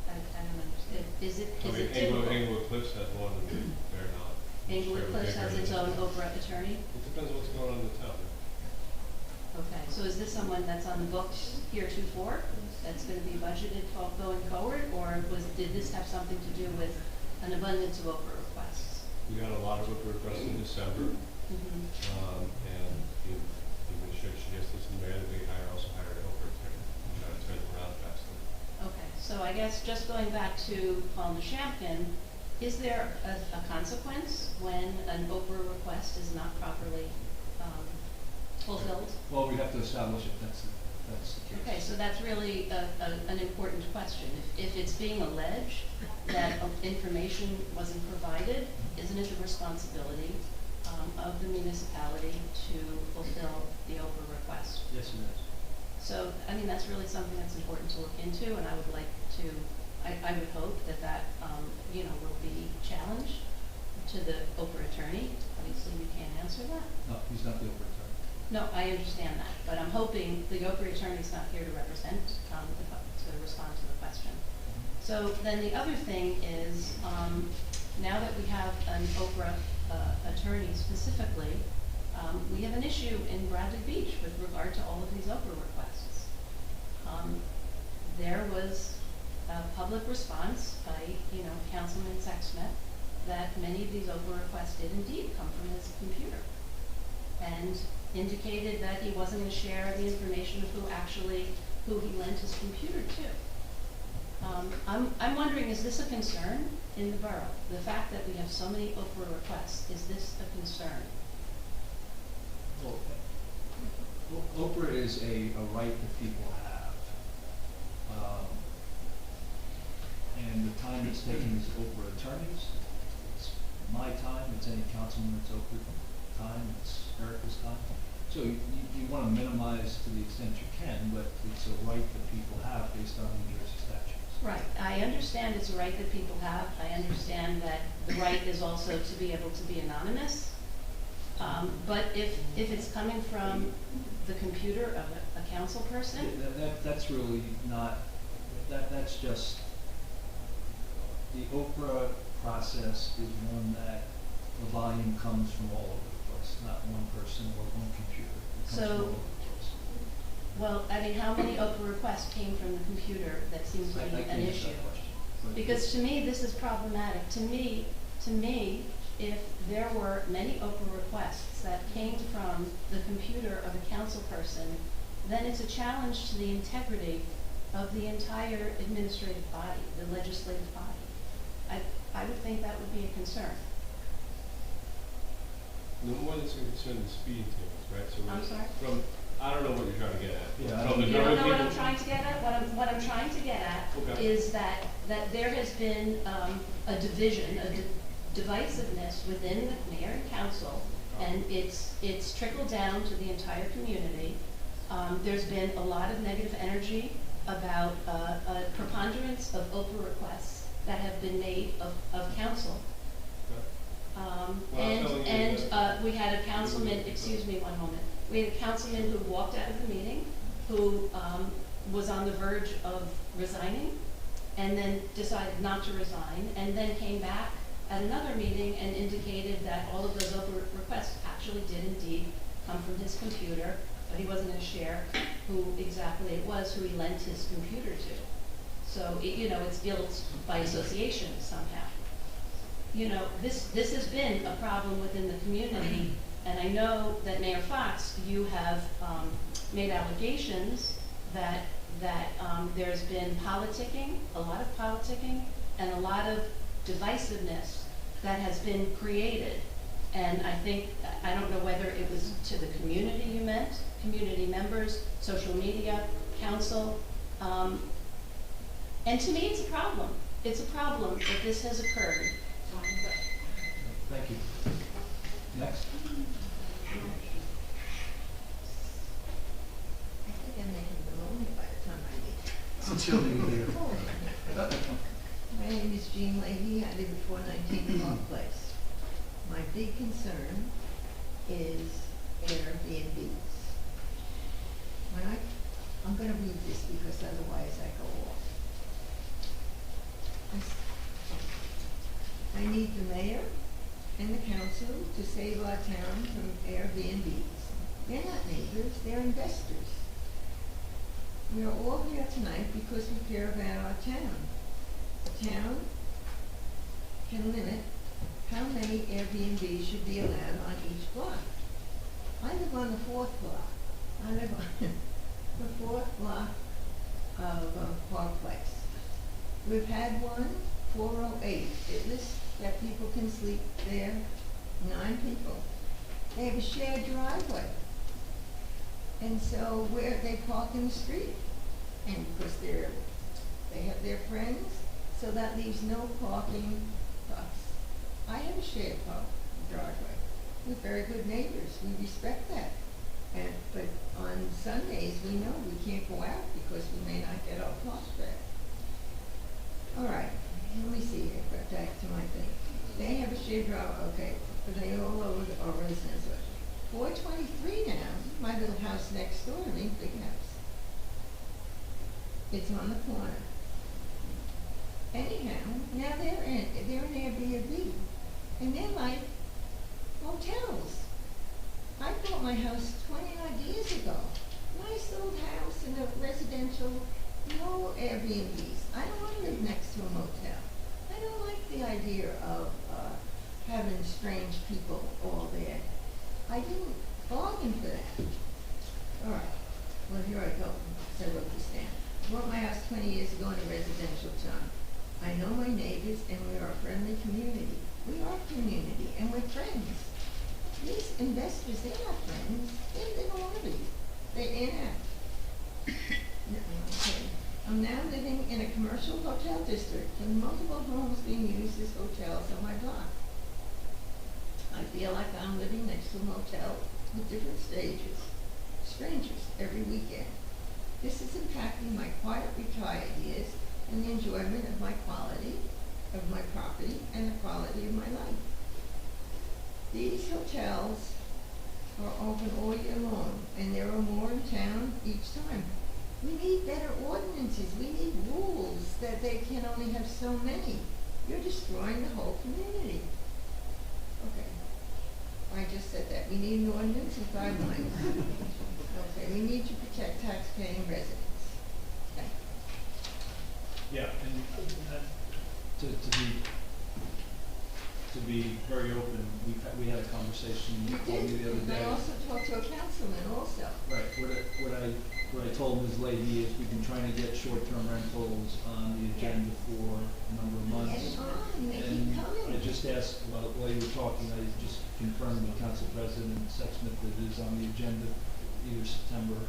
I don't understand. Is it I mean, typical? Englewood Cliffs has one, and they're not. Englewood Cliffs has its own Oprah attorney? It depends on what's going on in the town. Okay, so is this someone that's on the books heretofore, that's gonna be budgeted going forward, or did this have something to do with an abundance of Oprah requests? We got a lot of Oprah requests in December, Mhm. and the administration suggested some mayor that we also hired an Oprah attorney and try to turn them around faster. Okay, so I guess just going back to Paul Nishampkin, is there a consequence when an Oprah request is not properly fulfilled? Well, we have to establish if that's the case. Okay, so that's really an important question. If it's being alleged that information wasn't provided, isn't it the responsibility of the municipality to fulfill the Oprah request? Yes, it is. So, I mean, that's really something that's important to look into, and I would like to, I would hope that will be challenged to the Oprah attorney. Obviously, you can't answer that. No, he's not the Oprah attorney. No, I understand that, but I'm hoping the Oprah attorney's not here to represent, to respond to the question. So then the other thing is, now that we have an Oprah attorney specifically, we have an issue in Bradley Beach with regard to all of these Oprah requests. There was a public response by, Councilman Sexsmith that many of these Oprah requests did indeed come from his computer, and indicated that he wasn't going to share the information of who he lent his computer to. I'm wondering, is this a concern in the borough? The fact that we have so many Oprah requests, is this a concern? Well, Oprah is a right that people have. And the time it's taking these Oprah attorneys, it's my time, it's any councilman's Oprah time, it's Erica's time. So you want to minimize to the extent you can, but it's a right that people have based on New Jersey statutes. Right. I understand it's a right that people have. I understand that the right is also to be able to be anonymous. But if it's coming from the computer of a council person, That's really not, that's just, the Oprah process is one that the volume comes from all over the place, not one person or one computer. It comes from all over the place. well, I mean, how many Oprah requests came from the computer that seems to I be can't an answer issue? that question. But Because to me, this is problematic. To me, if there were many Oprah requests that came from the computer of a council person, then it's a challenge to the integrity of the entire administrative body, the legislative body. I would think that would be a concern. No more than concerned the speeding tickets, right? So I'm sorry? I don't know what you're trying to get at. Yeah, From the You don't know what government I'm trying to get at? What I'm trying to get at Okay. is that there has been a division, divisiveness within the mayor and council, and it's trickled down to the entire community. There's been a lot of negative energy about a preponderance of Oprah requests that have been made of council. Well, I'm telling you that- We had a councilman, excuse me one moment, we had a councilman who walked out of the meeting, who was on the verge of resigning, and then decided not to resign, and then came back at another meeting and indicated that all of those Oprah requests actually did indeed come from his computer, but he wasn't going to share who exactly it was who he lent his computer to. So, it's guilt by association somehow. This has been a problem within the community, and I know that Mayor Fox, you have made allegations that there's been politicking, a lot of politicking, and a lot of divisiveness that has been created. And I don't know whether it was to the community you meant, community members, social media, council. And to me, it's a problem. It's a problem that this has occurred. Thank you. Next. I think I'm making pneumonia by the time I leave. Until you leave. My name is Jean Leahy. I live at 419 Park Place. My big concern is Airbnbs. I'm going to read this because otherwise I go off. I need the mayor and the council to save our town from Airbnbs. They're not neighbors, they're investors. We are all here tonight because we care about our town. The town can limit how many Airbnbs should be allowed on each block. I live on the 4th block. I live on the 4th block of Park Place. We've had one, 408. It lists that people can sleep there, 9 people. They have a shared driveway. And so they park in the street. And because they have their friends, so that leaves no parking for us. I have a shared driveway. We're very good neighbors. We respect that. But on Sundays, we know we can't go out because we may not get our parks back. All right, let me see here, but back to my thing. They have a shared driveway, okay, but they all over our residence. 423 now, my little house next door to me, big house. It's on the corner. Anyhow, now they're in Airbnb, and they're like hotels. I bought my house 20-odd years ago. Nice old house in a residential, no Airbnbs. I don't want to live next to a motel. I don't like the idea of having strange people all there. I didn't bargain for that. All right. Well, here I go. So I wrote this down. I bought my house 20 years ago in a residential town. I know my neighbors, and we are a friendly community. We are a community, and we're friends. These investors, they're not friends. They don't want to be. They're inept. No, okay. I'm now living in a commercial hotel district with multiple homes being used as hotels on my block. I feel like I'm living next to a motel with different stages. Strangers every weekend. This is impacting my quiet retired years and the enjoyment of my quality of my property and the quality of my life. These hotels are open all year long, and there are more in town each time. We need better ordinances. We need rules that they can only have so many. You're destroying the whole community. Okay. I just said that. We need an ordinance and guidelines. Okay. We need to protect tax-paying residents. Okay. Yeah, and to be very open, we had a conversation You the other did. day. I also talked to a councilman also. Right, what I told Ms. Leahy is we've been trying to get short-term rentals on the agenda for a number of months. And they keep And coming. I just asked, while you were talking, I just confirmed with Council President Sexsmith that it is on the agenda either September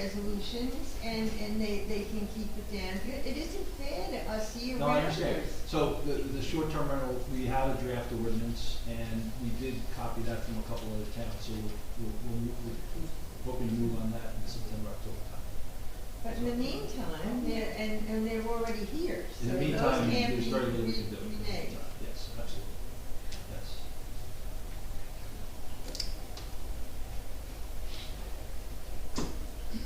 resolutions, and they can keep it down. It isn't fair to us year No, I rounders. understand. So the short-term rental, we have a draft ordinance, and we did copy that from a couple other towns, so we're hoping to move on that in the September, October time. But in the meantime, they're already here, In so the those meantime, can't there's be very little we can do. reneged. Yes, absolutely. Yes.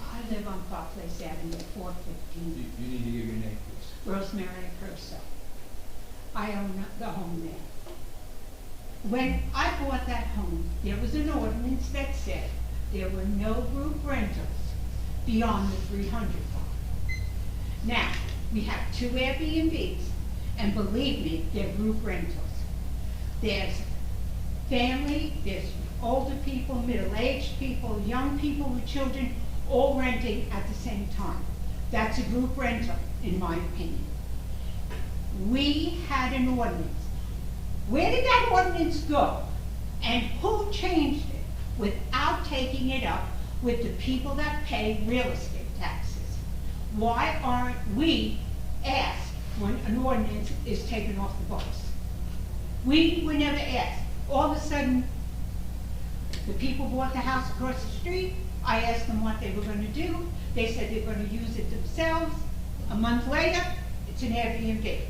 I live on Park Place Avenue, You 415, you need to give your name, please. Rosemary Purcell. I own the home there. When I bought that home, there was an ordinance that said there were no group rentals beyond the 300 mark. Now, we have 2 Airbnbs, and believe me, they're group rentals. There's family, there's older people, middle-aged people, young people with children, all renting at the same time. That's a group rental, in my opinion. We had an ordinance. Where did that ordinance go? And who changed it without taking it up with the people that pay real estate taxes? Why aren't we asked when an ordinance is taken off the books? We were never asked. All of a sudden, the people bought the house across the street. I asked them what they were going to do. They said they're going to use it themselves. A month later, it's an Airbnb.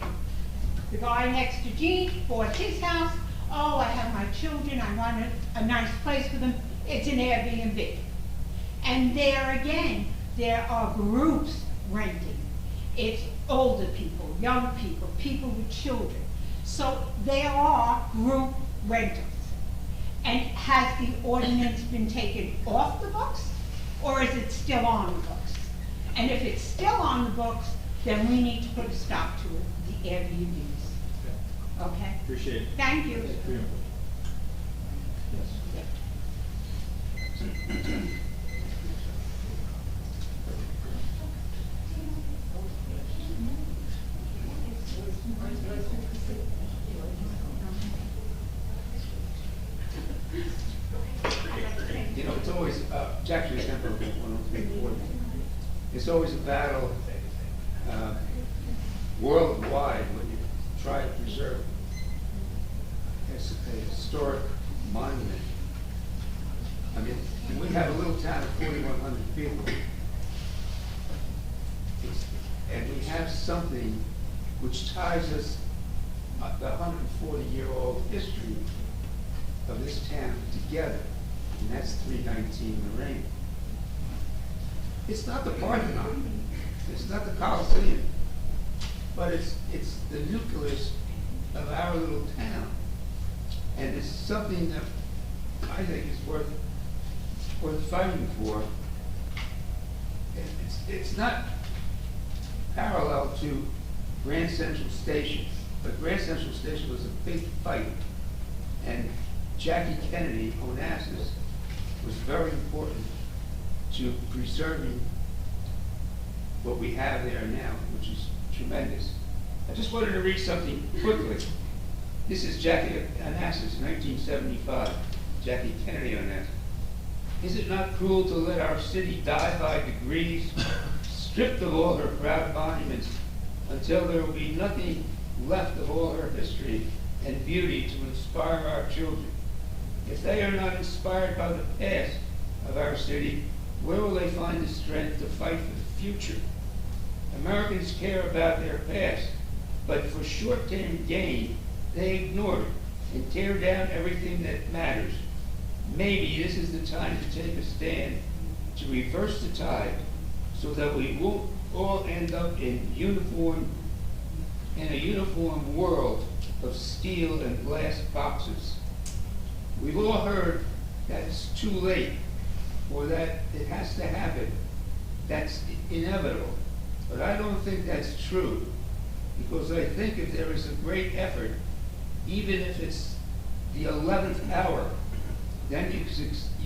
The guy next to Gene bought his house. Oh, I have my children. I want a nice place for them. It's an Airbnb. And there again, there are groups renting. It's older people, young people, people with children. So there are group rentals. And has the ordinance been taken off the books, or is it still on the books? And if it's still on the books, then we need to put a stop to it, the Airbnbs. Okay? Appreciate it. Thank you. Thank you for your input. Yes. You know, it's always, Jack Temple, 10340. It's always a battle worldwide when you try to preserve a historic monument. I mean, we have a little town of 4,100 people. And we have something which ties us, the 140-year-old history of this town together, and that's 319 Lorraine. It's not the Parthenon, it's not the Colosseum, but it's the nucleus of our little town. And it's something that I think is worth fighting for. It's not parallel to Grand Central Station, but Grand Central Station was a big fight, and Jackie Kennedy, Onassis, was very important to preserving what we have there now, which is tremendous. I just wanted to read something quickly. This is Jackie Onassis, 1975. Jackie Kennedy Onassis. Is it not cruel to let our city die by degrees, stripped of all her proud monuments, until there will be nothing left of all her history and beauty to inspire our children? If they are not inspired by the past of our city, where will they find the strength to fight for the future? Americans care about their past, but for short-term gain, they ignore it and tear down everything that matters. Maybe this is the time to take a stand, to reverse the tide, so that we won't all end up in a uniform world of steel and glass boxes. We've all heard that it's too late, or that it has to happen. That's inevitable. But I don't think that's true, because I think if there is a great effort, even if it's the 11th hour, then you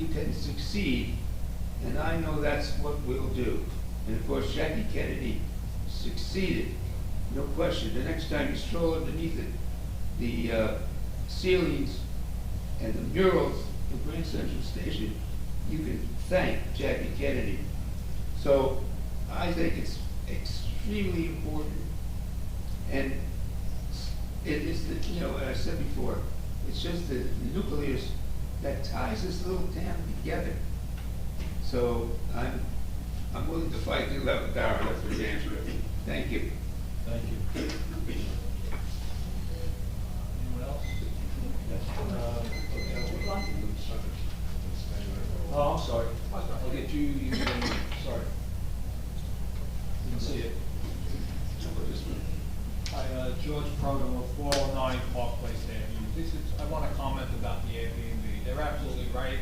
can succeed, and I know that's what we'll do. And of course, Jackie Kennedy succeeded, no question. The next time you stroll underneath the ceilings and the murals of Grand Central Station, you can thank Jackie Kennedy. So I think it's extremely important. And it is the, you know, as I said before, it's just the nucleus that ties this little town together. So I'm willing to fight the 11th hour, that's what the answer is. Thank you. Thank you. Anyone else? Oh, I'm sorry. I'll get you, sorry. Didn't see it. Hi, George Proto, 409 Park Place Avenue. I want to comment about the Airbnb. They're absolutely right.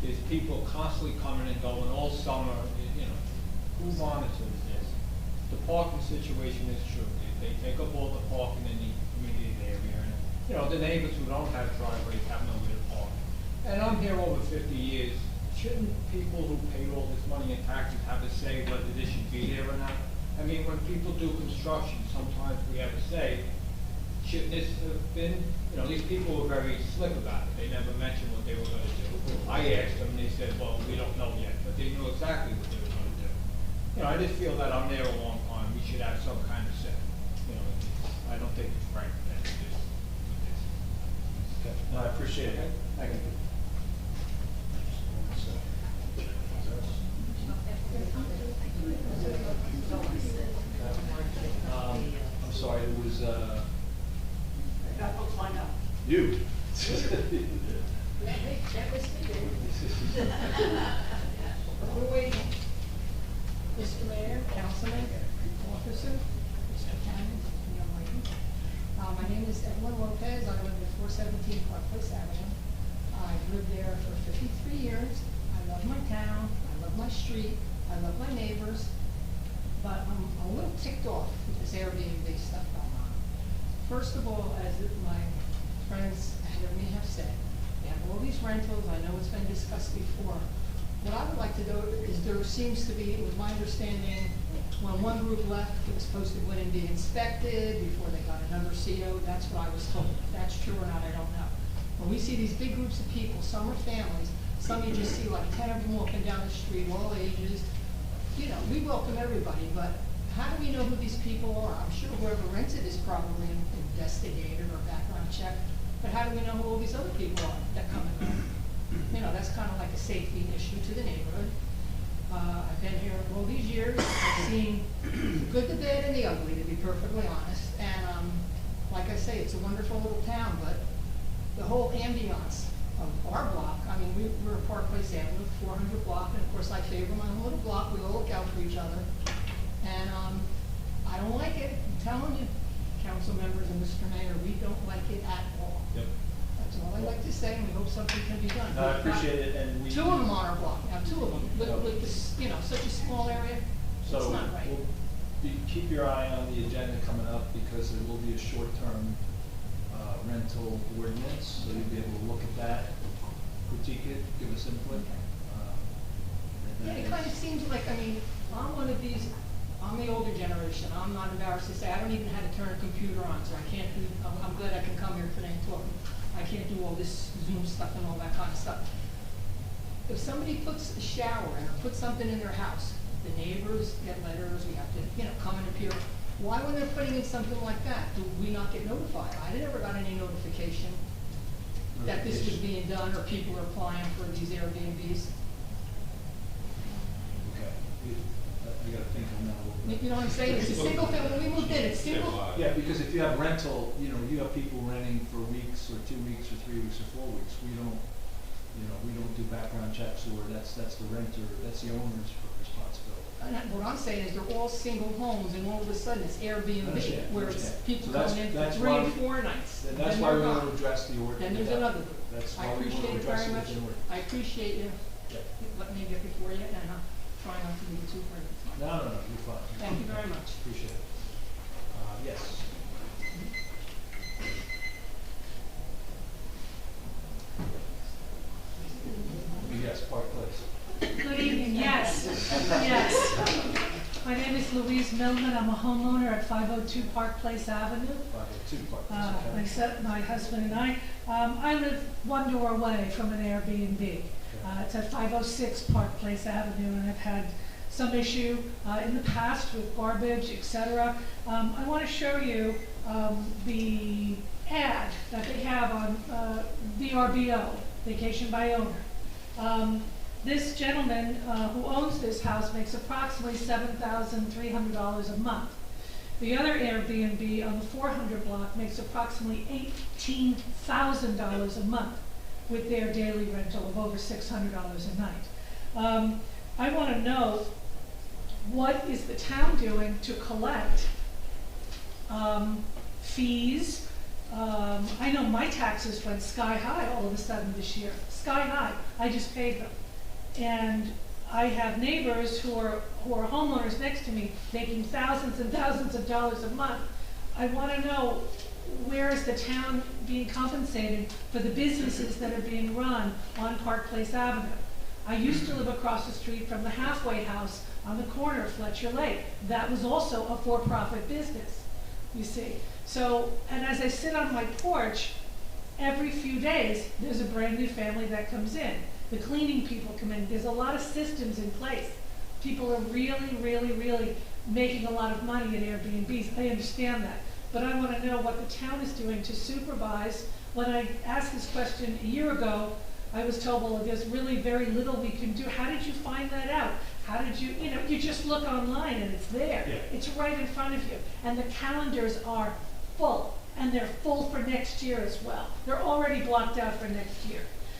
There's people constantly coming and going all summer, you know, who monitors this? The parking situation is true. They take up all the parking in the immediate area, and, you know, the neighbors who don't have driveways have nowhere to park. And I'm here over 50 years. Shouldn't people who paid all this money in taxes have a say whether this should be there or not? I mean, when people do construction, sometimes we have a say. Shouldn't this have been, you know, these people were very slick about it. They never mentioned what they were going to do. I asked them, and they said, well, we don't know yet, but they knew exactly what they were going to do. You know, I just feel that I'm there a long time. We should have some kind of say. You know, I don't think it's right that it is. Okay. No, I appreciate it. Thank you. I'm sorry, it was, That looks like up. you. We're waiting. Mr. Mayor, Councilman, Officer, Mr. Cannon, young lady. My name is Evelyn Lopez. I live at 417 Park Place Avenue. I've lived there for 53 years. I love my town. I love my street. I love my neighbors. But I'm a little ticked off with this Airbnb stuff going on. First of all, as my friends ahead of me have said, we have all these rentals. I know it's been discussed before. What I would like to know is there seems to be, it was my understanding, when one group left, it was supposed to go in and be inspected before they got another CO. That's what I was told. If that's true or not, I don't know. When we see these big groups of people, some are families, some you just see like 10 of them walking down the street, all ages. You know, we welcome everybody, but how do we know who these people are? I'm sure whoever rented is probably investigated or background checked, but how do we know who all these other people are that come and go? You know, that's kind of like a safety issue to the neighborhood. I've been here all these years. I've seen the good, the bad, and the ugly, to be perfectly honest. And like I say, it's a wonderful little town, but the whole ambiance of our block, I mean, we're a Park Place Avenue, 400 block, and of course I favor my own little block. We all look out for each other. And I don't like it. I'm telling you, council members and Mr. Mayor, we don't like it at all. Yep. That's all I'd like to say, and we hope something can be done. No, I appreciate it, and we. Two of them on our block, now two of them, with this, you know, such a small area, it's So not right. keep your eye on the agenda coming up, because there will be a short-term rental ordinance, so you'll be able to look at that, critique it, give us input. Yeah, it kind of seems like, I mean, I'm one of these, I'm the older generation. I'm not embarrassed to say, I don't even know how to turn a computer on, so I can't do, I'm glad I can come here today and talk. I can't do all this Zoom stuff and all that kind of stuff. If somebody puts a shower in or puts something in their house, the neighbors get letters, we have to, you know, come and appear. Why, when they're putting in something like that, do we not get notified? I never got any notification that this was being done or people are applying for these Airbnbs. Okay. I gotta think on that a little bit. You know what I'm saying? It's a single family. When we moved in, it's single. Yeah, because if you have rental, you know, you have people renting for weeks or 2 weeks or 3 weeks or 4 weeks. We don't, you know, we don't do background checks, or that's the renter, that's the owner's responsibility. What I'm saying is they're all single homes, and all of a sudden it's Airbnb, Understand, where it's understand. people So coming in for that's 3 why and 4 nights. Then that's then why they're we want gone. to address the ordinance. Then there's another group. That's I why we want appreciate to it address very it much. with the ordinance. I appreciate you letting me get before you, and try not to leave it too far. No, you're fine. Thank you very much. Appreciate it. Yes. Yes, Park Place. Good evening, yes, yes. My name is Louise Millman, I'm a homeowner at 502 Park Place Avenue. 502 Park Place, okay. My husband and I live one door away from an Airbnb. It's at 506 Park Place Avenue, and I've had some issue in the past with garbage, etc. I want to show you the ad that they have on VRBO, Vacation by Owner. This gentleman who owns this house makes approximately $7,300 a month. The other Airbnb on the 400 block makes approximately $18,000 a month with their daily rental of over $600 a night. I want to know, what is the town doing to collect fees? I know my taxes went sky high all of a sudden this year. Sky high. I just paid them. And I have neighbors who are homeowners next to me making thousands and thousands of dollars a month. I want to know, where is the town being compensated for the businesses that are being run on Park Place Avenue? I used to live across the street from the halfway house on the corner of Fletcher Lake. That was also a for-profit business, you see. So, and as I sit on my porch, every few days, there's a brand new family that comes in. The cleaning people come in. There's a lot of systems in place. People are really, really, really making a lot of money at Airbnbs. I understand that. But I want to know what the town is doing to supervise. When I asked this question a year ago, I was told, well, there's really very little we can do. How did you find that out? How did you, you just look online and it's there. Yeah. It's right in front of you. And the calendars are full. And they're full for next year as well. They're already blocked out for next year.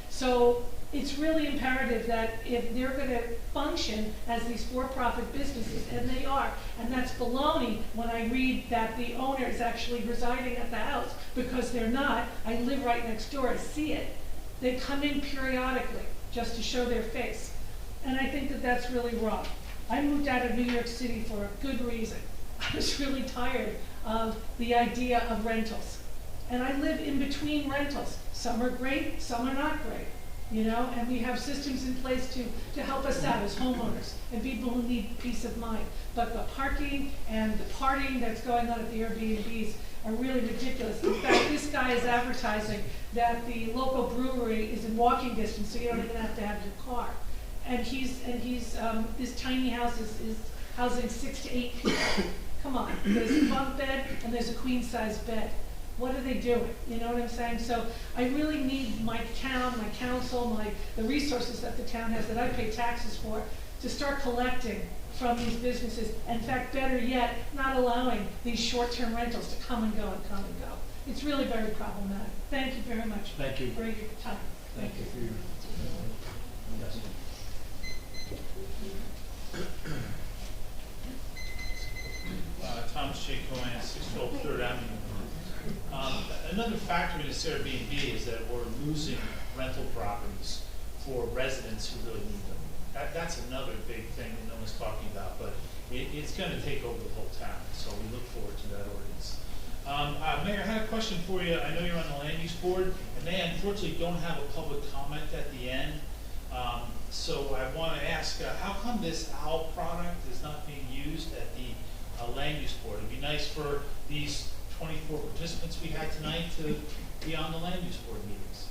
So it's really imperative that if they're going to function as these for-profit businesses, and they are, and that's baloney when I read that the owner is actually residing at the house, because they're not. I live right next door, I see it. They come in periodically just to show their face. And I think that that's really wrong. I moved out of New York City for a good reason. I was really tired of the idea of rentals. And I live in between rentals. Some are great, some are not great. And we have systems in place to help us out as homeowners and people who need peace of mind. But the parking and the partying that's going on at the Airbnbs are really ridiculous. In fact, this guy is advertising that the local brewery is in walking distance, so you don't even have to have your car. And this tiny house is housing 6 to 8 people. Come on, there's a bunk bed and there's a queen size bed. What are they doing? You know what I'm saying? So I really need my town, my council, the resources that the town has that I pay taxes for, to start collecting from these businesses. In fact, better yet, not allowing these short-term rentals to come and go and come and go. It's really very problematic. Thank you very much. Thank you. For your time. Thank you for your, yes. Thomas J. Cohen, 612 3rd Avenue. Another factor in this Airbnb is that we're losing rental properties for residents who really need them. That's another big thing that no one's talking about, but it's going to take over the whole town, so we look forward to that ordinance. Mayor, I had a question for you. I know you're on the land use board, and they unfortunately don't have a public comment at the end. So I want to ask, how come this OWL product is not being used at the land use board? It'd be nice for these 24 participants we had tonight to be on the land use board meetings.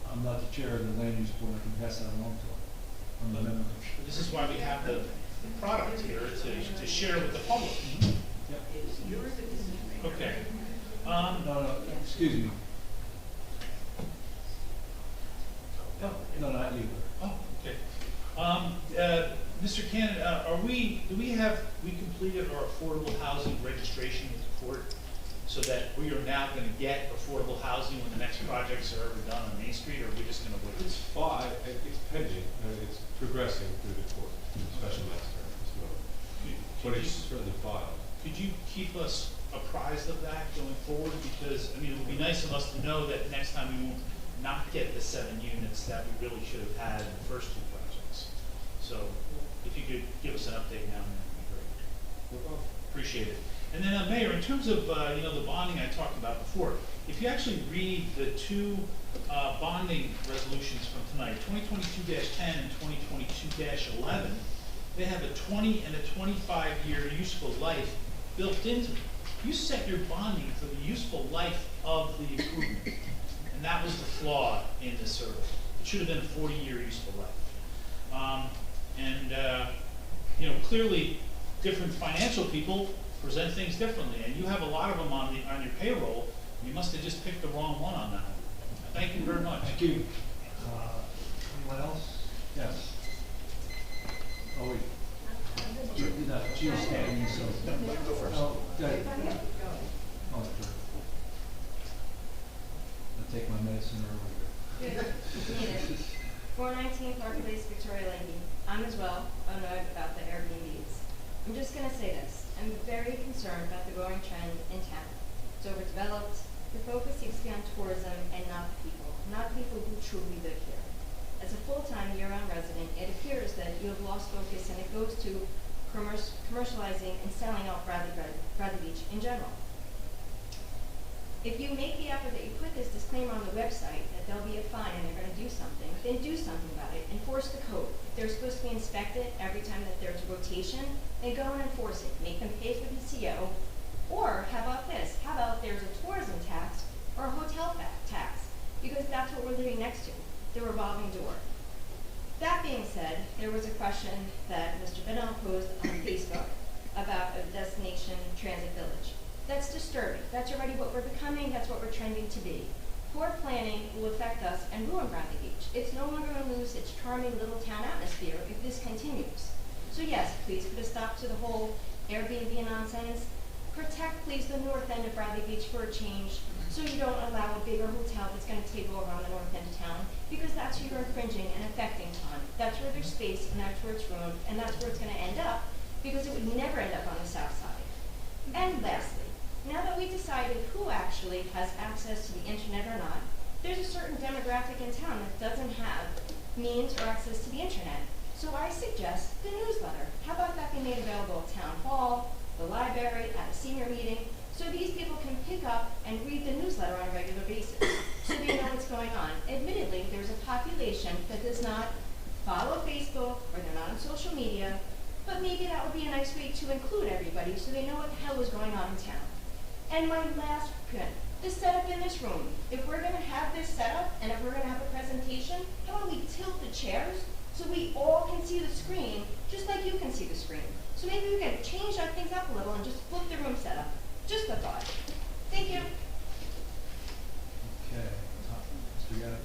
I'm not the chair of the land use board, I can pass that along to them. I'm the member. This is why we have the product here to share with the public. Yep. Okay. No, excuse me. No, not you. Oh, okay. Mr. Cannon, we completed our affordable housing registration with the court, so that we are now going to get affordable housing when the next projects are ever done on Main Street, or are we just going to wait? Well, it's pending, it's progressing through the court, through the special master at this moment. But it's certainly filed. Could you keep us apprised of that going forward? Because, I mean, it would be nice of us to know that next time we won't not get the 7 units that we really should have had in the first 2 projects. So if you could give us an update now, that would be great. Appreciate it. And then, Mayor, in terms of the bonding I talked about before, if you actually read the 2 bonding resolutions from tonight, 2022-10 and 2022-11, they have a 20 and a 25-year useful life built into it. You set your bonding for the useful life of the improvement, and that was the flaw in the survey. It should have been a 40-year useful life. You know, clearly, different financial people present things differently, and you have a lot of them on your payroll. You must have just picked the wrong one on that one. Thank you very much. Thank you. Anyone else? Yes. Oh, wait. No, she was standing, so. Go first. Oh, go ahead. Oh, sure. I'll take my medicine earlier. 419 Park Place, Victoria Lane. I'm as well annoyed about the Airbnbs. I'm just going to say this. I'm very concerned about the growing trend in town. It's overdeveloped. The focus seems to be on tourism and not the people who truly live here. As a full-time year-round resident, it appears that you have lost focus and it goes to commercializing and selling out Bradley Beach in general. If you make the effort that you put this disclaimer on the website that there'll be a fine and they're going to do something, then do something about it. Enforce the code. If they're supposed to be inspected every time that there's a rotation, then go and enforce it. Make them pay for the CO. Or how about this? How about there's a tourism tax or a hotel tax? Because that's what we're living next to, the revolving door. That being said, there was a question that Mr. Bennell posed on Facebook about a destination transit village. That's disturbing. That's already what we're becoming. That's what we're trending to be. Poor planning will affect us and ruin Bradley Beach. It's no longer going to lose its charming little town atmosphere if this continues. So yes, please put a stop to the whole Airbnb nonsense. Protect, please, the north end of Bradley Beach for a change, so you don't allow a bigger hotel that's going to take over on the north end of town, because that's who you're infringing and affecting on. That's where there's space, and that's where it's ruined, and that's where it's going to end up, because it would never end up on the south side. And lastly, now that we decided who actually has access to the internet or not, there's a certain demographic in town that doesn't have means or access to the internet. So I suggest the newsletter. How about that be made available at Town Hall, the library, at a senior meeting, so these people can pick up and read the newsletter on a regular basis, so they know what's going on. Admittedly, there's a population that does not follow Facebook, or they're not on social media, but maybe that would be a nice way to include everybody so they know what the hell is going on in town. And my last point, the setup in this room. If we're going to have this setup, and if we're going to have a presentation, how about we tilt the chairs so we all can see the screen, just like you can see the screen. So maybe we can change our things up a little and just flip the room setup. Just a thought. Thank you. Okay. Mr. Gadd.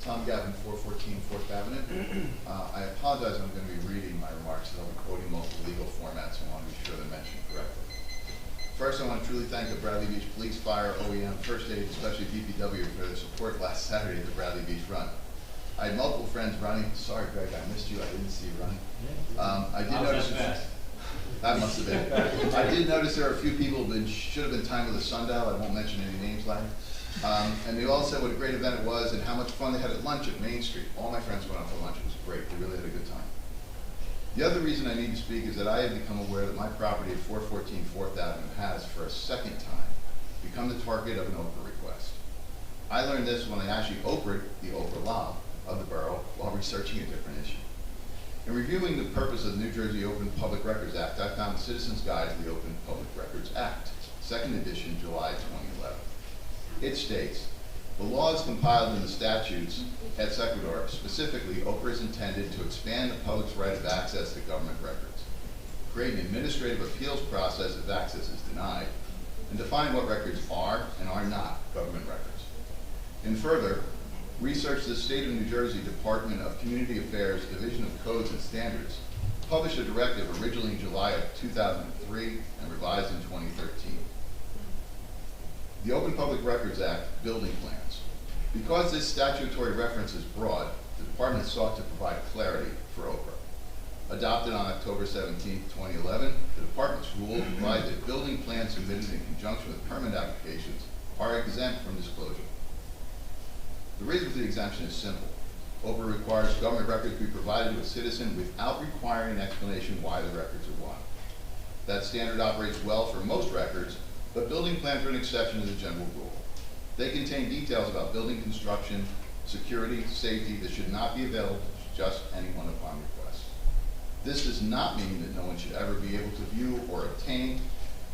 Tom Gavin, 414 4th Avenue. I apologize, I'm going to be reading my remarks, and I'll be quoting multiple legal formats, and I want to be sure they're mentioned correctly. First, I want to truly thank the Bradley Beach Police, Fire, OEM, First Aid, especially DPW for their support last Saturday at the Bradley Beach Run. I had multiple friends running. Sorry, Greg, I missed you. I didn't see you running. I did notice that must have been. I did notice there are a few people who should have been timed with a sundial. I won't mention any names, Larry. And they all said what a great event it was and how much fun they had at lunch at Main Street. All my friends went out for lunch. It was great. They really had a good time. The other reason I need to speak is that I have become aware that my property at 414 4th Avenue has, for a second time, become the target of an Oprah request. I learned this when I actually Oprah'd the Oprah Law of the borough while researching a different issue. In reviewing the purpose of the New Jersey Open Public Records Act, I found the Citizen's Guide to the Open Public Records Act, 2nd edition, July 2011. It states, the law is compiled in the statutes et sequitur. Specifically, Oprah is intended to expand the public's right of access to government records, create an administrative appeals process if access is denied, and define what records are and are not government records. And further, research the State of New Jersey Department of Community Affairs Division of Codes and Standards published a directive originally in July of 2003 and revised in 2013. The Open Public Records Act building plans. Because this statutory reference is broad, the department sought to provide clarity for Oprah. Adopted on October 17, 2011, the department's rule provides that building plans submitted in conjunction with permit applications are exempt from disclosure. The reason for the exemption is simple. Oprah requires government records to be provided to a citizen without requiring an explanation why the records are wanted. That standard operates well for most records, but building plans are an exception to the general rule. They contain details about building construction, security, safety that should not be available to just anyone upon request. This does not mean that no one should ever be able to view or obtain.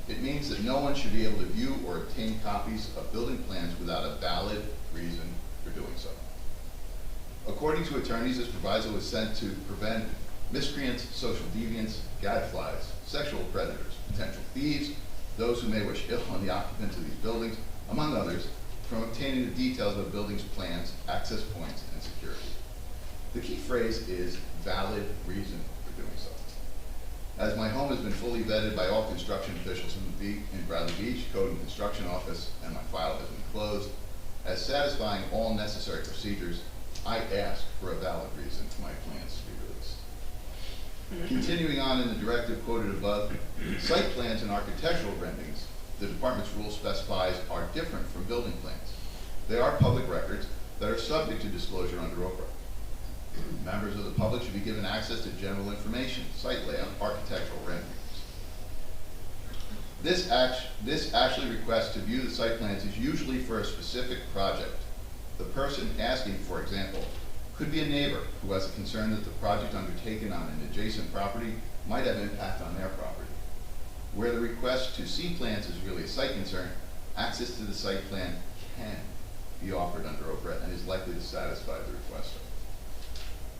It means that no one should be able to view or obtain copies of building plans without a valid reason for doing so. According to attorneys, this proviso was sent to prevent miscreants, social deviants, gadflies, sexual predators, potential thieves, those who may wish ill on the occupants of these buildings, among others, from obtaining the details of a building's plans, access points, and security. The key phrase is valid reason for doing so. As my home has been fully vetted by all construction officials in Bradley Beach, Code and Construction Office, and my file has been closed, as satisfying all necessary procedures, I ask for a valid reason for my plans to be released. Continuing on in the directive quoted above, site plans and architectural renderings, the department's rule specifies, are different from building plans. They are public records that are subject to disclosure under OPRA. Members of the public should be given access to general information, site layout, architectural renderings. This actually request to view the site plans is usually for a specific project. The person asking, for example, could be a neighbor who has a concern that the project undertaken on an adjacent property might have impact on their property. Where the request to see plans is really a site concern, access to the site plan can be offered under OPRA and is likely to satisfy the requester.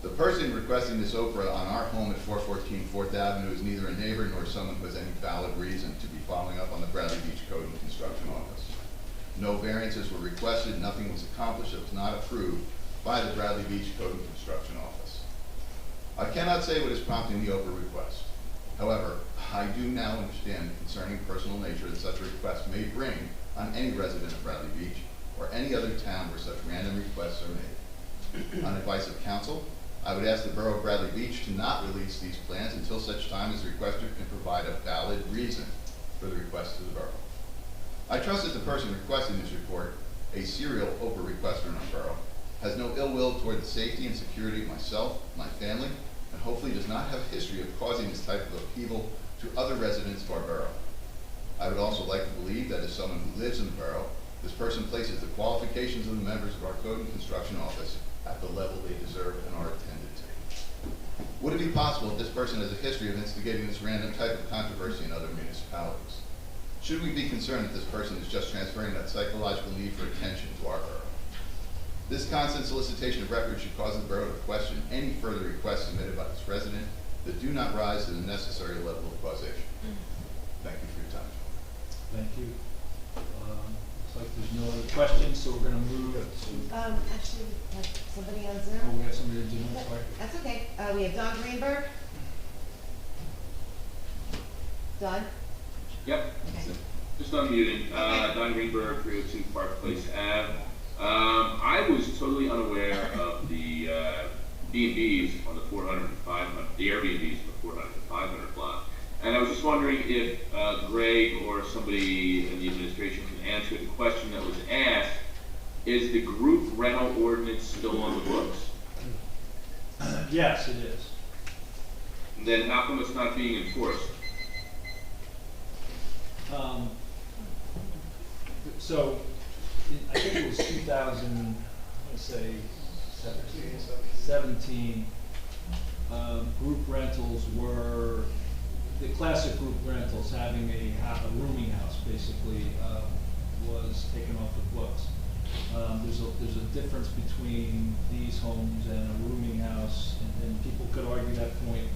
The person requesting this OPRA on our home at 414 4th Avenue is neither a neighbor nor someone who has any valid reason to be following up on the Bradley Beach Code and Construction Office. No variances were requested, nothing was accomplished that was not approved by the Bradley Beach Code and Construction Office. I cannot say what is prompting the OPRA request. However, I do now understand the concerning personal nature that such a request may bring on any resident of Bradley Beach or any other town where such random requests are made. On advice of counsel, I would ask the Borough of Bradley Beach to not release these plans until such time as the requester can provide a valid reason for the request to the borough. I trust that the person requesting this report, a serial OPRA requester in our borough, has no ill will toward the safety and security of myself, my family, and hopefully does not have a history of causing this type of upheaval to other residents of our borough. I would also like to believe that as someone who lives in the borough, this person places the qualifications of the members of our Code and Construction Office at the level they deserve and are intended to. Would it be possible if this person has a history of instigating this random type of controversy in other municipalities? Should we be concerned that this person is just transferring that psychological need for attention to our borough? This constant solicitation of records should cause the borough to question any further requests submitted by this resident that do not rise to the necessary level of causation. Thank you for your time. Thank you. Looks like there's no other questions, so we're going to move to... Actually, we have somebody on Zoom. Oh, we have somebody to do it, sorry. That's okay. We have Don Greenberg. Don? Yep, Okay. just unmuted. Don Greenberg, 302 Park Place Ave. I was totally unaware of the B&Bs on the 400 and 500, the Airbnbs on the 400 and 500 block. And I was just wondering if Greg or somebody in the administration can answer the question that was asked, is the group rental ordinance still on the books? Yes, it is. And then how come it's not being enforced? So, I think it was 2000, let's say, 17, group rentals were, the classic group rentals, having a rooming house, basically, was taken off the books. There's a difference between these homes and a rooming house, and people could argue that point.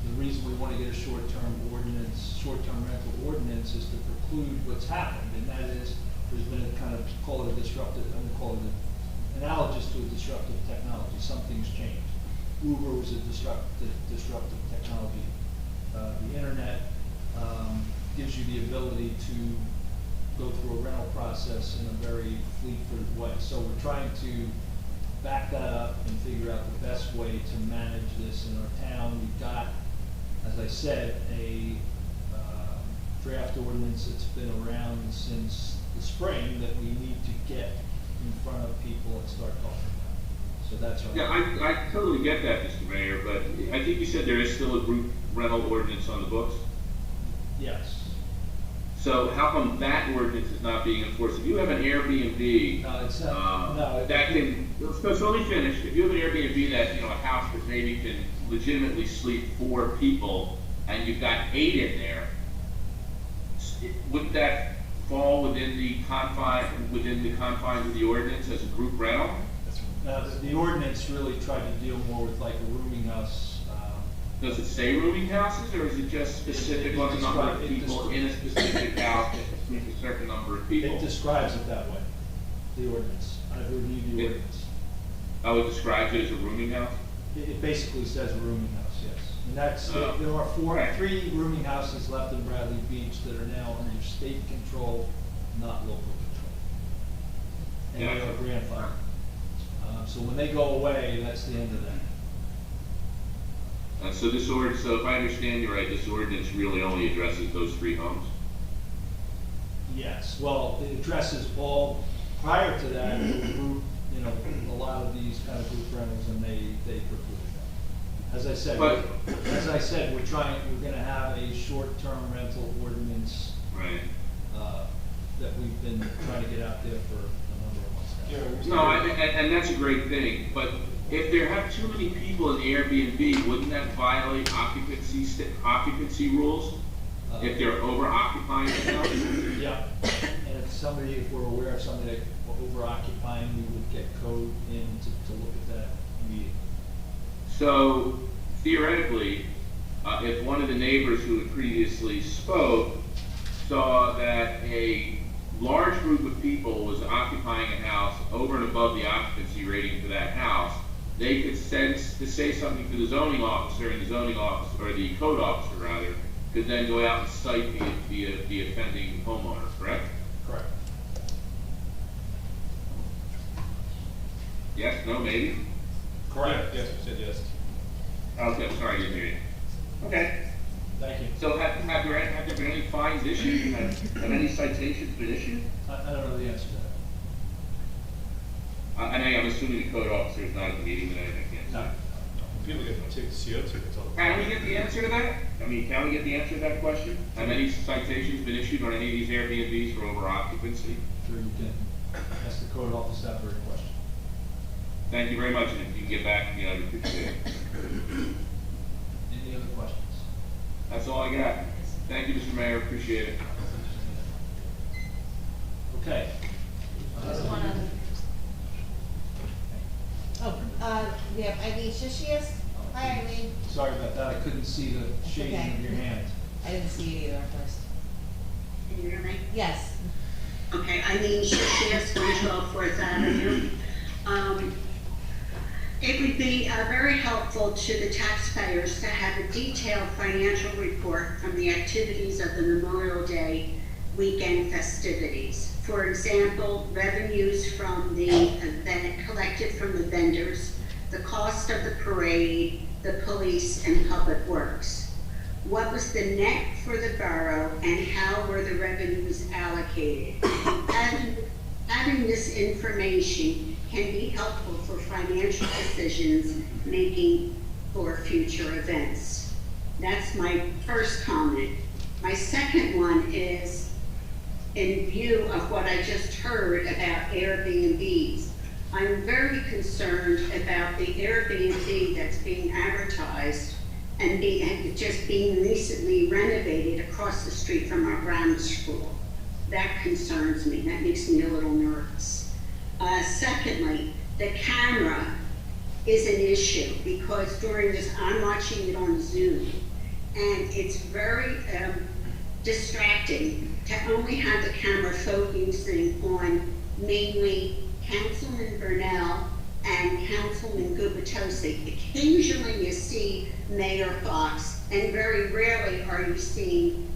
The reason we want to get a short-term rental ordinance is to preclude what's happened, and that is, there's been a kind of, call it a disruptive, I'm going to call it analogous to a disruptive technology. Something's changed. Uber was a disruptive technology. The internet gives you the ability to go through a rental process in a very fleet-footed way. So we're trying to back that up and figure out the best way to manage this in our town. We've got, as I said, a draft ordinance that's been around since the spring that we need to get in front of people and start talking about. So that's our... Yeah, I totally get that, Mr. Mayor, but I think you said there is still a group rental ordinance on the books? Yes. So how come that ordinance is not being enforced? If you have an Airbnb, No, it's not. that can, so let me finish. If you have an Airbnb that, a house that maybe can legitimately sleep 4 people, and you've got 8 in there, wouldn't that fall within the confines of the ordinance as a group rental? The ordinance really tried to deal more with like a rooming house. Does it say rooming houses, or is it just specific on the number of people in a specific house with a certain number of people? It describes it that way, the ordinance. I've reviewed the ordinance. Oh, it describes it as a rooming house? It basically says a rooming house, yes. And that's, there are 3 rooming houses left in Bradley Beach that are now under state control, not local control. And they are grandfathered. So when they go away, that's the end of that. So this ordinance, so if I understand you right, this ordinance really only addresses those 3 homes? Yes, well, it addresses all, prior to that, group, a lot of these kind of group rentals, and they precluded that. As I said, we're gonna have a short-term rental ordinance. Right. That we've been trying to get out there for a number of months now. No, and that's a great thing, but if there have too many people in the Airbnb, wouldn't that violate occupancy rules? If they're over-occupying the house? Yeah, and if we're aware of somebody that over-occupying, we would get code in to look at that immediately. So theoretically, if one of the neighbors who had previously spoke saw that a large group of people was occupying a house over and above the occupancy rating for that house, they could say something to the zoning officer, and the zoning officer, or the code officer rather, could then go out and cite the offending homeowner, correct? Correct. Yes, no, maybe? Correct. Yes, we said yes. Okay, sorry, I didn't hear you. Okay. Thank you. So have there been any fines issued? Have any citations been issued? I don't know the answer to that. I'm assuming the code officer is not at the meeting tonight, I can't say. No. People get to take the CO2 tickets all the Can time. we get the answer to that? Can we get the answer to that question? Have any citations been issued on any of these Airbnbs for over occupancy? Sure, you can ask the code office that very question. Thank you very much, and if you can get back to me, I'd appreciate it. Any other questions? That's all I got. Thank you, Mr. Mayor, appreciate it. Okay. Just one other. We have Eileen Shishius. Hi, Eileen. Sorry about that, I couldn't see the shading Okay. of your hand. I didn't see you either at first. Can you hear me? Yes. Okay, Eileen Shishias, 112 Fourth Avenue. It would be very helpful to the taxpayers to have a detailed financial report from the activities of the Memorial Day weekend festivities. For example, revenues from that collected from the vendors, the cost of the parade, the police, and public works. What was the net for the borough, and how were the revenues allocated? Having this information can be helpful for financial decisions making for future events. That's my first comment. My second one is, in view of what I just heard about Airbnbs, I'm very concerned about the Airbnb that's being advertised and just being recently renovated across the street from our grammar school. That concerns me. That makes me a little nervous. Secondly, the camera is an issue because during this, I'm watching it on Zoom, and it's very distracting to only have the camera focusing on mainly Councilman Burnell and Councilman Gubitosi. Occasionally you see Mayor Fox, and very rarely are you seeing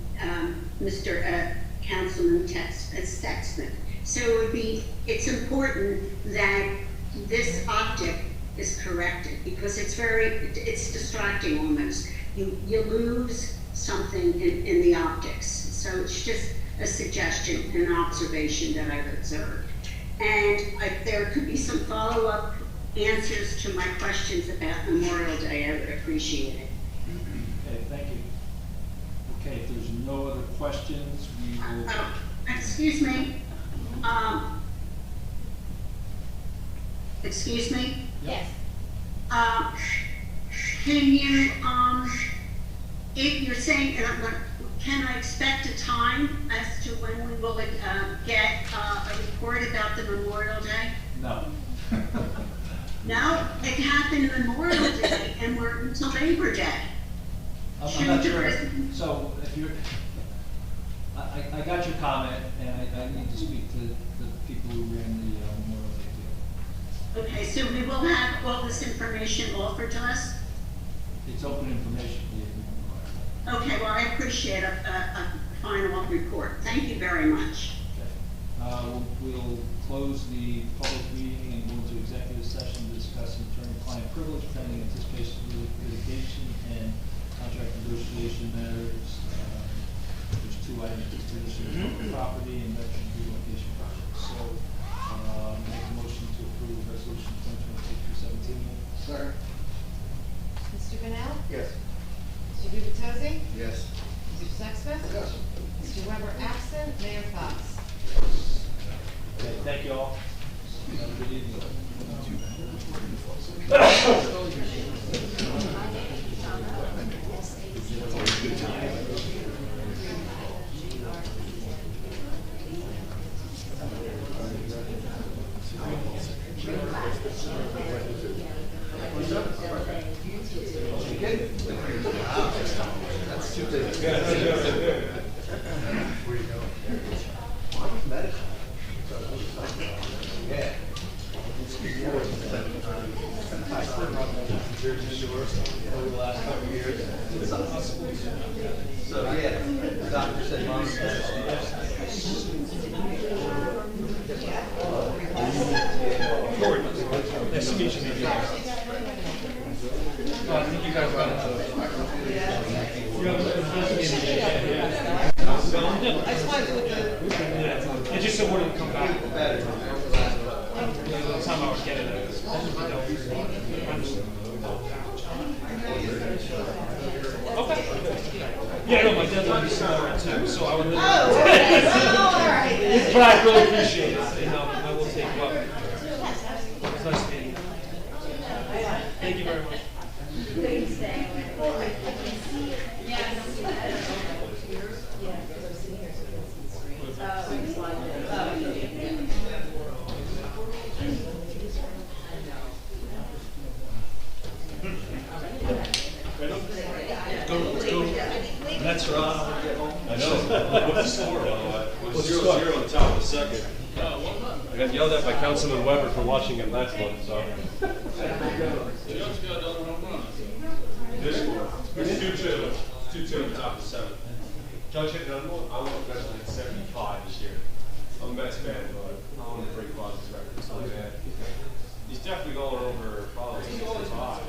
Councilman Sexsmith. So it's important that this optic is corrected because it's distracting almost. You lose something in the optics. So it's just a suggestion, an observation that I've observed. And there could be some follow-up answers to my questions about Memorial Day. I would appreciate it. Okay, thank you. Okay, if there's no other questions, we will. Excuse me. Excuse me. Yes. can you, if you're saying, can I expect a time as to when we will get a report about the Memorial Day? No. No, it happened Memorial Day and we're until Labor Day. I'm not sure, so if you're, I got your comment, and I need to speak to the people who ran the Memorial Day deal. Okay, so we will have all this information offered to us? It's open information. Okay, well, I appreciate a final report. Thank you very much. We'll close the public meeting and go into executive session to discuss attorney-client privilege pending anticipation of litigation and contract negotiation matters. There's 2 items, disposition of public property and veteran relocation projects. So, make a motion to approve resolution 2022-17. Sir? Mr. Ganell? Yes. Mr. Gubatose? Yes. Mr. Sexsmith? Yes. Mr. Weber absent, Mayor Fox. Okay, thank you all. Have a good evening. That's too big. Where you going? I was medical. Yeah. Jersey Shore over the last couple of years. So, yeah, the doctor said mom's Nice to meet you. I think you guys got it. I just said we're come back. The time I was getting it. Okay. Yeah, no, my deadline is tomorrow at 2, so I would. Oh, all right. But I really appreciate it, and I will take you up. It's nice meeting you. Thank you very much. That's right. I know. What's the score, by the way? It was 0-0 on the top of the second. I got yelled at by Councilman Weber for watching it last one, so. This score? It's 2-2. 2-2 on the top of the seventh. Judge hit another one? I want to bet at 75 this year. I'm a Mets fan, but I want to break Bob's record. So bad. He's definitely going over probably 65.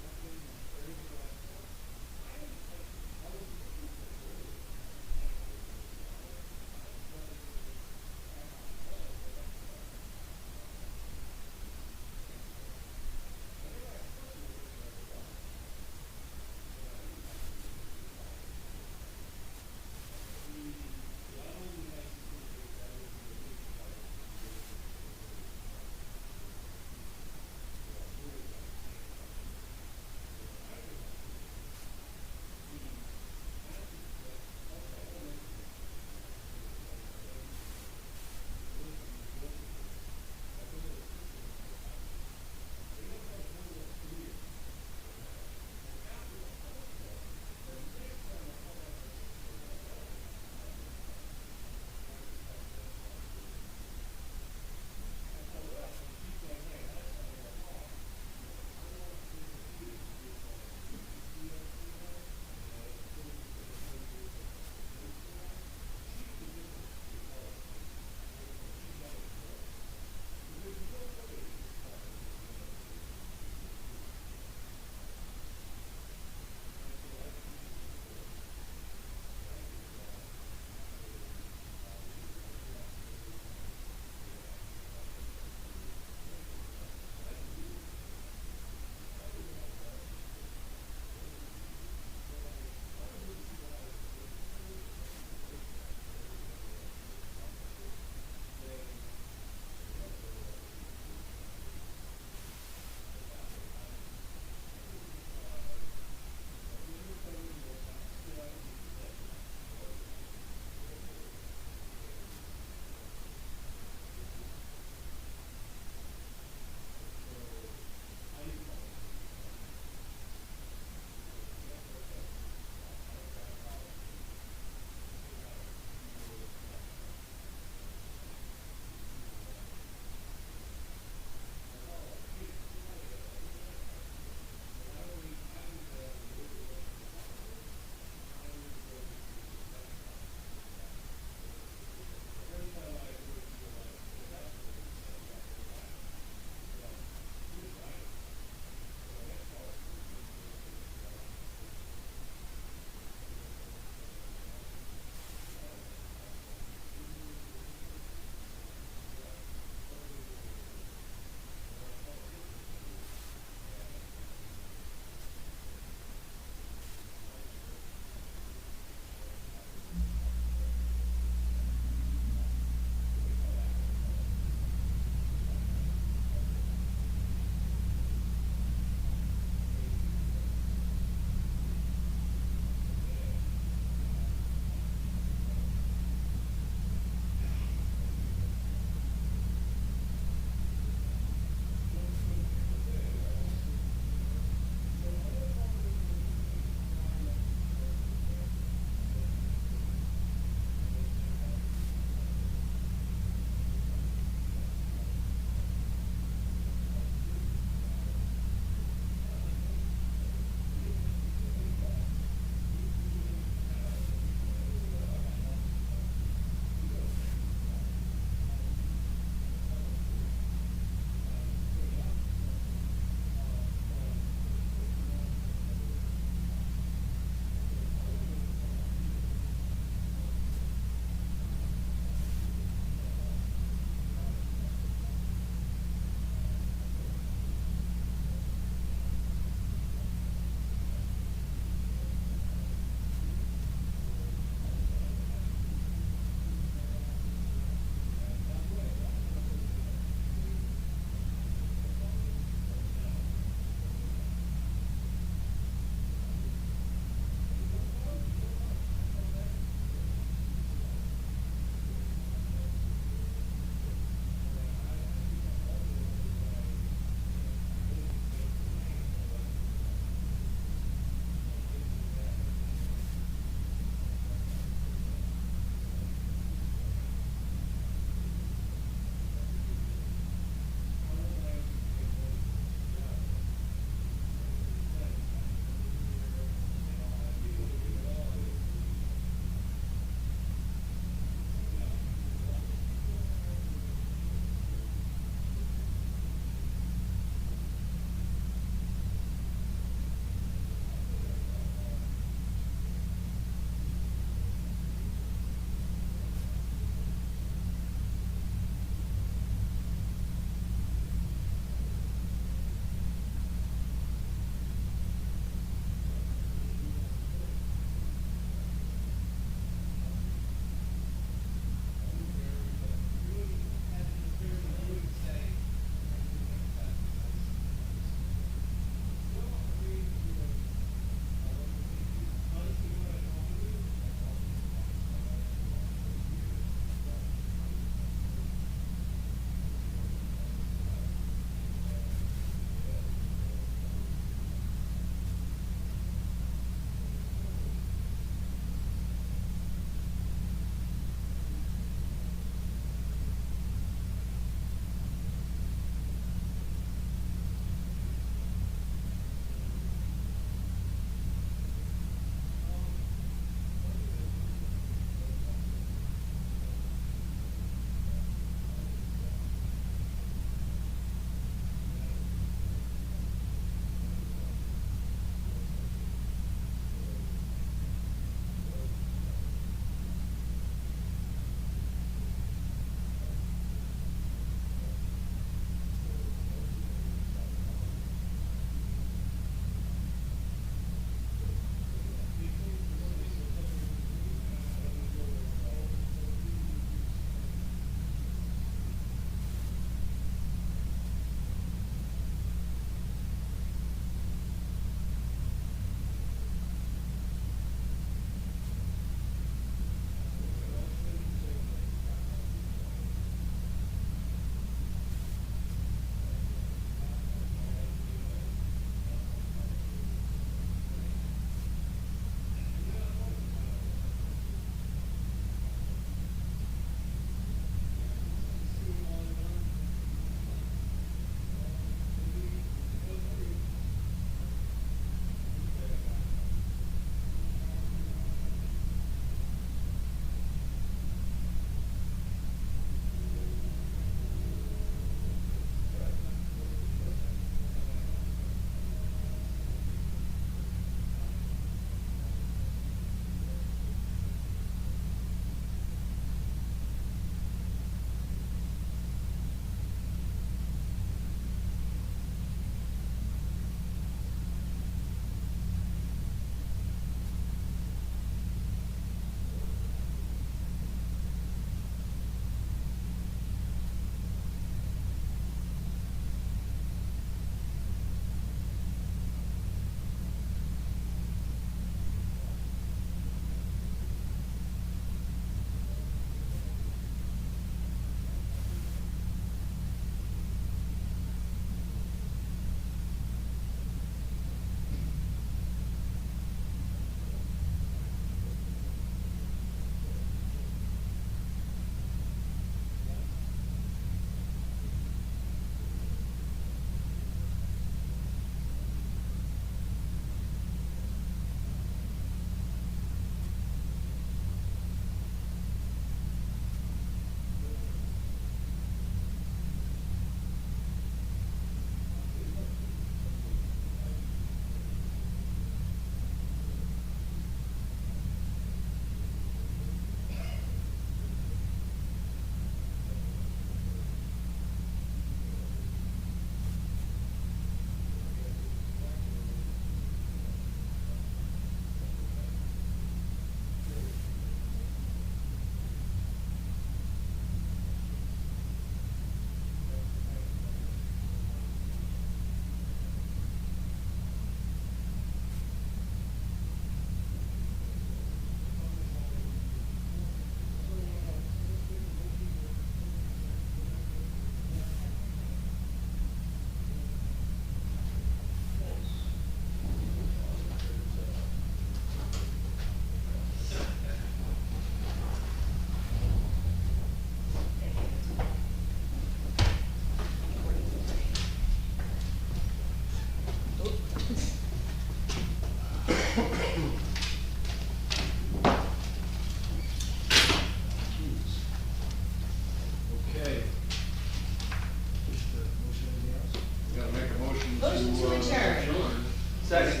Second.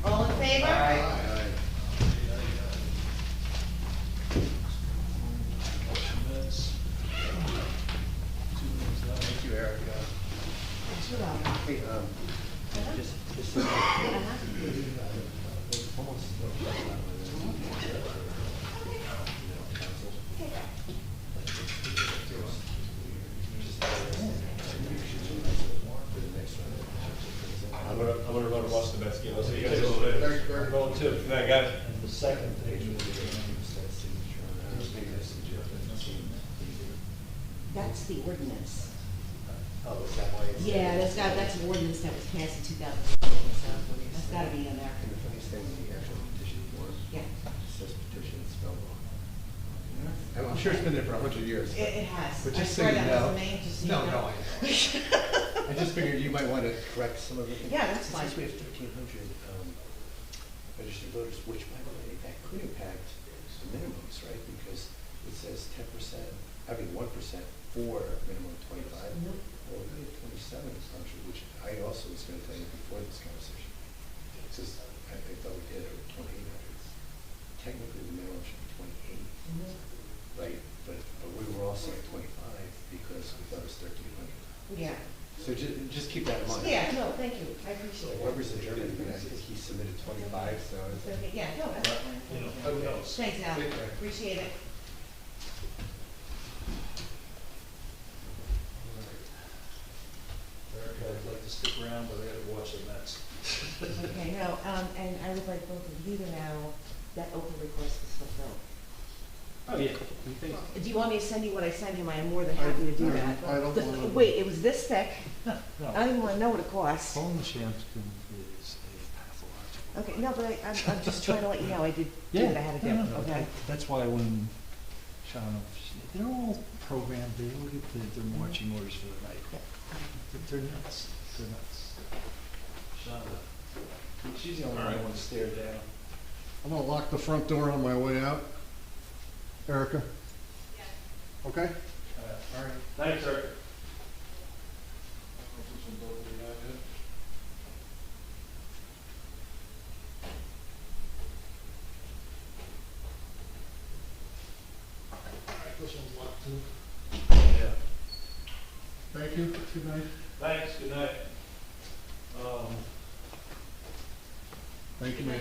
All in favor? Aye. Thank you, Erica. You're welcome. Hey, just. I'm gonna run across the Mets game. I'll see you guys a little bit. They're going too. Good night, guys. And the second page will be That's the ordinance. Oh, is that why it's? Yeah, that's an ordinance that was passed in 2015, so that's gotta be in there. And the funniest thing, the actual petition form. Yeah. It says petition spelled wrong. And I'm sure it's been there for 100 years. It has. But just I so swear you that know. was amazing, just so you No, know. no, I just figured you might want to correct some of it. Yeah, that's fine. Since we have 1,300 registered voters, which by the way, that could impact the minimums, right? Because it says 10%, 1% for minimum 25. Nope. Well, we have 27 assumption, which I also was going to tell you before this conversation. It says, I thought we did, or 2,800. Technically, the minimum should be 28. Right, but we were also at 25 because we thought it was 1,300. Yeah. So just keep that in mind. Yeah, no, thank you. I appreciate it. Whoever's in Germany, I think he submitted 25, so it's. Okay, yeah, no, that's fine. Okay. Thanks, Al. Take care. Appreciate it. Erica, I'd like to stick around, but I gotta watch the Mets. Okay, no, and I would like both of you to know that open request is fulfilled. Oh, yeah. Do you want me to send you what I sent him? I am more than happy to do that. I don't The- wanna- Wait, it was this thick? I don't even wanna know what it costs. Shampton is a pathological. Okay, no, but I'm just trying to let you know, I did do what I had to do, okay? That's why when Sean, they're all programmed, they all get their marching orders for the night. They're nuts, they're nuts. Sean, she's the only one to stare down. I'm gonna lock the front door on my way out. Erica? Okay? All right, thanks, Erica. This one's locked too. Yeah. Thank you. Good night. Thanks, good night. Thank you, ma'am.